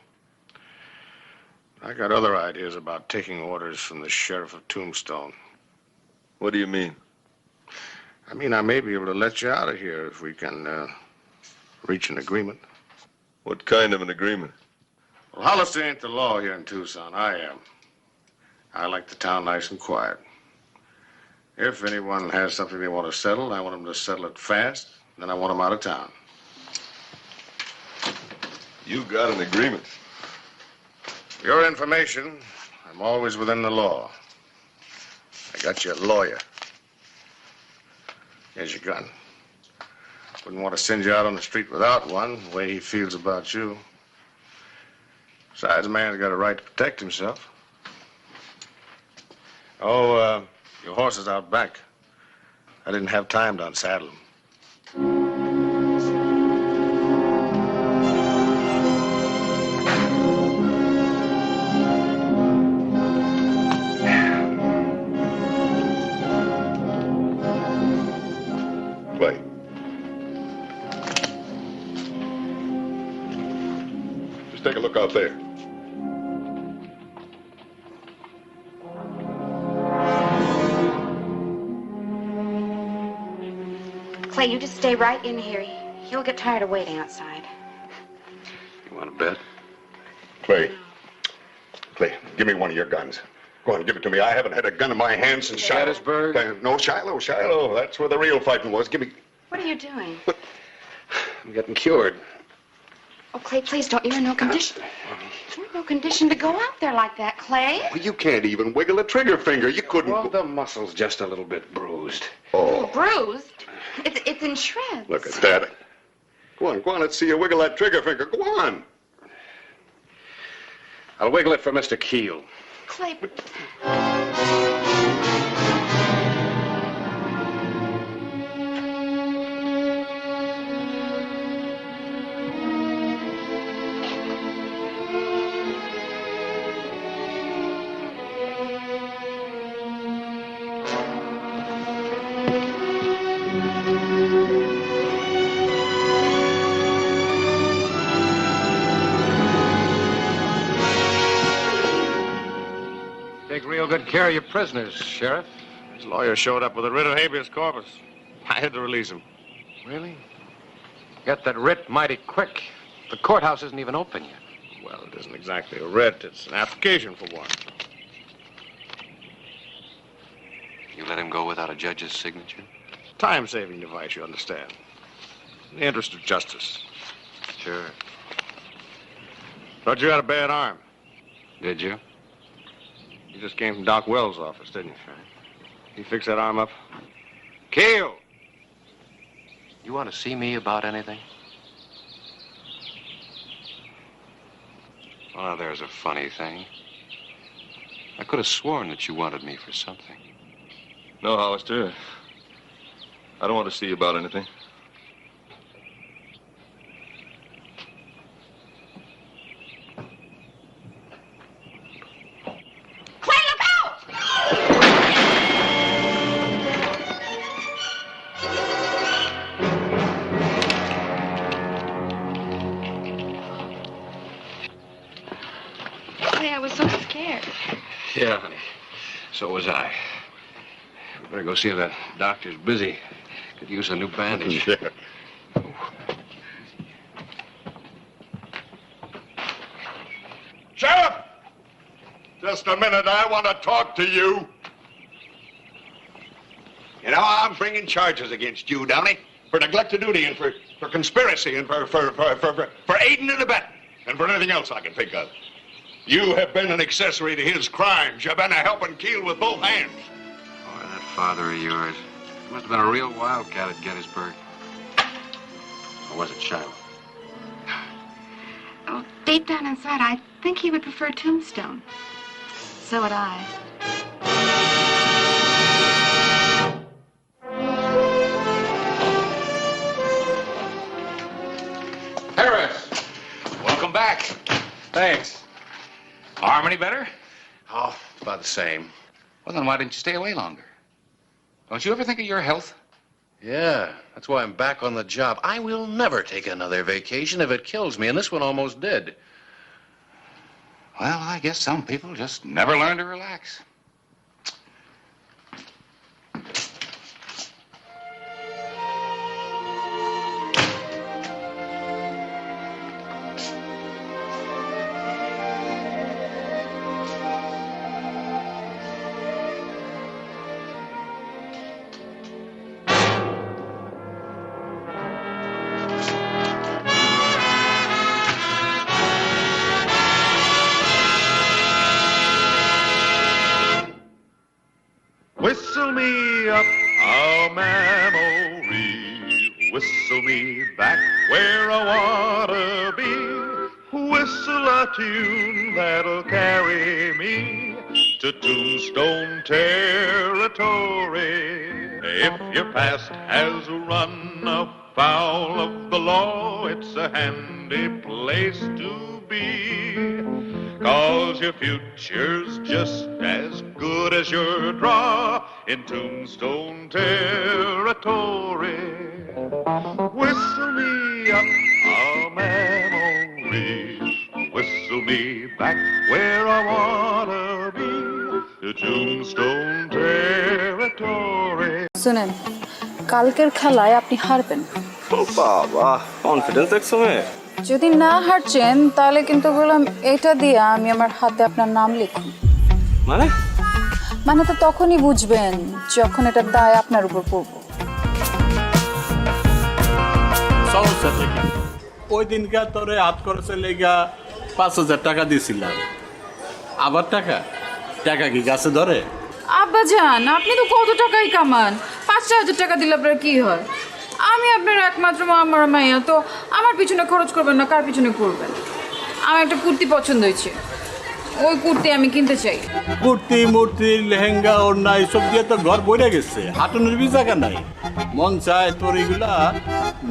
I got other ideas about taking orders from the sheriff of Tombstone. What do you mean? I mean, I may be able to let you out of here if we can reach an agreement. What kind of an agreement? Well, Hollister ain't the law here in Tucson. I am. I like the town nice and quiet. If anyone has something they want to settle, I want them to settle it fast. Then I want them out of town. You got an agreement. For your information, I'm always within the law. I got you a lawyer. Here's your gun. Wouldn't want to send you out on the street without one, the way he feels about you. Besides, a man's got a right to protect himself. Oh, your horse is out back. I didn't have time to unsaddle him. Clay. Just take a look out there. Clay, you just stay right in here. He'll get tired of waiting outside. You want to bet? Clay. Clay, give me one of your guns. Go on, give it to me. I haven't had a gun in my hand since Shiloh. Gettysburg? No, Shiloh. That's where the real fighting was. Give me... What are you doing? I'm getting cured. Oh, Clay, please don't. You're in no condition. You're in no condition to go out there like that, Clay. Well, you can't even wiggle a trigger finger. You couldn't... Well, the muscle's just a little bit bruised. Oh. Bruised? It's in shreds. Look at that. Go on, let's see you wiggle that trigger finger. Go on. I'll wiggle it for Mr. Keel. Clay. Take real good care of your prisoners, Sheriff. His lawyer showed up with a writ of habeas corpus. I had to release him. Really? Get that writ mighty quick. The courthouse isn't even open yet. Well, it isn't exactly a writ. It's an application for one. You let him go without a judge's signature? Time-saving device, you understand. In the interest of justice. Sure. Thought you had a bad arm. Did you? You just came from Doc Wells' office, didn't you, Frank? He fixed that arm up? Keel! You want to see me about anything? Well, there's a funny thing. I could have sworn that you wanted me for something. No, Hollister. I don't want to see you about anything. Clay, I was so scared. Yeah, honey. So was I. We better go see if that doctor's busy. Could use a new bandage. Yeah. Sheriff! Just a minute. I want to talk to you. You know, I'm bringing charges against you, Downey, for neglect of duty and for conspiracy and for aiding and abetting and for anything else I can think of. You have been an accessory to his crimes. You've been a helping Keel with both hands. Boy, that father of yours. He must have been a real wildcat at Gettysburg. Or was it Shiloh? Oh, deep down inside, I think he would prefer Tombstone. So would I. Harris! Welcome back. Thanks. Arm any better? Oh, about the same. Well, then why didn't you stay away longer? Don't you ever think of your health? Yeah, that's why I'm back on the job. I will never take another vacation if it kills me, and this one almost did. Well, I guess some people just never learn to relax. Whistle me back where I wanna be. Whistle a tune that'll carry me to Tombstone Territory. If your past has run afoul of the law, it's a handy place to be. 'Cause your future's just as good as your draw in Tombstone Territory. Whistle me up a memory. Whistle me back where I wanna be, to Tombstone Territory. শুনেন, কালকের খেলায় আপনি হারবেন। বাবা, confidence দেখছো মেয়ে? যদি না হারছেন তাহলে কিন্তু বললাম এটা দিয়ে আমি আমার হাতে আপনার নাম লিখুন। মানে তো তখনই বুঝবেন যখন এটার দায় আপনার উপর পড়ব। ওই দিনকার তোরে হাত খরচে লেগা 5,000 টাকা দিয়েছিলাম। আবার টাকা কি গাছে ধরে? আব্বা জান, আপনি তো কত টাকাই কামান, 5,000 টাকা দিলে আপনার কি হয়? আমি আপনার একমাত্র আমার মাইয়া, তো আমার পিছনে খরচ করবেন না, কার পিছনে করবেন? আমার একটা কুর্তি পছন্দ হয়েছে, ওই কুর্তি আমি কিনতে চাই। কুর্তি মূর্তি লেহেঙ্গা ওড়না এসব দিয়ে তো ঘর বইরে গেছে, হাঁটুনের বি জায়গা নাই। মন চায় তোর এগুলা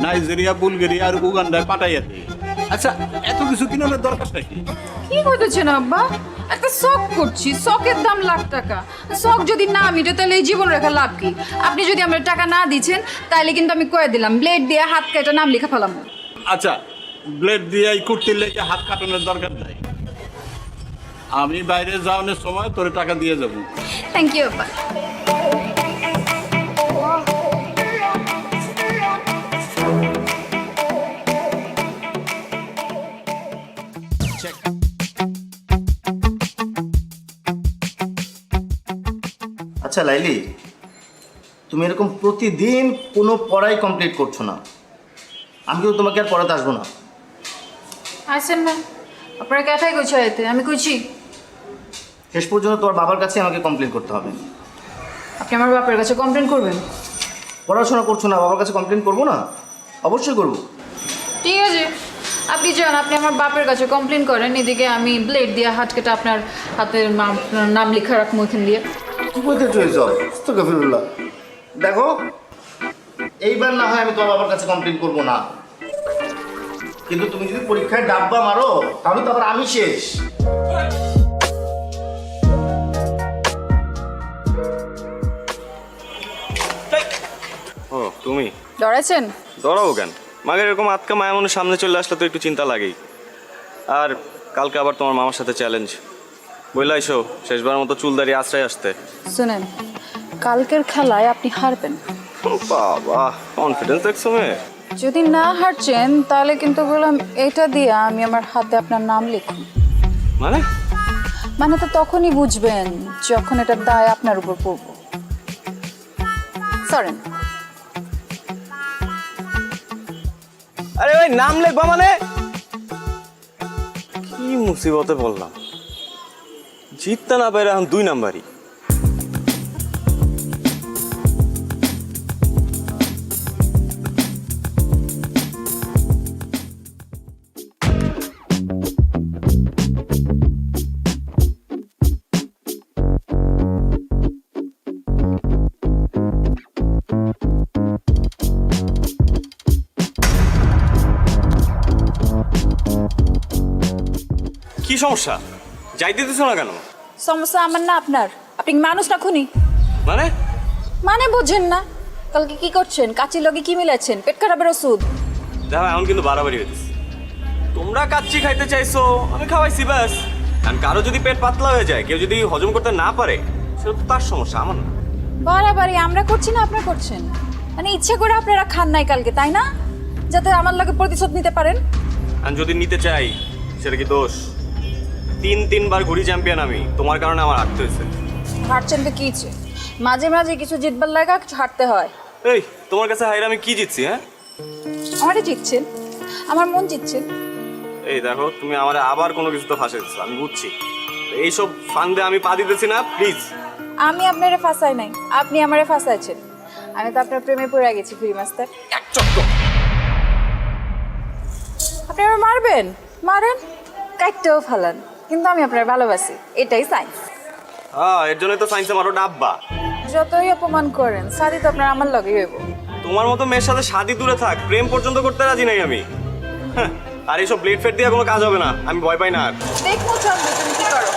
নাইজেরিয়া, বুলগেরিয়া আর উগান্ডায় পাঠাইয়া দিই। আচ্ছা, এত কিছু কিনার দরকার নাকি? কি করতেছেন আব্বা? একটা শখ করছি, শখের দাম লাখ টাকা। শখ যদি না মিটে তাহলে এই জীবন রেখা লাভ কি? আপনি যদি আমার টাকা না দিচ্ছেন তাহলে কিন্তু আমি কয়ে দিলাম, ব্লেড দিয়ে হাত কেটে নাম লেখা ফেলাম। আচ্ছা, ব্লেড দিয়ে এই কুর্তি লেগে হাত কাটানোর দরকার নাই। আমি বাইরে যাওয়ানোর সময় তোর টাকা দিয়ে যাবো। থ্যাংক ইউ আব্বা। আচ্ছা লাইলি, তুমি এরকম প্রতিদিন কোনো পড়াই কমপ্লিট করছো না, আমি কিন্তু তোমাকে আর পড়াতে আসবো না। আসেন না, আপনারা ক্যাথাই গোছাইতে আমি কইছি শেষ পর্যন্ত তোমার বাবার কাছে আমাকে কমপ্লেন করতে হবে। আপনি আমার বাপের কাছে কমপ্লেন করবেন? পড়াশোনা করছো না, বাবার কাছে কমপ্লেন করবো না? অবশ্যই করবো। ঠিক আছে, আপনি যান, আপনি আমার বাপের কাছে কমপ্লেন করেন, এদিকে আমি ব্লেড দিয়ে হাত কেটে আপনার হাতের নাম লেখা রাখবো এখান দিয়ে। দেখো, এইবার না হয় আমি তোমার বাবার কাছে কমপ্লেন করবো না, কিন্তু তুমি যদি পরীক্ষায় ডাব্বা মারো তাহলে তো আবার আমি শেষ। ও তুমি ডরাইছেন? ডরাবো কেন? মাগের এরকম আতকা মায়া মনে সামনে চলে আসলে তো একটু চিন্তা লাগেই। আর কালকে আবার তোমার মামার সাথে চ্যালেঞ্জ, বললাইছো শেষবার মতো চুল দাঁড়িয়ে আশ্রয় আসতে। শুনেন, কালকের খেলায় আপনি হারবেন। বাবা, কনফিডেন্স দেখছো মেয়ে? যদি না হারছেন তাহলে কিন্তু বললাম এটা দিয়ে আমি আমার হাতে আপনার নাম লিখুন। মানে তো তখনই বুঝবেন যখন এটার দায় আপনার উপর পড়ব। সরেন। আরে ভাই, নাম লিখবা মানে? কি মুসিবতে বললাম, জিততে না পারে এখন 2 নাম্বারই। কি সমস্যা? যাইতে দিছো না কেন? সমস্যা আমার না আপনার। আপনি মানুষ না খুনি? মানে বুঝেন না? কালকে কি করছেন? কাচির লগে কি মিলাচ্ছেন? পেট খারাপের ওষুধ। দেখো, এখন কিন্তু বাড়াবাড়ি হয়েছে। তোমরা কাচ্চি খাইতে চাইছো, আমি খাওয়াইছি ব্যাস। কারণ কারো যদি পেট পাতলা হয়ে যায়, কেউ যদি হজম করতে না পারে, সেটা তো তার সমস্যা, আমার না। বাড়াবাড়ি আমরা করছি না আপনারা করছেন? মানে ইচ্ছে করে আপনারা খান নাই কালকে, তাই না? যাতে আমার লগে প্রতিশোধ নিতে পারেন। আর যদি নিতে চাই সেটা কি দোষ? 3-3বার ঘুরি চ্যাম্পিয়ন আমি, তোমার কারণে আমার হারতে হয়েছে। হারছেন তো কি? মাঝে মাঝে কিছু জিতবার লাগা কিছু হারতে হয়। এই, তোমার কাছে হাইরে আমি কি জিতছি? হ্যাঁ, আমারই জিতছেন, আমার মন জিতছেন। এই দেখো, তুমি আমার আবার কোনো কিছু তো ফাঁসে দিচ্ছ, আমি বুঝছি। এইসব ফান্দে আমি পা দিতেছি না, প্লিজ। আমি আপনারে ফাঁসাই নাই, আপনি আমারে ফাঁসাইছেন। আমি তো আপনার প্রেমে পড়ে গেছি ফ্রি মাস্টার। আপনি আমার মারবেন, মারেন, কাটতেও ফেলান, কিন্তু আমি আপনার ভালোবাসি, এটাই সাইন্স। এর জন্যই তো সায়েন্সে মারো ডাব্বা। যতই অপমান করেন শাদি তো আপনার আমার লগেই হইব। তোমার মতো মেয়ের সাথে শাদি দূরে থাক, প্রেম পর্যন্ত করতে রাজি নাই আমি। আর এইসব ব্লেড ফেড দিয়ে কোনো কাজ হবে না, আমি ভয় পাই না আর। দেখো চন্দ্র তুমি কি করো।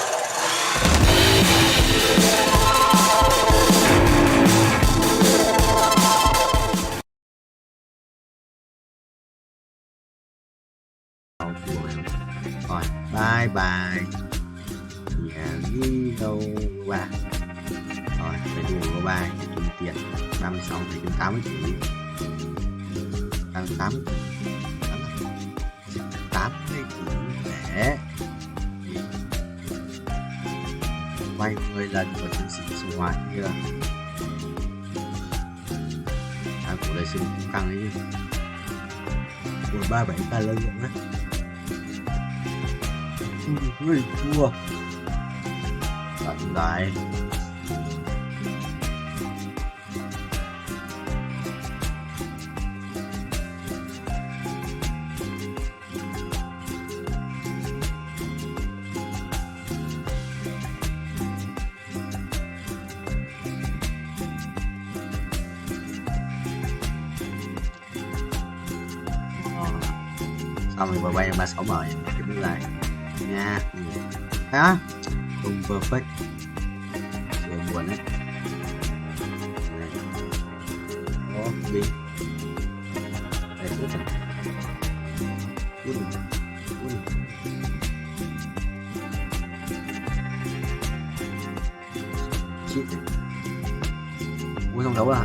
Rồi, bye bye. Nhà đi đâu qua. Rồi, phải đùa của ba kiếm tiền 36 thì kiếm 80 triệu. Tăng 80 80 triệu để vay 10 lần của chương trình sinh hoạt kia. Của đời sinh cũng căng đấy. Của 37 ca lợi nhuận đấy. Người thua tận đại xong rồi bay 36 bờ cái bước này nha. Hả? Không perfect. Chưa buồn đấy. Đó, đi. Đây, tốt rồi. Shit. Ui, không đấu à?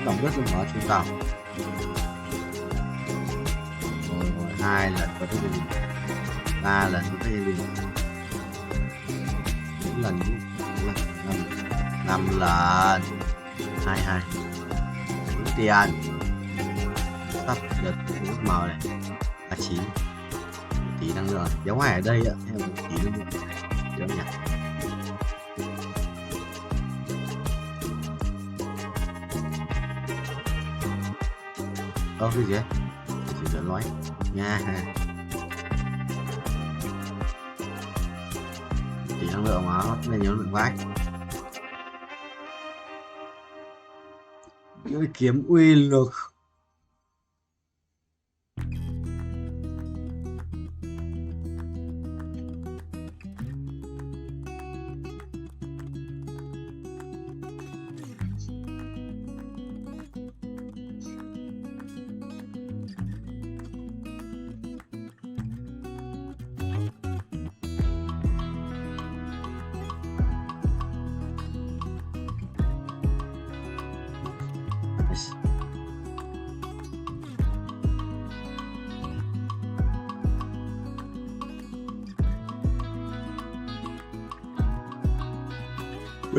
Động rất là mở trung tàu. 2 lần có thể đi 3 lần có thể đi 4 lần 5 lần 22 đúng tiền sắp được nước màu này 39 tí năng lượng giống hải ở đây ạ theo một tí năng lượng giống nhỉ. Cái gì chỉ cần nói nha. Chỉ năng lượng mà nó nên nhớ lượng vách cái kiếm uy lực.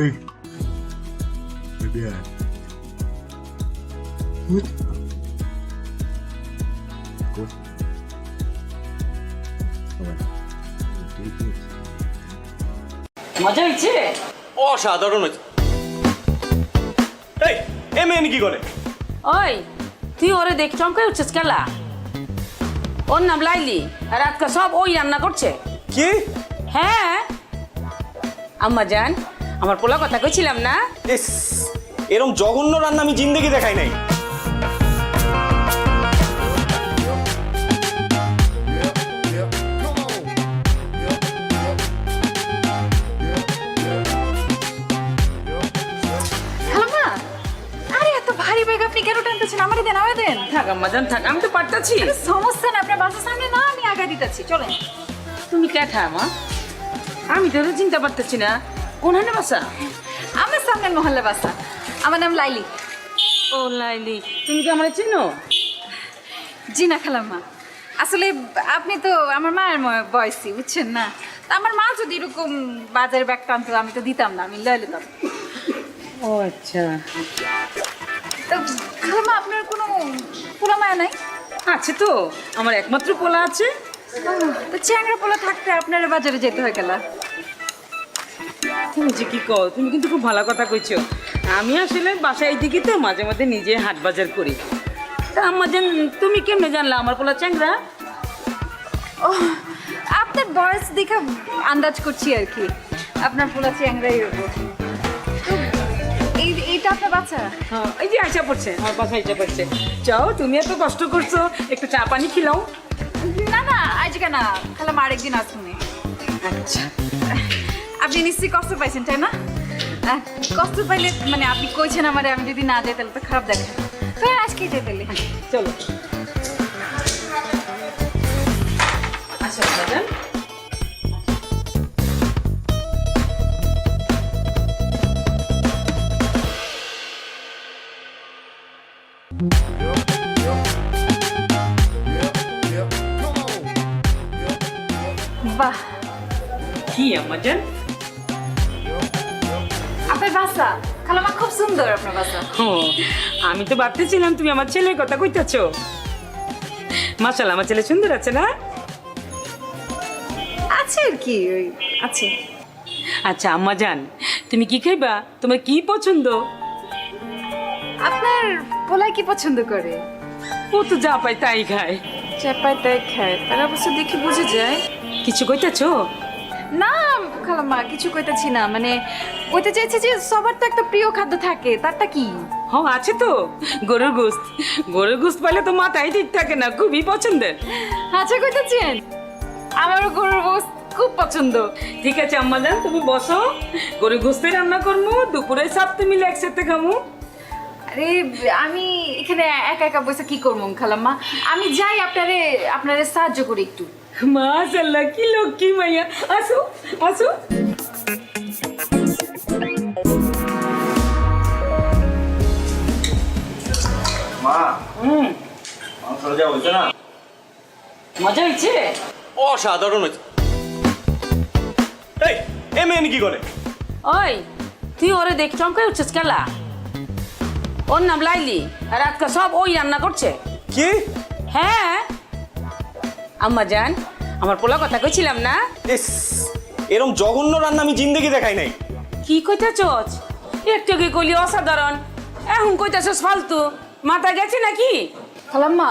Ui, bây giờ hút মজা হয়েছে? অসাধারণ হয়েছে। এই MN কি করে? ওই তুই ওরে দেখ চমকাই উঠছিস কেলা? ওর নাম লাইলি আর আজকে সব ওই রান্না করছে। কি? হ্যাঁ আম্মা জান, আমার পোলা কথা কইছিলাম না? এরকম জঘন্য রান্না আমি জিন্দেগি দেখাই নাই। আপনি কেন টানতেছেন? আমারে দেন, আমারে দেন। থাক আম্মা জান থাক, আমি তো পারতাছি। সমস্যা না, আপনার বাসার সামনে না, আমি আগা দিতেছি, চলেন। তুমি কে থামা? আমি তো চিন্তা পারতেছি না কোনখানে বাসা। আমার সামনের মহল্লা বাসা। আমার নাম লাইলি। ও লাইলি, তুমি কি আমার চিনো? জি না খালাম্মা, আসলে আপনি তো আমার মায়ের বয়সী, বুঝছেন না? তা আমার মা যদি এরকম বাজারে ব্যাগ টানতো আমি তো দিতাম না, আমি লয়ে নিতাম। ও আচ্ছা। তো খালাম্মা আপনার কোনো পোলা মায়া নাই? আছে তো, আমার একমাত্র পোলা আছে, তো চ্যাংরা পোলা থাকতে আপনারা বাজারে যেতে হয় গেলা। তুমি যে কি কও, তুমি কিন্তু খুব ভালো কথা কইছো। আমি আসলে বাসায় দিকে তো মাঝে মাঝে নিজে হাট বাজার করি। তা আমাদের তুমি কেমনে জানলা আমার পোলা চ্যাংরা? ও আপনার বয়স দেখে আন্দাজ করছি আর কি, আপনার পোলা চ্যাংরাই হবো। এইটা আপনার বাচ্চা? হ্যাঁ, এই যে আইসা পড়ছে, আমার বাসা আইসা পড়ছে। যাও, তুমি এত কষ্ট করছো, একটু চা পানি খিলাও। না না আজকে না, তাহলে আরেকদিন আসুন। আচ্ছা, আপনি নিশ্চয়ই কষ্ট পাইছেন তাই না? কষ্ট পাইলে মানে আপনি কইছেন আমারে, আমি যদি না যাই তাহলে তো খারাপ দেখে। তো আজকেই যাই তাহলে। চলো আসো বাজান। বাহ, কি আমাজান? আপনার বাসা খালামা খুব সুন্দর, আপনার বাসা। ও, আমি তো ভাবতেছিলাম তুমি আমার ছেলের কথা কইতাছো। মাশাআল্লাহ, আমার ছেলে সুন্দর আছে না? আছে আর কি, ওই আছে। আচ্ছা আম্মাজান, তুমি কি খাইবা? তোমার কি পছন্দ? আপনার পোলাই কি পছন্দ করে? ও তো যা পায় তাই খায়। যা পায় তাই খায়, তার অবশ্য দেখি বুঝে যায়। কিছু কইতাছো? না খালাম্মা, কিছু কইতাছি না, মানে কইতে চাইছি যে সবার তো একটা প্রিয় খাদ্য থাকে, তারটা কি? হ্যাঁ আছে তো, গরুর গোশত। গরুর গোশত পাইলে তো মাথায় ঠিক থাকে না, খুবই পছন্দের। আচ্ছা কইতাছেন, আমারও গরুর গোশত খুব পছন্দ। ঠিক আছে আম্মাজান, তুমি বসো, গরুর গোশতে রান্না করবো, দুপুরে সাথে মিলে একসাথে খামু। আরে আমি এখানে একা একা বসে কি করবো খালাম্মা, আমি যাই আপনারে সাহায্য করি একটু। মাশাআল্লাহ, কি লক্ষ্মী মাইয়া। আসো আসো। মা, মাংসটা যা হয়েছে না, মজা হয়েছে? অসাধারণ হয়েছে। এই এ মেয়ে কি করে? ওই তুই ওরে দেখ চমকাই উঠছিস কেলা? ওর নাম লাইলি, আর আজকে সব ওই রান্না করছে। কি? হ্যাঁ আম্মাজান, আমার পোলা কথা কইছিলাম না? এরকম জঘন্য রান্না আমি জিন্দেগি দেখাই নাই। কি কইতাছস? একটু কি কইলি অসাধারণ, এখন কইতাছস ফালতু। মাথা গেছে নাকি? খালাম্মা,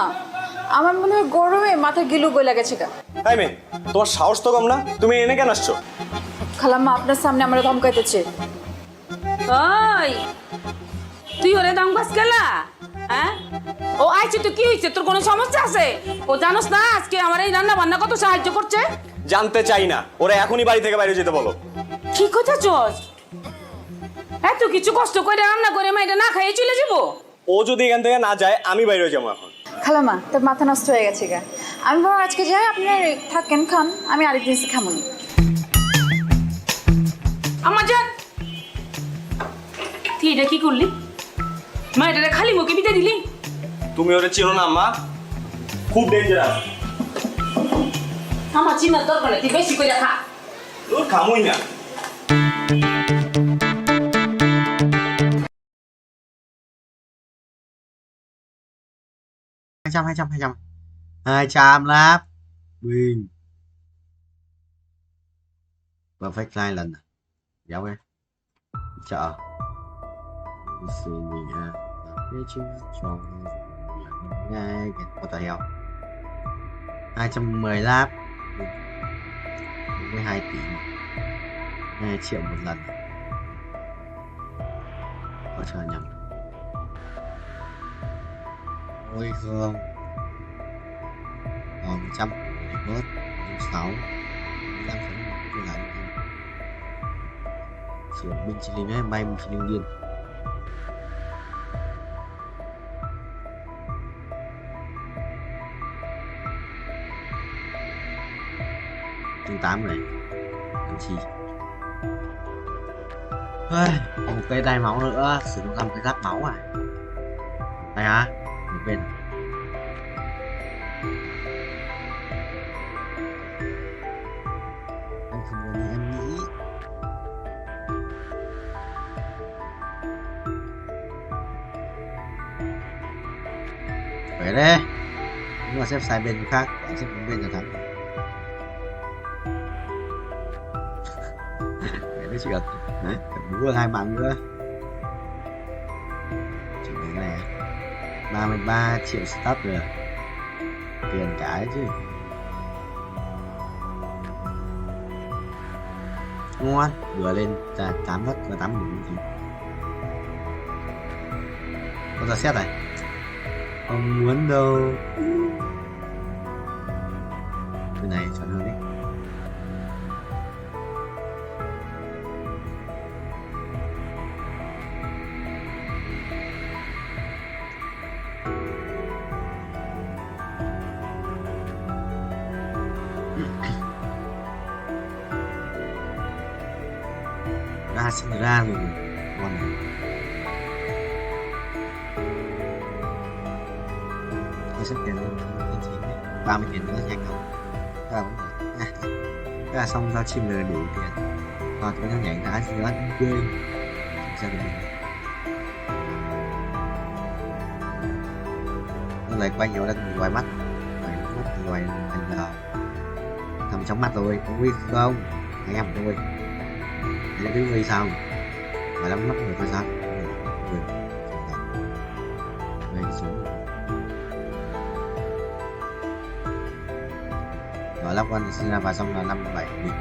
আমার মনে হয় গরমে মাথা গিলু গইলা গেছে গা। তাই মেয়ে, তোমার সাহস তো কম না, তুমি এনে কেন আসছো? খালাম্মা আপনার সামনে আমার ধমকাইতেছে। ওই তুই ওরে ধমকাস কেলা? হ্যাঁ, ও আইছে তো কি হইছে? তোর কোনো সমস্যা আছে? ও জানোস না আজকে আমার এই রান্না বান্না কত সাহায্য করছে? জানতে চাই না, ওরা এখনই বাড়ি থেকে বাইরে যেতে বলো। কি কইতাছস? এত কিছু কষ্ট করে রান্না করে মাইটা না খাইয়ে চলে যাবো? ও যদি এখান থেকে না যায়, আমি বাইরে যাবো এখন। খালাম্মা, তোর মাথা নষ্ট হয়ে গেছে গা। আমি বরং আজকে যাই, আপনার থাকেন খান, আমি আরেকদিন এসে খামুনি। আম্মাজান, তুই এটা কি করলি? মা এটা খালি মুখে বিতে দিলি? তুমি ওরে চিনো না আম্মা, খুব ডেঞ্জারাস। আমার চিনার দরকার নেই, তুই বেশি করে খা। তোর খামুই না। Hai trăm láp Win Perfect Island Dạo em chợ sự mình phía trước cho ngay cái có tài heo 210 láp 42 tỷ 2 triệu một lần có chờ nhầm ôi không còn 100 để bớt 6 15 phần cái là sửa bên chỉ linh ấy bay một chỉ linh điên chương 8 này làm chi một cây đai máu nữa sử dụng làm cái giáp máu à đây hả một bên anh không muốn như em nghĩ phải đấy nhưng mà xếp sai bên khác xếp bên là thắng cái chuyện đấy bú được 2 mạng nữa. Chỉ cái này 33 triệu start rồi, tiền cả đấy chứ. Ngon, vừa lên 8 mất và 8 đủ gì. Có ra xét này. Không muốn đâu. Cái này chọn hơn đấy. Ra xin ra rồi. Ngon này. Tôi sắp tiền lên 30 tiền nữa nhanh không? Cái là xong giao chim là đủ tiền. Còn có nhau nhảy đã gì đó quên. Sao được? Nó lại quay nhiều lên ngoài mắt. Ngoài thành thầm trong mắt rồi, có nguy không? Anh em tôi. Đấy cái nguy sao? Phải lắm mắt người tôi sao? Về xuống. Và lắp con sinh ra và xong là 57 nghìn.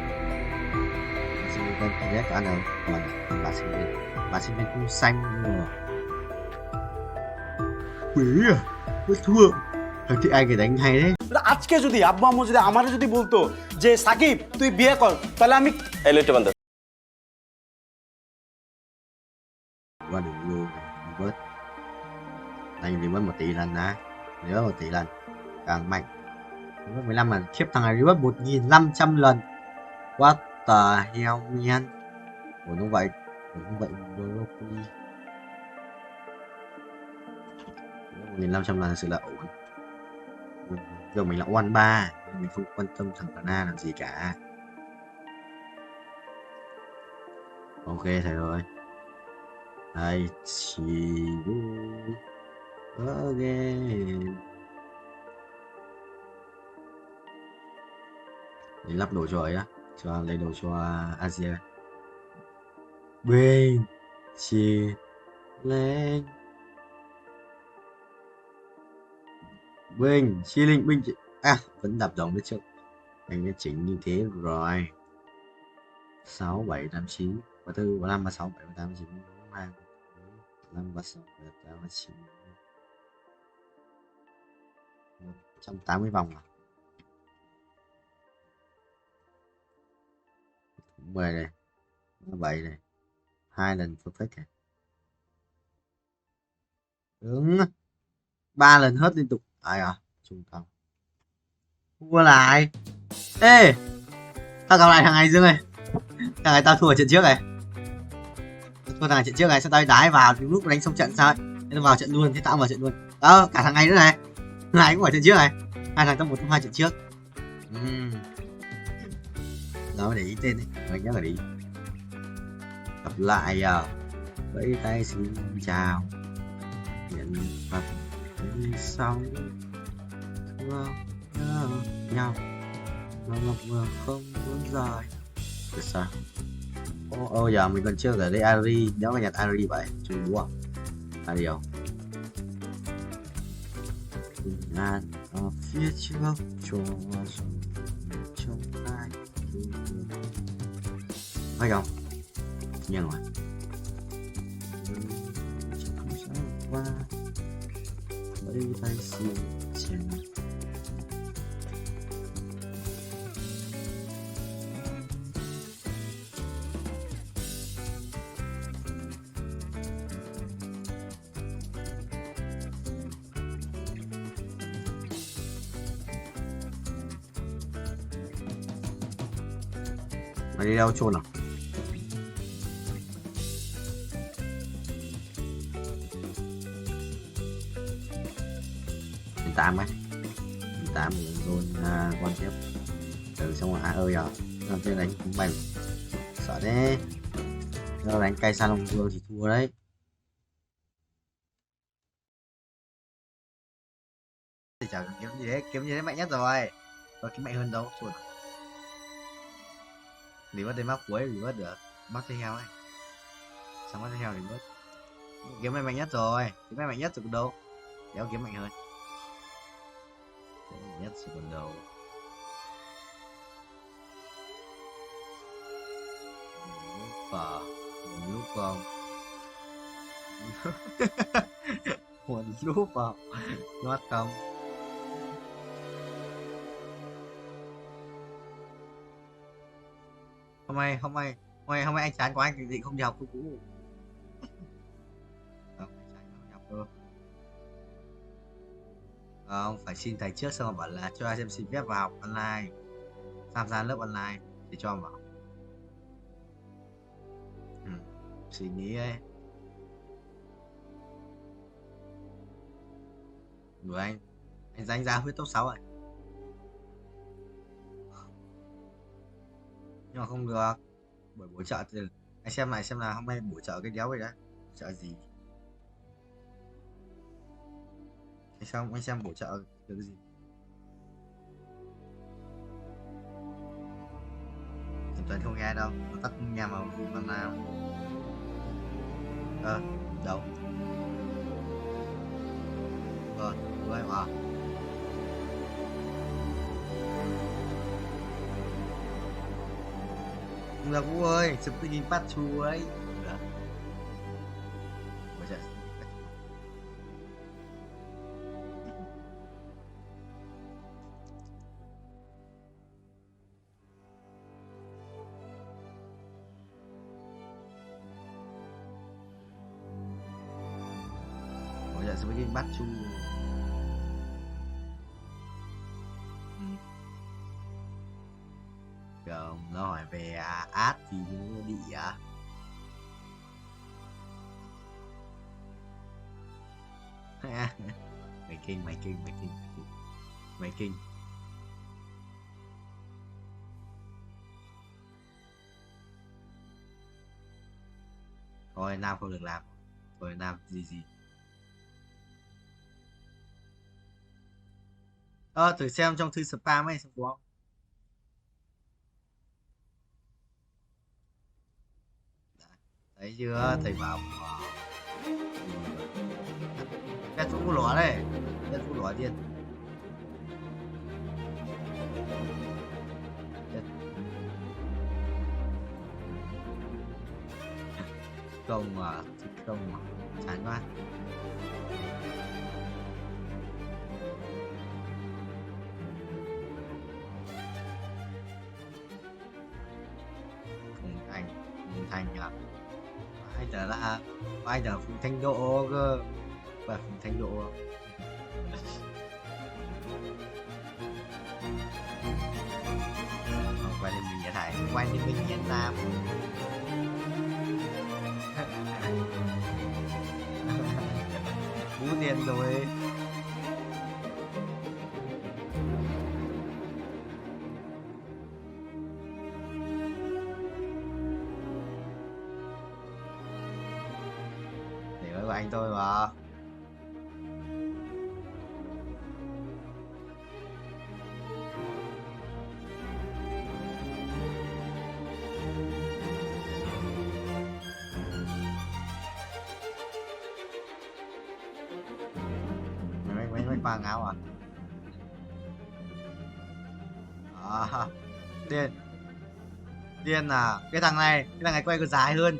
Sinh viên cái đấy có ăn đâu, còn bà sinh viên cũng xanh rồi. Quỷ à, bất thua. ঠিক আগে দেখ নাই রে আজকে যদি আব্বু আম্মু যদি আমারে যদি বলতো যে সাকিব তুই বিয়ে কর তাহলে আমি এলিট বান্দা qua đường luôn bớt anh thì mất 1 tỷ lần á, nhớ 1 tỷ lần càng mạnh. 15 lần khiếp thằng này mất 1.500 lần. What the hell man. Ủa nó vậy broccoli 1.500 lần thật sự là ổn. Giờ mình là one 3, mình không quan tâm thằng Pana làm gì cả. Ok thầy rồi. I see you again. Để lắp đồ cho ấy á, cho lấy đồ cho Asia. Bên chia lên Bình, chi linh binh à, vẫn đập giống đấy chứ. Anh đã chỉnh như thế rồi. 6, 7, 8, 9 34, 35, 36, 37, 38, 39 45, 36, 37, 39 180 vòng à. 10 này 7 này 2 lần perfect này. Đúng 3 lần hết liên tục. Ai à, trung tâm thua lại. Ê, tao gặp lại thằng này Dương ơi. Thằng này tao thua ở trận trước này. Tao thua thằng này trận trước này, sao tao đái vào lúc đánh xong trận sao? Tao vào trận luôn, thế tao vào trận luôn. Đó, cả thằng này nữa này. Thằng này cũng ở trận trước này. Hai thằng trong 1 trong 2 trận trước. Đó để ý tên đấy, mình nhớ phải đi. Gặp lại à. Vẫy tay xin chào. Hiện vật sau thương nhau mà ngập ngừng không muốn rời. Được sao? Ô giờ mình còn chưa ở đây Ari, nếu mà nhặt Ari vậy chung búa Ari không? Bình an ở phía trước cho trong hai phải không? Nhưng mà không sao qua vẫy tay xin chào. Mày đi đâu chôn à? Đến 8 ấy. Đến 8 luôn quan tiếp. Từ xong rồi ơi giờ. Làm chơi đánh cũng bày. Sợ đấy. Nếu đánh cây Sa Long Vương thì thua đấy. Thì chả kiếm gì đấy, kiếm gì đấy mạnh nhất rồi. Có kiếm mạnh hơn đâu, chuột. Lý mất đến map cuối thì mất được. bắt tay heo ấy. Xong bắt tay heo thì bớt. Kiếm này mạnh nhất rồi, kiếm này mạnh nhất rồi còn đâu. Đéo kiếm mạnh hơn. Kiếm mạnh nhất rồi còn đâu. Một lúc không. Một lúc không. Nót không. Hôm nay anh chán quá, anh định không đi học cô cũ. Không, anh chán không đi học đâu. Không, phải xin thầy trước xong rồi bảo là cho em xin phép vào học online, tham gia lớp online để cho vào. Suy nghĩ ấy. Đuổi anh danh ra huyết top 6 rồi. Nhưng mà không được, bởi bổ trợ thì anh xem là hôm nay bổ trợ cái đéo vậy đã, trợ gì anh xem bổ trợ được cái gì. Tuấn không nghe đâu, nó tắt nghe mà bằng nào. Đâu rồi mà là Vũ ơi, chụp cái hình bắt chú ấy. Bây giờ chụp cái hình bắt chú. Không, nó hỏi về át thì nó bị mày kinh. Thôi Nam không được làm. Thôi Nam gì thử xem trong thư spam ấy xem có không. Thấy chưa, thầy bảo cái chú lỏ đây, cái chú lỏ điên. Không mà chán quá. Không thành à. Ai là Phùng Thanh Độ cơ, và Phùng Thanh Độ quay lên mình thải, quay lên mình Việt Nam. Bú tiền rồi. Của anh tôi mà. Mấy quàng áo điên à. Cái thằng này quay còn dài hơn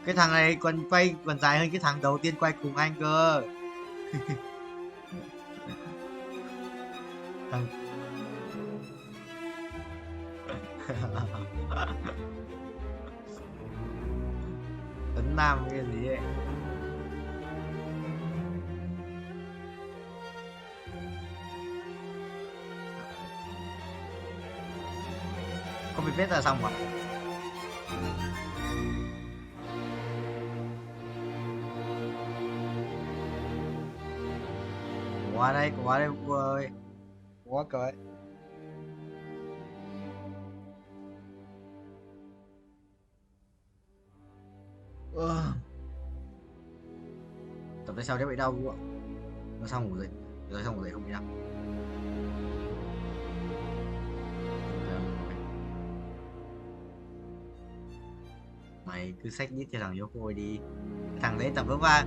cái thằng này còn quay còn dài hơn cái thằng đầu tiên quay cùng anh cơ. Thằng Tấn Nam cái gì ấy. Không bị vết là xong mà. Qua đây Vũ ơi. Quá cởi. Tập tới sau đấy bị đau Vũ ạ. Nó xong ngủ dậy. Rồi xong ngủ dậy không bị đau. Mày cứ xách đít cho thằng Yoko đi. Thằng đấy tập với ba.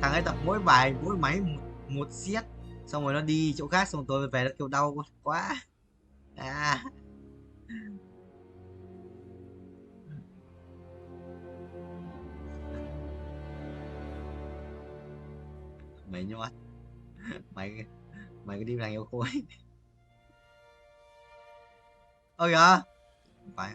Thằng ấy tập mỗi bài mỗi máy một set, xong rồi nó đi chỗ khác, xong rồi tôi về nó kêu đau quá. À. Mày nhót. mày mày cứ đi với thằng Yoko ấy. Ôi kìa. Không phải.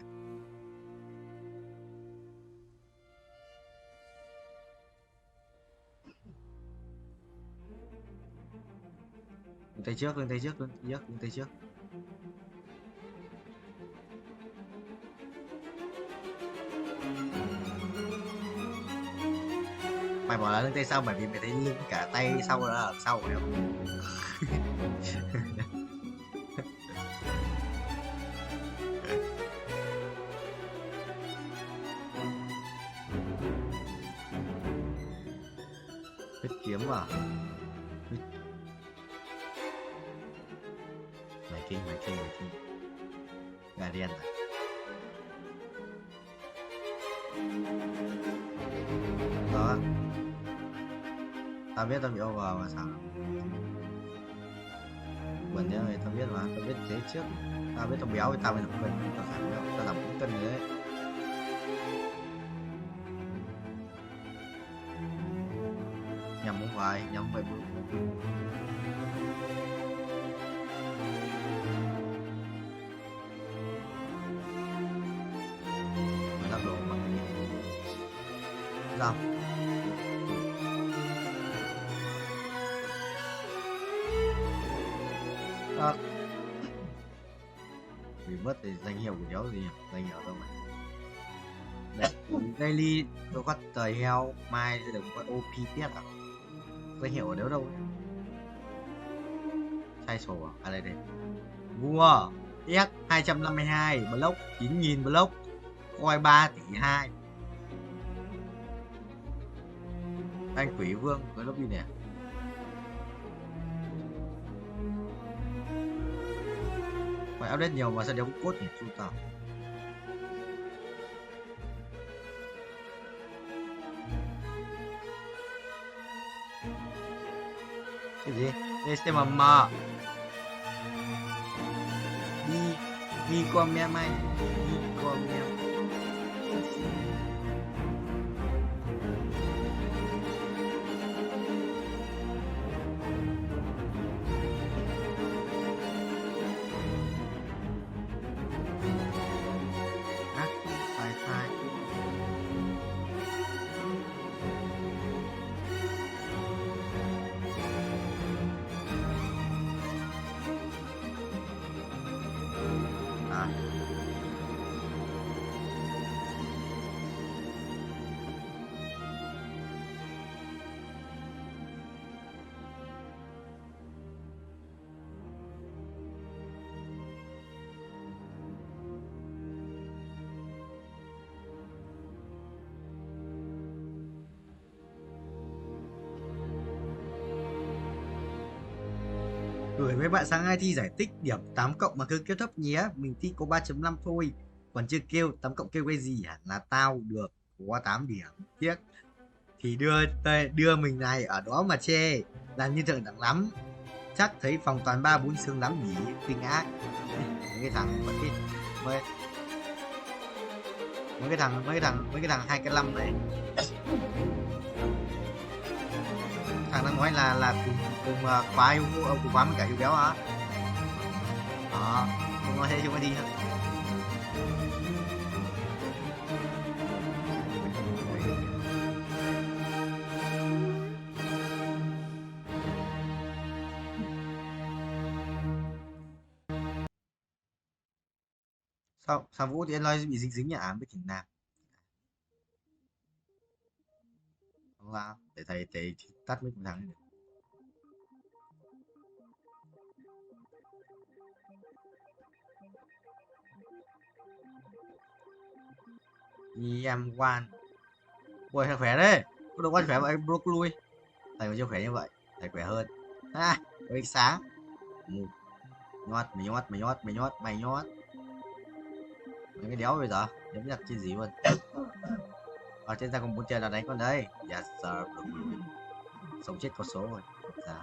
Tay trước, tay trước, tay trước. Mày bỏ là lưng tay sau bởi vì mày thấy lưng cả tay sau đó là ở sau phải không? Huyết kiếm à? Mày kinh. Gà đen à? Đó. Tao biết tao bị over mà sao? Buồn thế mày, tao biết mà, tao biết thế trước. Tao biết tao béo thì tao mới giảm cân, tao giảm béo, tao giảm 4 cân rồi đấy. Nhầm không phải, nhầm vậy bro. Lắp đồ bằng dòng. Bị mất thì danh hiệu của đéo gì nhỉ? Danh hiệu đâu mày? Đấy, daily tôi có tời heo, mai sẽ được có OP tiếp à? Danh hiệu ở đâu đâu? Sai sổ à? À đây đây. Vua S 252 block 9.000 block, coi 3 tỷ 2. Anh quỷ vương với lốc đi nè. Phải update nhiều mà sao đéo có cốt nhỉ? Chú tao. Cái gì? SMM. Đi qua mẹ mày. Đi qua mẹ. Gửi mấy bạn sáng ai thi giải tích điểm 8 cộng mà cứ kêu thấp nhé. Mình thi có 3.5 thôi. Còn chưa kêu 8 cộng kêu cái gì hả? Là tao được có 8 điểm. Tiếc. Thì đưa mình này ở đó mà chê. Làm như thượng đẳng lắm. Chắc thấy phòng toàn 3-4 xương lắm nhỉ. Kinh ác. Mấy cái thằng mấy cái thằng 2 cái 5 này. Thằng đang nói là cùng khóa cùng khóa với cả yêu béo hả? Đó, không nói thế chúng ta đi hả? Sao Vũ thì anh nói bị dính nhà ám với Trình Nam? Không sao, để thầy tắt mic một thằng này. Em quan. Ui thầy khỏe đấy. Có được quan khỏe vậy bro lui. Thầy mà chưa khỏe như vậy, thầy khỏe hơn. À, có ánh sáng. Nhót. Mấy cái đéo bây giờ. Giống nhặt trên gì luôn. Ở trên ta còn muốn chơi là đánh con đấy. Yes sir. Sống chết có số rồi. Dạ.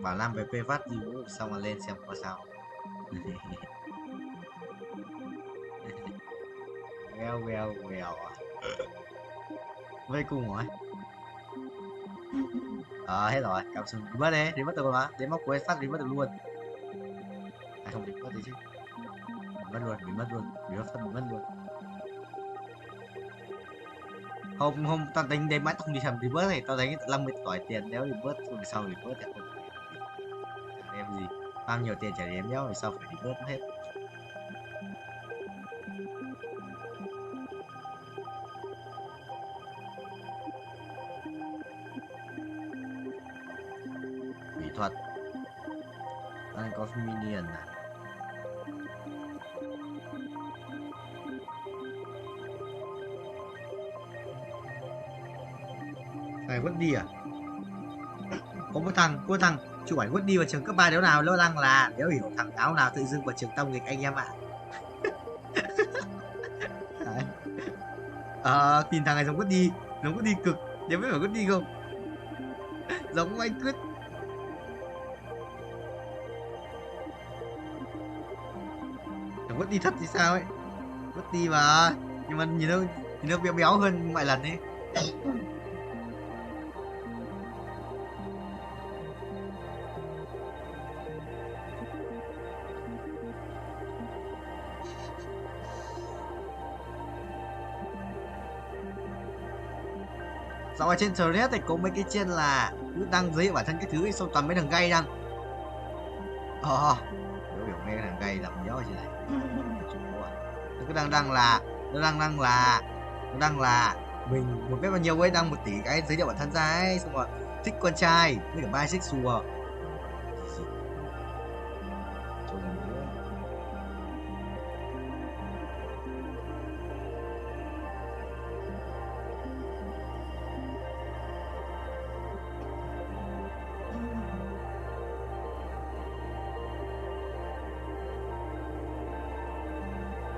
Bảo Nam về phê phát gì xong rồi lên xem có sao. Well. Với cùng rồi. Hết rồi, cảm xúc đi mất đấy, đi mất được mà, đến móc cuối phát đi mất được luôn. Không đi mất đấy chứ. Bị mất luôn. Hôm tao đánh đến mãi không đi thầm đi bớt này, tao đánh 50 tỏi tiền đéo đi bớt, rồi sau đi bớt thì không. Em gì, bao nhiêu tiền trả em đéo, rồi sau phải đi bớt hết. Mỹ thuật. Anh có minion à? Này Woody à? Có một thằng chụp ảnh Woody vào trường cấp 3 đéo nào lo lăng là đéo hiểu thằng áo nào tự dưng vào trường tông nghịch anh em ạ. Tìm thằng này giống Woody cực, đéo biết phải Woody không? Giống anh Quyết. Thằng Woody thật thì sao ấy? Woody mà, nhưng mà nhìn nó béo hơn mọi lần ấy. Dạo ở trên thread thì có mấy cái trên là cứ đăng giới thiệu bản thân cái thứ ấy, xong toàn mấy thằng gay đăng. Nếu hiểu nghe thằng gay làm đéo gì này. Nó cứ đăng là mình một biết bao nhiêu ấy, đăng 1 tỷ cái giới thiệu bản thân ra ấy, xong rồi thích con trai với cả bisexual,